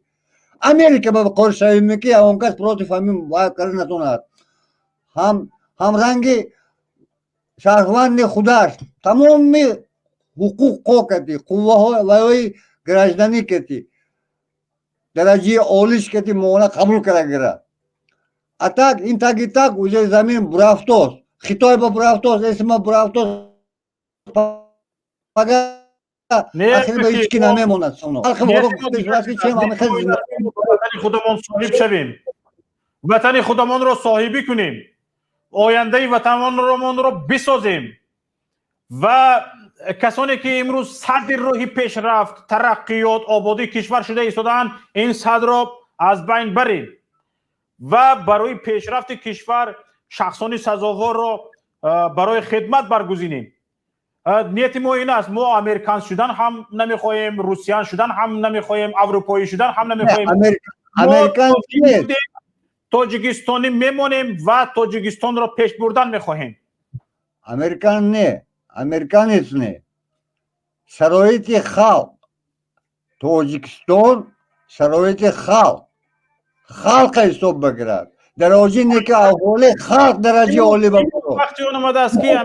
امریکا با قرشایی میگه اون کس پروتی فهمیم باید کار نتوند. هم رنگ شهروند خودش تمام حقوق کتی، قوه های گراجدانی کتی، درجه اولیش کتی مونا قبول کرده. اتاق این تاگی تاگ وجه زمین برافتوس، خطای با برافتوس، اسم برافتوس. پگه آخری به هیچ کی نمیموند سونو. خودمون صاحب شویم. وطن خودمون رو صاحبی کنیم. آینده وطنمون رو بسازیم. و کسانی که امروز صدر راهی پیشرفت، ترقیات، آبادی کشور شده ایستادن، این صدر را از بین بریم و برای پیشرفت کشور شخصانی سزاوار را برای خدمت برگزینیم. نیت ما این است، ما امریکان شدن هم نمیخواهیم، روسیان شدن هم نمیخواهیم، اروپایی شدن هم نمیخواهیم. امریکان تاجیکستانی میمونیم و تاجیکستان را پیش بردن میخواهیم. امریکان نه، امریکانیست نه. شرایط خلق تاجیکستان شرایط خلق حساب بگیرد. درجه نه که احوال خلق درجه عالی بگیرد. وقتی اون اومده است که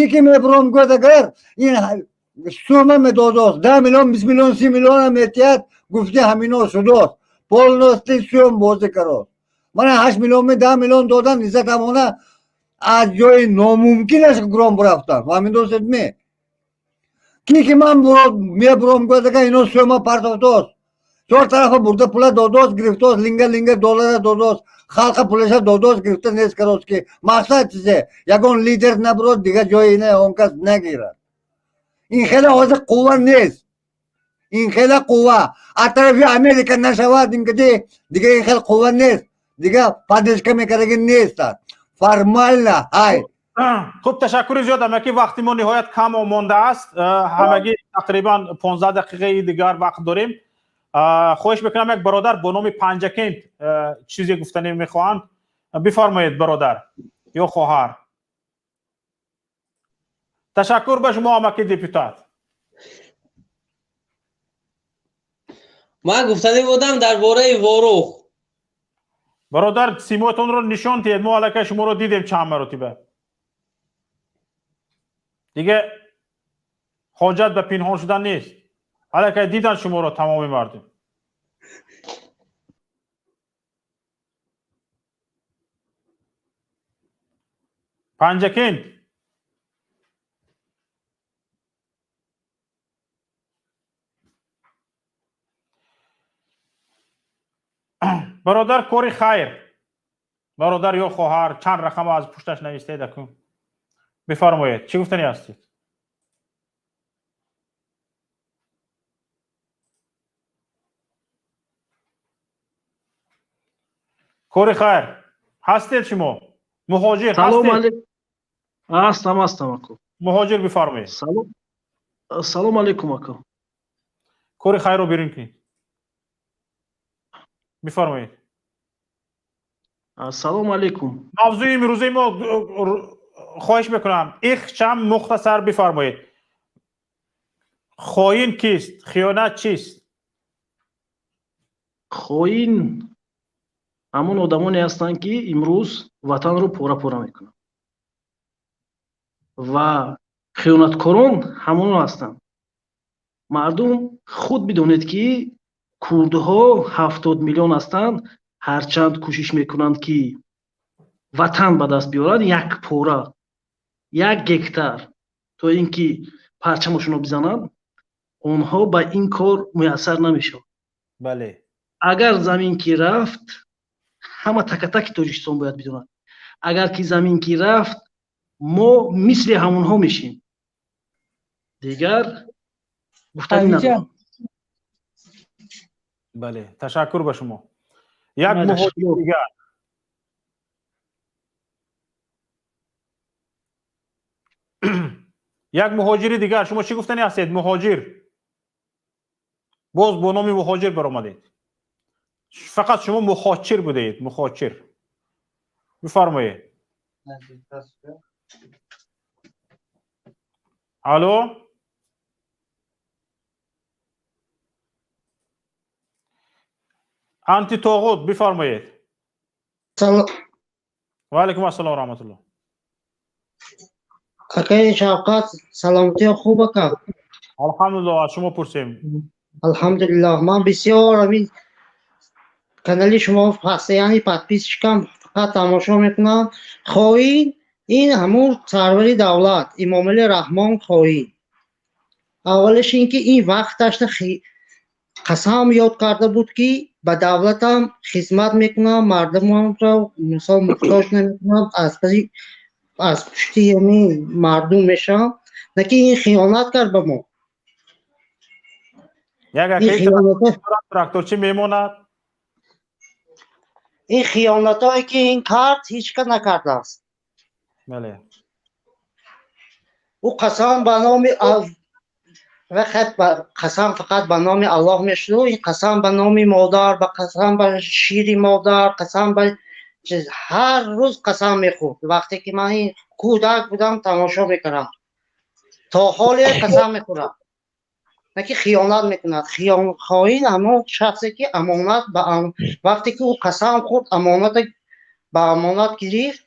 کی میبرم گفت اگر این سومه میداداست 10 میلیون 20 میلیون 30 میلیون هم میتید گفته همینا شداست پول نستی سوم بازی کرد. من 8 میلیون 10 میلیون دادم عزت همونه از جای ناممکن است گرام برفتم و همین دوست می که من میبرم گفت اگر اینا سومه پرتافتاست چهار طرف برده پول داداست گرفتاست لینگه دلار داداست خلق پولش داداست گرفته نیست کراست که مقصد چیزه یکون لیدر نبرد دیگه جای اینه اون کس نگیرد. این خیلی آواز قوه نیست. این خیلی قوه از طرف امریکا نشود این که دیگه این خیلی قوه نیست دیگه پادشکه میکرده نیست فرمال های. خب تشکر زیاد که وقتی ما نهایت کم مانده است همگی تقریبا 15 دقیقه دیگر وقت داریم. خواهش میکنم یک برادر با نام پنجکند چیزی گفتنی میخواهند بفرمایید برادر یا خواهر. تشکر به شما امکی دیپوتات. من گفتنی بودم درباره واروخ. برادر سیموتون رو نشان دید، ما علیکه شما رو دیدیم چند مرتبه. دیگه حاجت به پنهان شدن نیست. علیکه دیدن شما رو تمام مردم. پنجکند برادر کوری خیر. برادر یا خواهر چند رقم از پشتش نوشته دکن. بفرمایید چی گفتنی هستید؟ کوری خیر هستید شما؟ مهاجر سلام هستید؟ علیکم. هستم اکو. مهاجر بفرمایید. سلام علیکم اکو. کوری خیر رو بیرون کنید. بفرمایید. سلام علیکم. موضوع امروزی ما خواهش میکنم چند مختصر بفرمایید. خوین کیست؟ خیانت چیست؟ خوین همون آدمانی هستند که امروز وطن رو پورا میکنن و خیانتکاران همون هستند. مردم خود بدونید که کردها 70 میلیون هستند. هرچند کوشش میکنند که وطن به دست بیارند یک پوره 1 گکتار تا اینکه پرچمشون رو بزنند اونها به این کار میسر نمیشن. بله. اگر زمین کی رفت همه تک تک تاجیکستان باید بدونند اگر کی زمین کی رفت ما مثل همونها میشیم. دیگر گفتنی ندارم. بله تشکر به شما. یک مهاجر دیگر. یک مهاجری دیگر. شما چی گفتنی هستید؟ مهاجر. باز با نام مهاجر برآمدید. فقط شما مخاچر بودید. مخاچر. بفرمایید. الو انتی طاغوت بفرمایید. سلام. و علیکم السلام و رحمت الله. اکای شوکت سلامتی خوبه که؟ الحمدلله. از شما پرسیم. الحمدلله. من بسیار همین کانال شما یعنی پادپیس کم فقط تماشا میکنم. خوین این همون سروری دولت امام علی رحمان خوین. اولش اینکه این وقت داشت قسم یاد کرده بود که به دولتم خدمت میکنم، مردم را مثلا محتاج نمیکنم، از پشتی یعنی مردم میشم. نکه این خیانت کرد به ما. تراکتورچی میموند. این خیانت هایی که این کرد هیچ که نکرده است. بله. او قسم به نام قسم فقط به نام الله میشد. این قسم به نام مادر، به قسم به شیر مادر، قسم به هر روز قسم میخورد. وقتی که من این کودک بودم تماشا میکردم تا حال قسم میخورم. نه که خیانت میکند. خائن اما شخصی که امانت وقتی که او قسم خورد امانت به امانت گرفت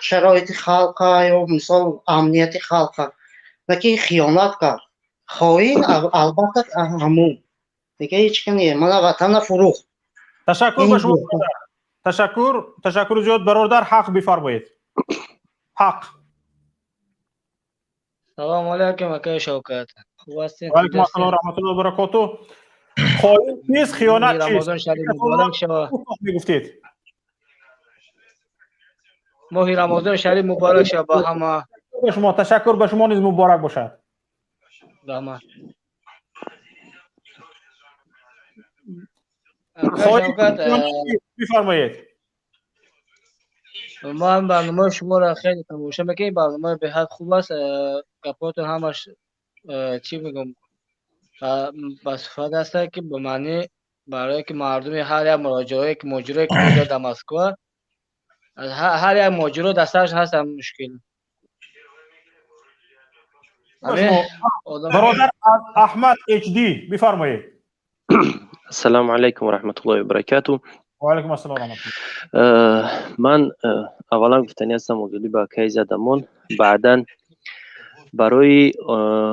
شرایط خلق یا مثال امنیت خلق، نه که خیانت کرد. خائن البته همون دیگه هیچ کنیه. من وطن فروخت. تشکر به شما. تشکر زیاد برادر. حق بفرمایید. حق. سلام علیکم اکای شوکت. خوب هستین؟ و علیکم السلام و رحمت الله و برکاته. خائن چیست؟ خیانت چیست؟ رمضان شریف مبارک شود. میگفتید ماه رمضان شریف مبارک شود با همه. به شما تشکر. به شما نیز مبارک باشد. داماد. بفرمایید. من برنامه شما را خیلی تماشا میکنم. برنامه به حد خوب است. گپاتون همش چی میگم بصفت است که به معنی برای که مردم هر یک مراجعه که ماجرایی که بوده در مسکو هر یک ماجرا دستش هست هم مشکل. برادر احمد اچ دی بفرمایید. السلام علیکم و رحمت الله و برکاته. و علیکم السلام و رحمت الله. من اولا گفتنی هستم موضوعی با کی زدمون بعدا برای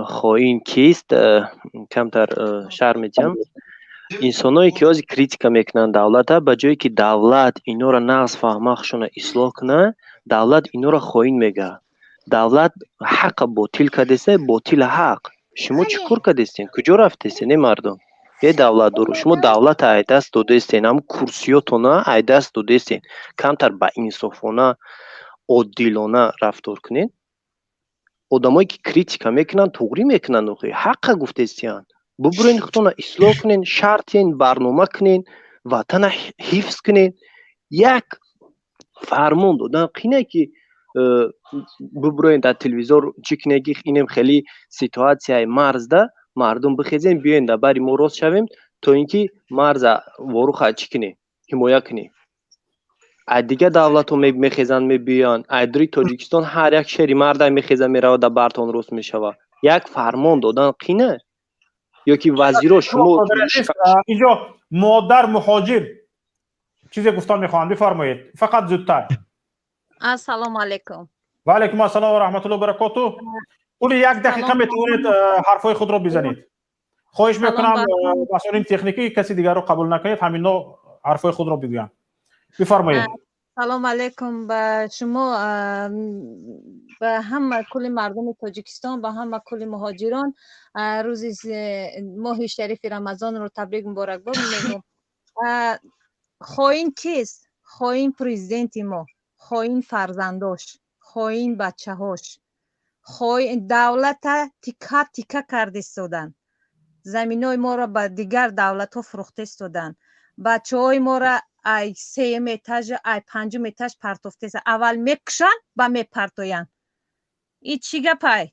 خائن کیست کمتر شرح میدم. انسانایی که از کریتیکا میکنن دولت به جایی که دولت اینا را نقض فهمخشون اصلاح کنه دولت اینا را خائن میگه. دولت حق باطل کردیسته باطل حق. شما چیکار کردیستین؟ کجا رفتیستین مردم؟ یه دولت دارو شما دولت ای دست دادیستین هم کرسیاتونا ای دست دادیستین کمتر با انصافانه عادلانه رفتار کنین. آدمایی که کریتیکا میکنن توغری میکنن اوخی حق گفتیستین ببرین خودتون اصلاح کنین شرطین برنامه کنین وطن حفظ کنین. یک فرمان دادن قینه که ببرین در تلویزیون چکنگی اینم خیلی سیتواسیای مرز ده مردم بخیزین بیاین در بری ما راست شویم تا اینکه مرز واروخ چکنی حمایه کنی. دیگه دولت رو میخیزن میبیان ایدری تاجیکستان هر یک شهری مرد میخیزن میره در برتان راست میشوه. یک فرمان دادن قینه یا که وزیرا شما اینجا مادر مهاجر چیزی گفتن میخوام بفرمایید فقط زودتر. السلام علیکم. و علیکم السلام و رحمت الله و برکاته. اون یک دقیقه میتونید حرفای خود رو بزنید. خواهش میکنم مسئولین تکنیکی کسی دیگر رو قبول نکنید همین نوع حرفای خود رو بگوین. بفرمایید. سلام علیکم به شما به همه کل مردم تاجیکستان به همه کل مهاجران روز ماه شریف رمضان رو تبریک مبارک میگم. خائن کیست؟ خائن پرزیدنت ما، خائن فرزنداش، خائن بچه هاش، خائن دولت تیکه تیکه کرده استودن. زمین های ما را به دیگر دولت ها فروخته استودن. بچه های ما را ای 3 ایتاژ ای 5 ایتاژ پرتافته است. اول میکشن با میپرتوین. این چی گپای؟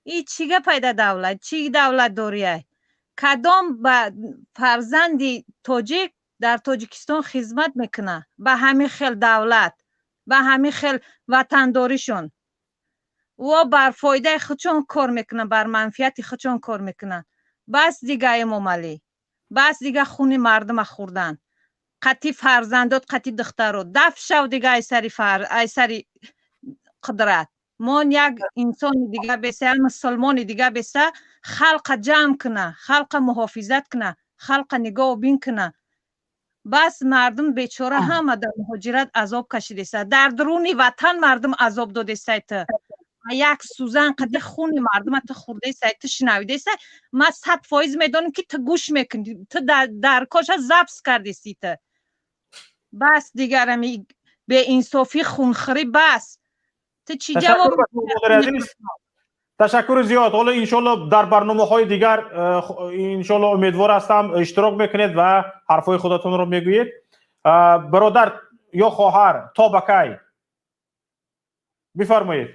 این چی گپای در دولت؟ چی دولت دوریه؟ کدام با فرزند تاجیک در تاجیکستان خدمت میکنه به همین خیل دولت به همین خیل وطنداریشون و بر فایده خودشون کار میکنن، بر منفیت خودشون کار میکنن. بس دیگه ای ممالی، بس دیگه خون مردم خوردن. قطی فرزندات، قطی دخترات دفع شو دیگه ای سری قدرت. ما یک انسان دیگه بسه، مسلمان دیگه بسه، خلق جمع کنه، خلق محافظت کنه، خلق نگاه و بین کنه. بس مردم بیچاره همه در مهاجرت عذاب کشیده است. در درون وطن مردم عذاب داده است. یک سوزن قدی خون مردم تو خورده است، تو شنویده است. ما 100% میدونم که تو گوش میکنی، تو در کاش ضبط کردی است. بس دیگر همی به انصافی خونخوری بس. تو چی جواب تشکر زیاد. حالا انشالله در برنامه‌های دیگر انشالله امیدوار هستم اشتراک میکنید و حرفای خودتون رو میگویید. برادر یا خواهر تا بکی بفرمایید.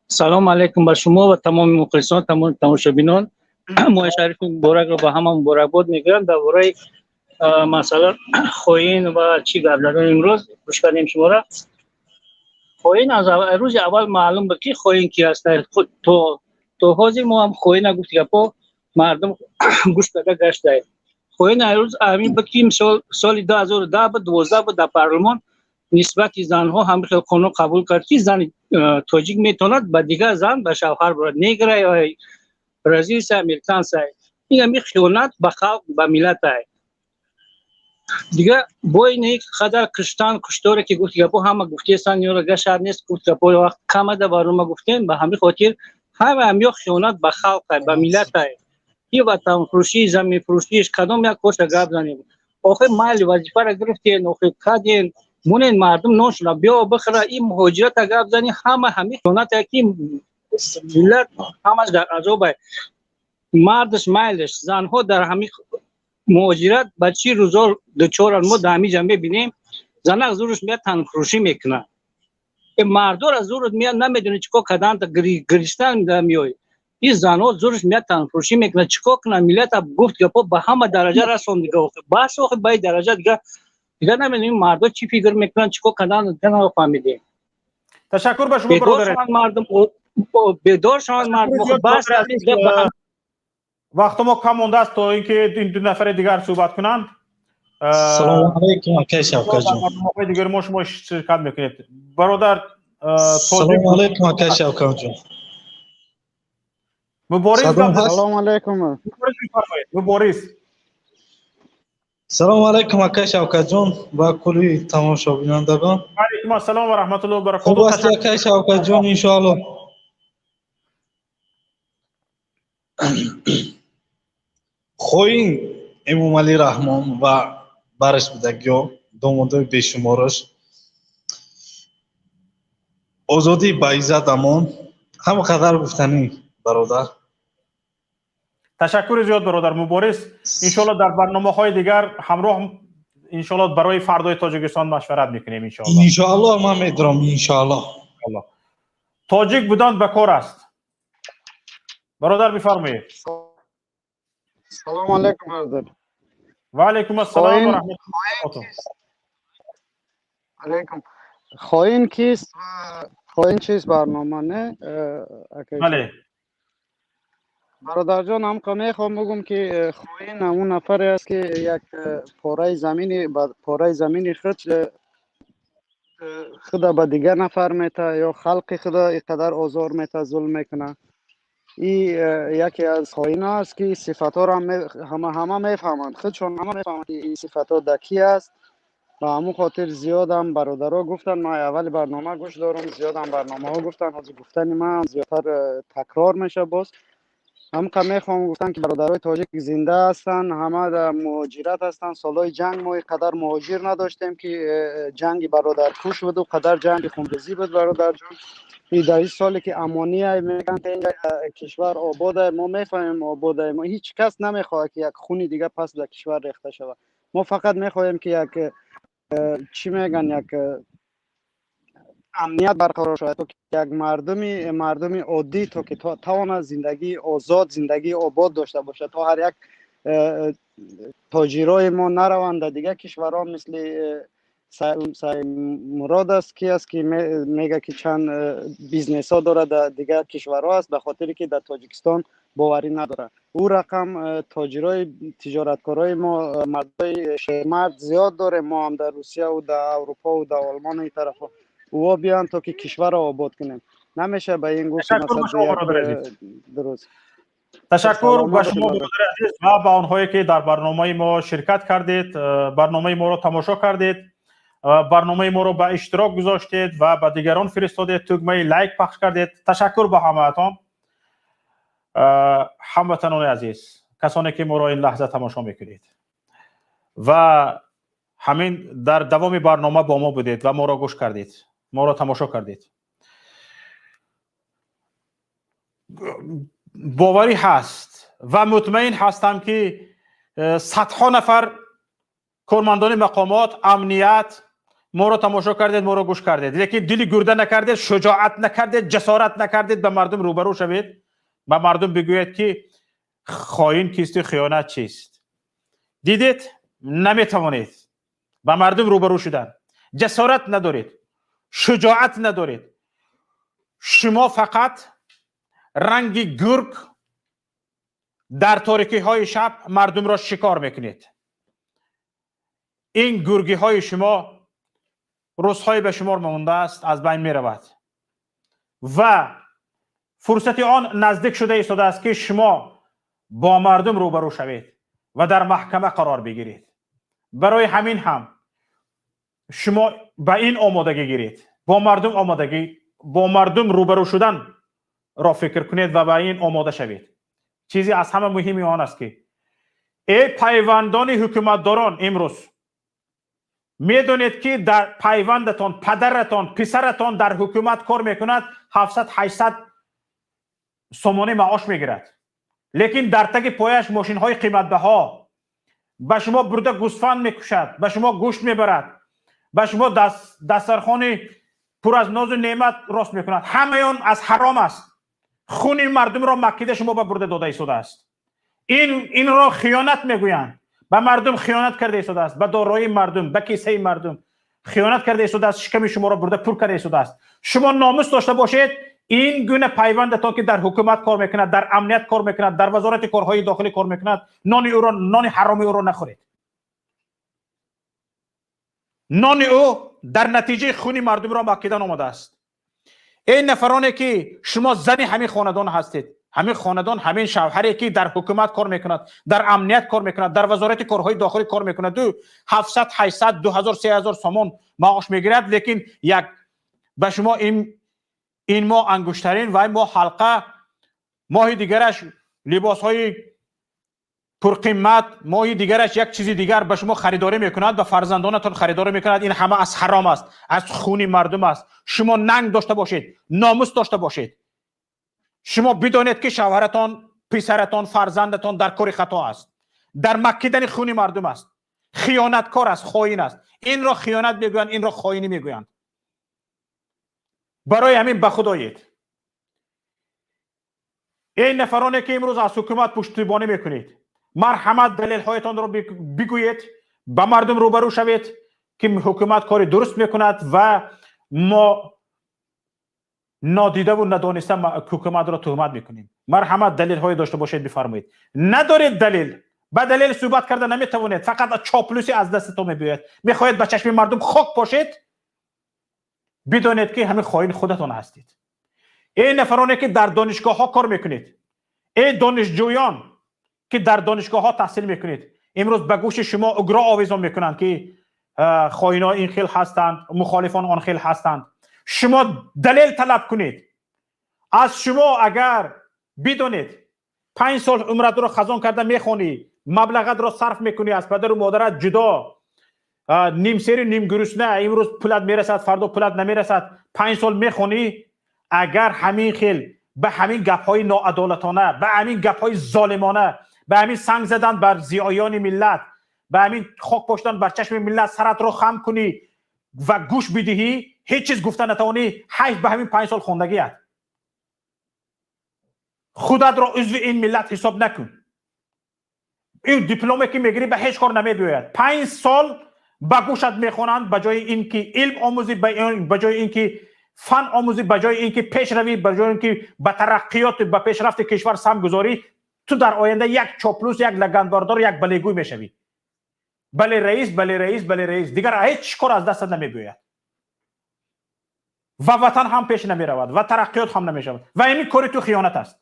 سلام علیکم بر شما و تمام مخلصان، تمام تماشابینان. ماه شریف مبارک رو با همه مبارکباد میگم. درباره مثلا خوین و چی گپ زدن امروز گوش کردیم شما را. خوین از روز اول معلوم بود که خوین کی است. خود تو حاضر ما هم خوین گفت که مردم گوش داده گشته. خوین روز همین بود که سال 2010 بود 12 بود در پارلمان نسبت زنها هم خیلی قانون قبول کرد که زن تاجیک میتواند با دیگر زن به شوهر برد، نیگر یا برزیل سه امریکان سه. این همی خیانت به خلق به ملت است. دیگه با این خدر کشتن کشتاره که گفت که همه گفته سن یا را شهر نیست، گفت که وقت کم ده بارو ما گفتیم به همین خاطر همه خیانت به خلق به ملت است. این وطن فروشی زمین فروشیش کدام یک کوشش گپ زنیم. آخه مال وظیفه را گرفتین، آخه کادین مونن مردم نوش را بیا بخره. این مهاجرت گپ زنی همه خیانت که ملت همش در عذاب است. مردش مالش زنها در همین مهاجرت بچی روزا دچار ما در همین جنبه بینیم. زنک زورش میاد تن فروشی میکنه. این مردور از زورت میاد نمیدونه چیکار کردن تا گریستن میای. این زنها زورش میاد تن فروشی میکنه. چیکار کنه؟ ملت گفت که به همه درجه رسون دیگه. بس وقت به درجه دیگه نمیدونیم مردا چی فکر میکنن چیکار کردن دیگه نفهمیدیم. تشکر به شما برادر. مردم بیدار شوند مردم بس وقت ما کم مونده است تا اینکه این دو نفر دیگر صحبت کنند. سلام علیکم آقای شوکت جان. برنامه‌های دیگر ما شما شرکت میکنید. برادر سلام علیکم آقای شوکت جان. مبارز سلام علیکم. مبارز. سلام علیکم آقای شوکت جان و کلی تماشابینندگان. علیکم السلام و رحمت الله و برکاته. خوب است آقای شوکت جان ان شاء الله. خوین امام علی رحمان و برش بودگی دامادای بیشمارش آزادی با عزت امان همه قدر گفتنی برادر. تشکر زیاد برادر مبارز. انشالله در برنامه‌های دیگر همراه انشالله برای فردای تاجیکستان مشورت میکنیم انشالله. انشالله من میدارم انشالله. تاجیک بودن به کار است. برادر بفرمایید. سلام علیکم برادر. و علیکم السلام و رحمت الله. علیکم. خوین کیست و خوین چیست برنامه نه؟ بله. برادر جان هم میخوام بگم که خوین همون نفری است که یک پاره زمینی خود به دیگر نفر میته یا خلق خدا اینقدر آزار میته ظلم میکنه. این یکی از خوین است که صفت ها را همه میفهمند، خودشون همه میفهمند که این صفت ها دکی است. و همون خاطر زیاد هم برادرها گفتن، ما اول برنامه گوش دارم، زیاد هم برنامه ها گفتن، از گفتن من زیادتر تکرار میشه. باز هم میخوام گفتن که برادرای تاجیک زنده هستن، همه در مهاجرت هستن. سالهای جنگ ما قدر مهاجر نداشتیم که جنگ برادر کش بود و قدر جنگ خونریزی بود برادر جان. این در این سالی که امانی میگن که این کشور آباده، ما میفهمیم آباده، ما هیچ کس نمیخواد که یک خونی دیگه پس در کشور ریخته شود. ما فقط میخوایم که یک چی میگن یک امنیت برقرار شود، تو که یک مردمی عادی تو که تواند زندگی آزاد، زندگی آباد داشته باشه، تا هر یک تاجرای ما نروند دیگه کشورها مثل مراد است کی است که میگه که چند بیزنس ها داره در دیگر کشورها است، به خاطری که در تاجیکستان باوری نداره. او رقم تاجرای تجارتکارای ما مردای شهرمرد زیاد داره. ما هم در روسیه و در اروپا و در آلمان و این طرف او بیان تا که کشور را آباد کنیم. نمیشه به این گفت مثلا درست. تشکر به شما برادر عزیز و به آنهایی که در برنامه ما شرکت کردید، برنامه ما را تماشا کردید، برنامه ما را به اشتراک گذاشتید و به دیگران فرستادید، تگمه لایک پخش کردید. تشکر به همه‌تان، هموطنان عزیز، کسانی که ما را این لحظه تماشا میکنید و همین در دوام برنامه با ما بودید و ما را گوش کردید، ما را تماشا کردید. باوری هست و مطمئن هستم که صدها نفر کارمندان مقامات امنیت ما را تماشا کردید، ما را گوش کردید، لیکن دلی گرده نکردید، شجاعت نکردید، جسارت نکردید به مردم روبرو شوید، به مردم بگویید که خائن کیست، خیانت چیست. دیدید نمیتوانید به مردم روبرو شدن، جسارت ندارید، شجاعت ندارید. شما فقط رنگ گرگ در تاریکی های شب مردم را شکار میکنید. این گرگی های شما روزهای به شمار مانده است، از بین می رود و فرصت آن نزدیک شده ایستاده است که شما با مردم روبرو شوید و در محکمه قرار بگیرید. برای همین هم شما به این آمادگی گیرید، با مردم روبرو شدن را فکر کنید و به این آماده شوید. چیزی از همه مهمی آن است که ای پیوندان حکومتداران، امروز میدونید که در پیوندتان پدرتان پسرتان در حکومت کار میکند 700-800 سومانی معاش میگیرد، لیکن در تگ پایش ماشین های قیمت بها به شما برده گوسفند میکشد، به شما گوشت میبرد، به شما دسترخوان پر از ناز و نعمت راست میکند. همه آن از حرام است. خون مردم را مکیده شما به برده داده ایستاده است. این را خیانت میگویند. به مردم خیانت کرده ایستاده است، به دارایی مردم، به کیسه مردم خیانت کرده ایستاده است. شکم شما را برده پر کرده ایستاده است. شما ناموس داشته باشید، این گونه پیوندتان که در حکومت کار میکند، در امنیت کار میکند، در وزارت کارهای داخلی کار میکند، نان حرامی او را نخورید. نان او در نتیجه خون مردم را مکیدن آمده است. این نفرانی که شما زن همین خاندان هستید، همین خاندان، همین شوهری که در حکومت کار میکند، در امنیت کار میکند، در وزارت کارهای داخلی کار میکند، 700 800 2000 3000 سومون معاش میگیرد، لیکن یک به شما این ماه انگشترین و این ماه حلقه، ماه دیگرش لباس های پرقیمت، ماه دیگرش یک چیزی دیگر به شما خریداری میکند، به فرزندانتان خریداری میکند. این همه از حرام است، از خون مردم است. شما ننگ داشته باشید، ناموس داشته باشید. شما بدانید که شوهرتان، پسرتان، فرزندتان در کار خطا است، در مکیدن خون مردم است، خیانتکار است، خائن است. این را خیانت میگویند، این را خائنی میگویند. برای همین به خدایید، این نفرانی که امروز از حکومت پشتیبانی میکنید، مرحمت دلیل هایتان را بگویید، به مردم روبرو شوید که حکومت کاری درست میکند و ما نادیده و ندانسته حکومت را تهمت میکنیم. مرحمت دلیل های داشته باشید، بفرمایید. ندارید دلیل، به دلیل صحبت کرده نمیتوانید، فقط چاپلوسی از دستتون میباید. میخواهید به چشم مردم خاک باشید، بدانید که همین خائن خودتان هستید. این نفرانی که در دانشگاه ها کار میکنید، این دانشجویان که در دانشگاه ها تحصیل میکنید، امروز به گوش شما اگرا آویزان میکنند که خائنان این خیل هستند، مخالفان آن خیل هستند. شما دلیل طلب کنید. از شما اگر بدونید 5 سال عمرت رو خزان کرده میخونی، مبلغت رو صرف میکنی، از پدر و مادرت جدا، نیم سری نیم گرسنه، امروز پولت میرسد، فردا پولت نمیرسد، 5 سال میخونی، اگر همین خیل به همین گپ‌های ناعدالتانه، به همین گپ‌های ظالمانه، به همین سنگ زدن بر ضیاعیان ملت، به همین خاک پاشتن بر چشم ملت سرت رو خم کنی و گوش بدهی، هیچ چیز گفتن نتوانی، حیف به همین 5 سال خوندگیت. خودت را عضو این ملت حساب نکن. این دیپلمی که میگیری به هیچ کار نمیدوید. 5 سال با گوشت میخونند به جای اینکه علم آموزی، به جای اینکه فن آموزی، به جای اینکه پیش روی، به جای اینکه به ترقیات به پیشرفت کشور سهم گذاری، تو در آینده یک چاپلوس، یک لگندبردار، یک بلیگوی میشوی. بله رئیس، بله رئیس، بله رئیس، دیگر هیچ کار از دست نمیگوید و وطن هم پیش نمی رود و ترقیات هم نمی شود و این کاری تو خیانت است.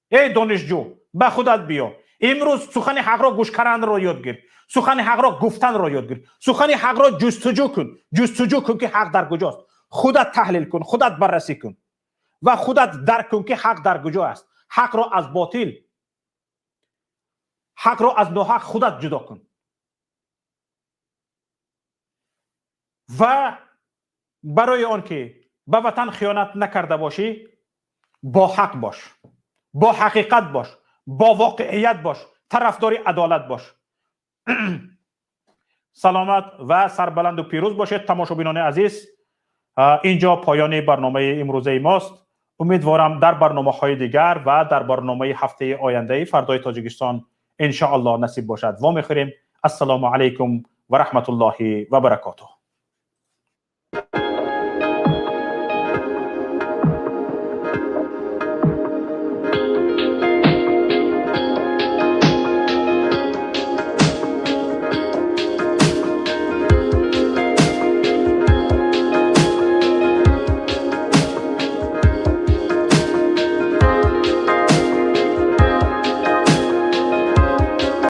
ای دانشجو به خودت بیا، امروز سخن حق را گوش کردن را یاد گیر، سخن حق را گفتن را یاد گیر، سخن حق را جستجو کن، جستجو کن که حق در کجاست، خودت تحلیل کن، خودت بررسی کن و خودت درک کن که حق در کجا است. حق را از باطل، حق را از ناحق خودت جدا کن و برای آن که به وطن خیانت نکرده باشی، با حق باش، با حقیقت باش، با واقعیت باش، طرفدار عدالت باش. سلامت و سربلند و پیروز باشید تماشابینان عزیز. اینجا پایان برنامه امروزه ماست. امیدوارم در برنامه‌های دیگر و در برنامه هفته آینده فردای تاجیکستان ان شاء الله نصیب باشد. و می‌خوریم السلام علیکم و رحمت الله و برکاته.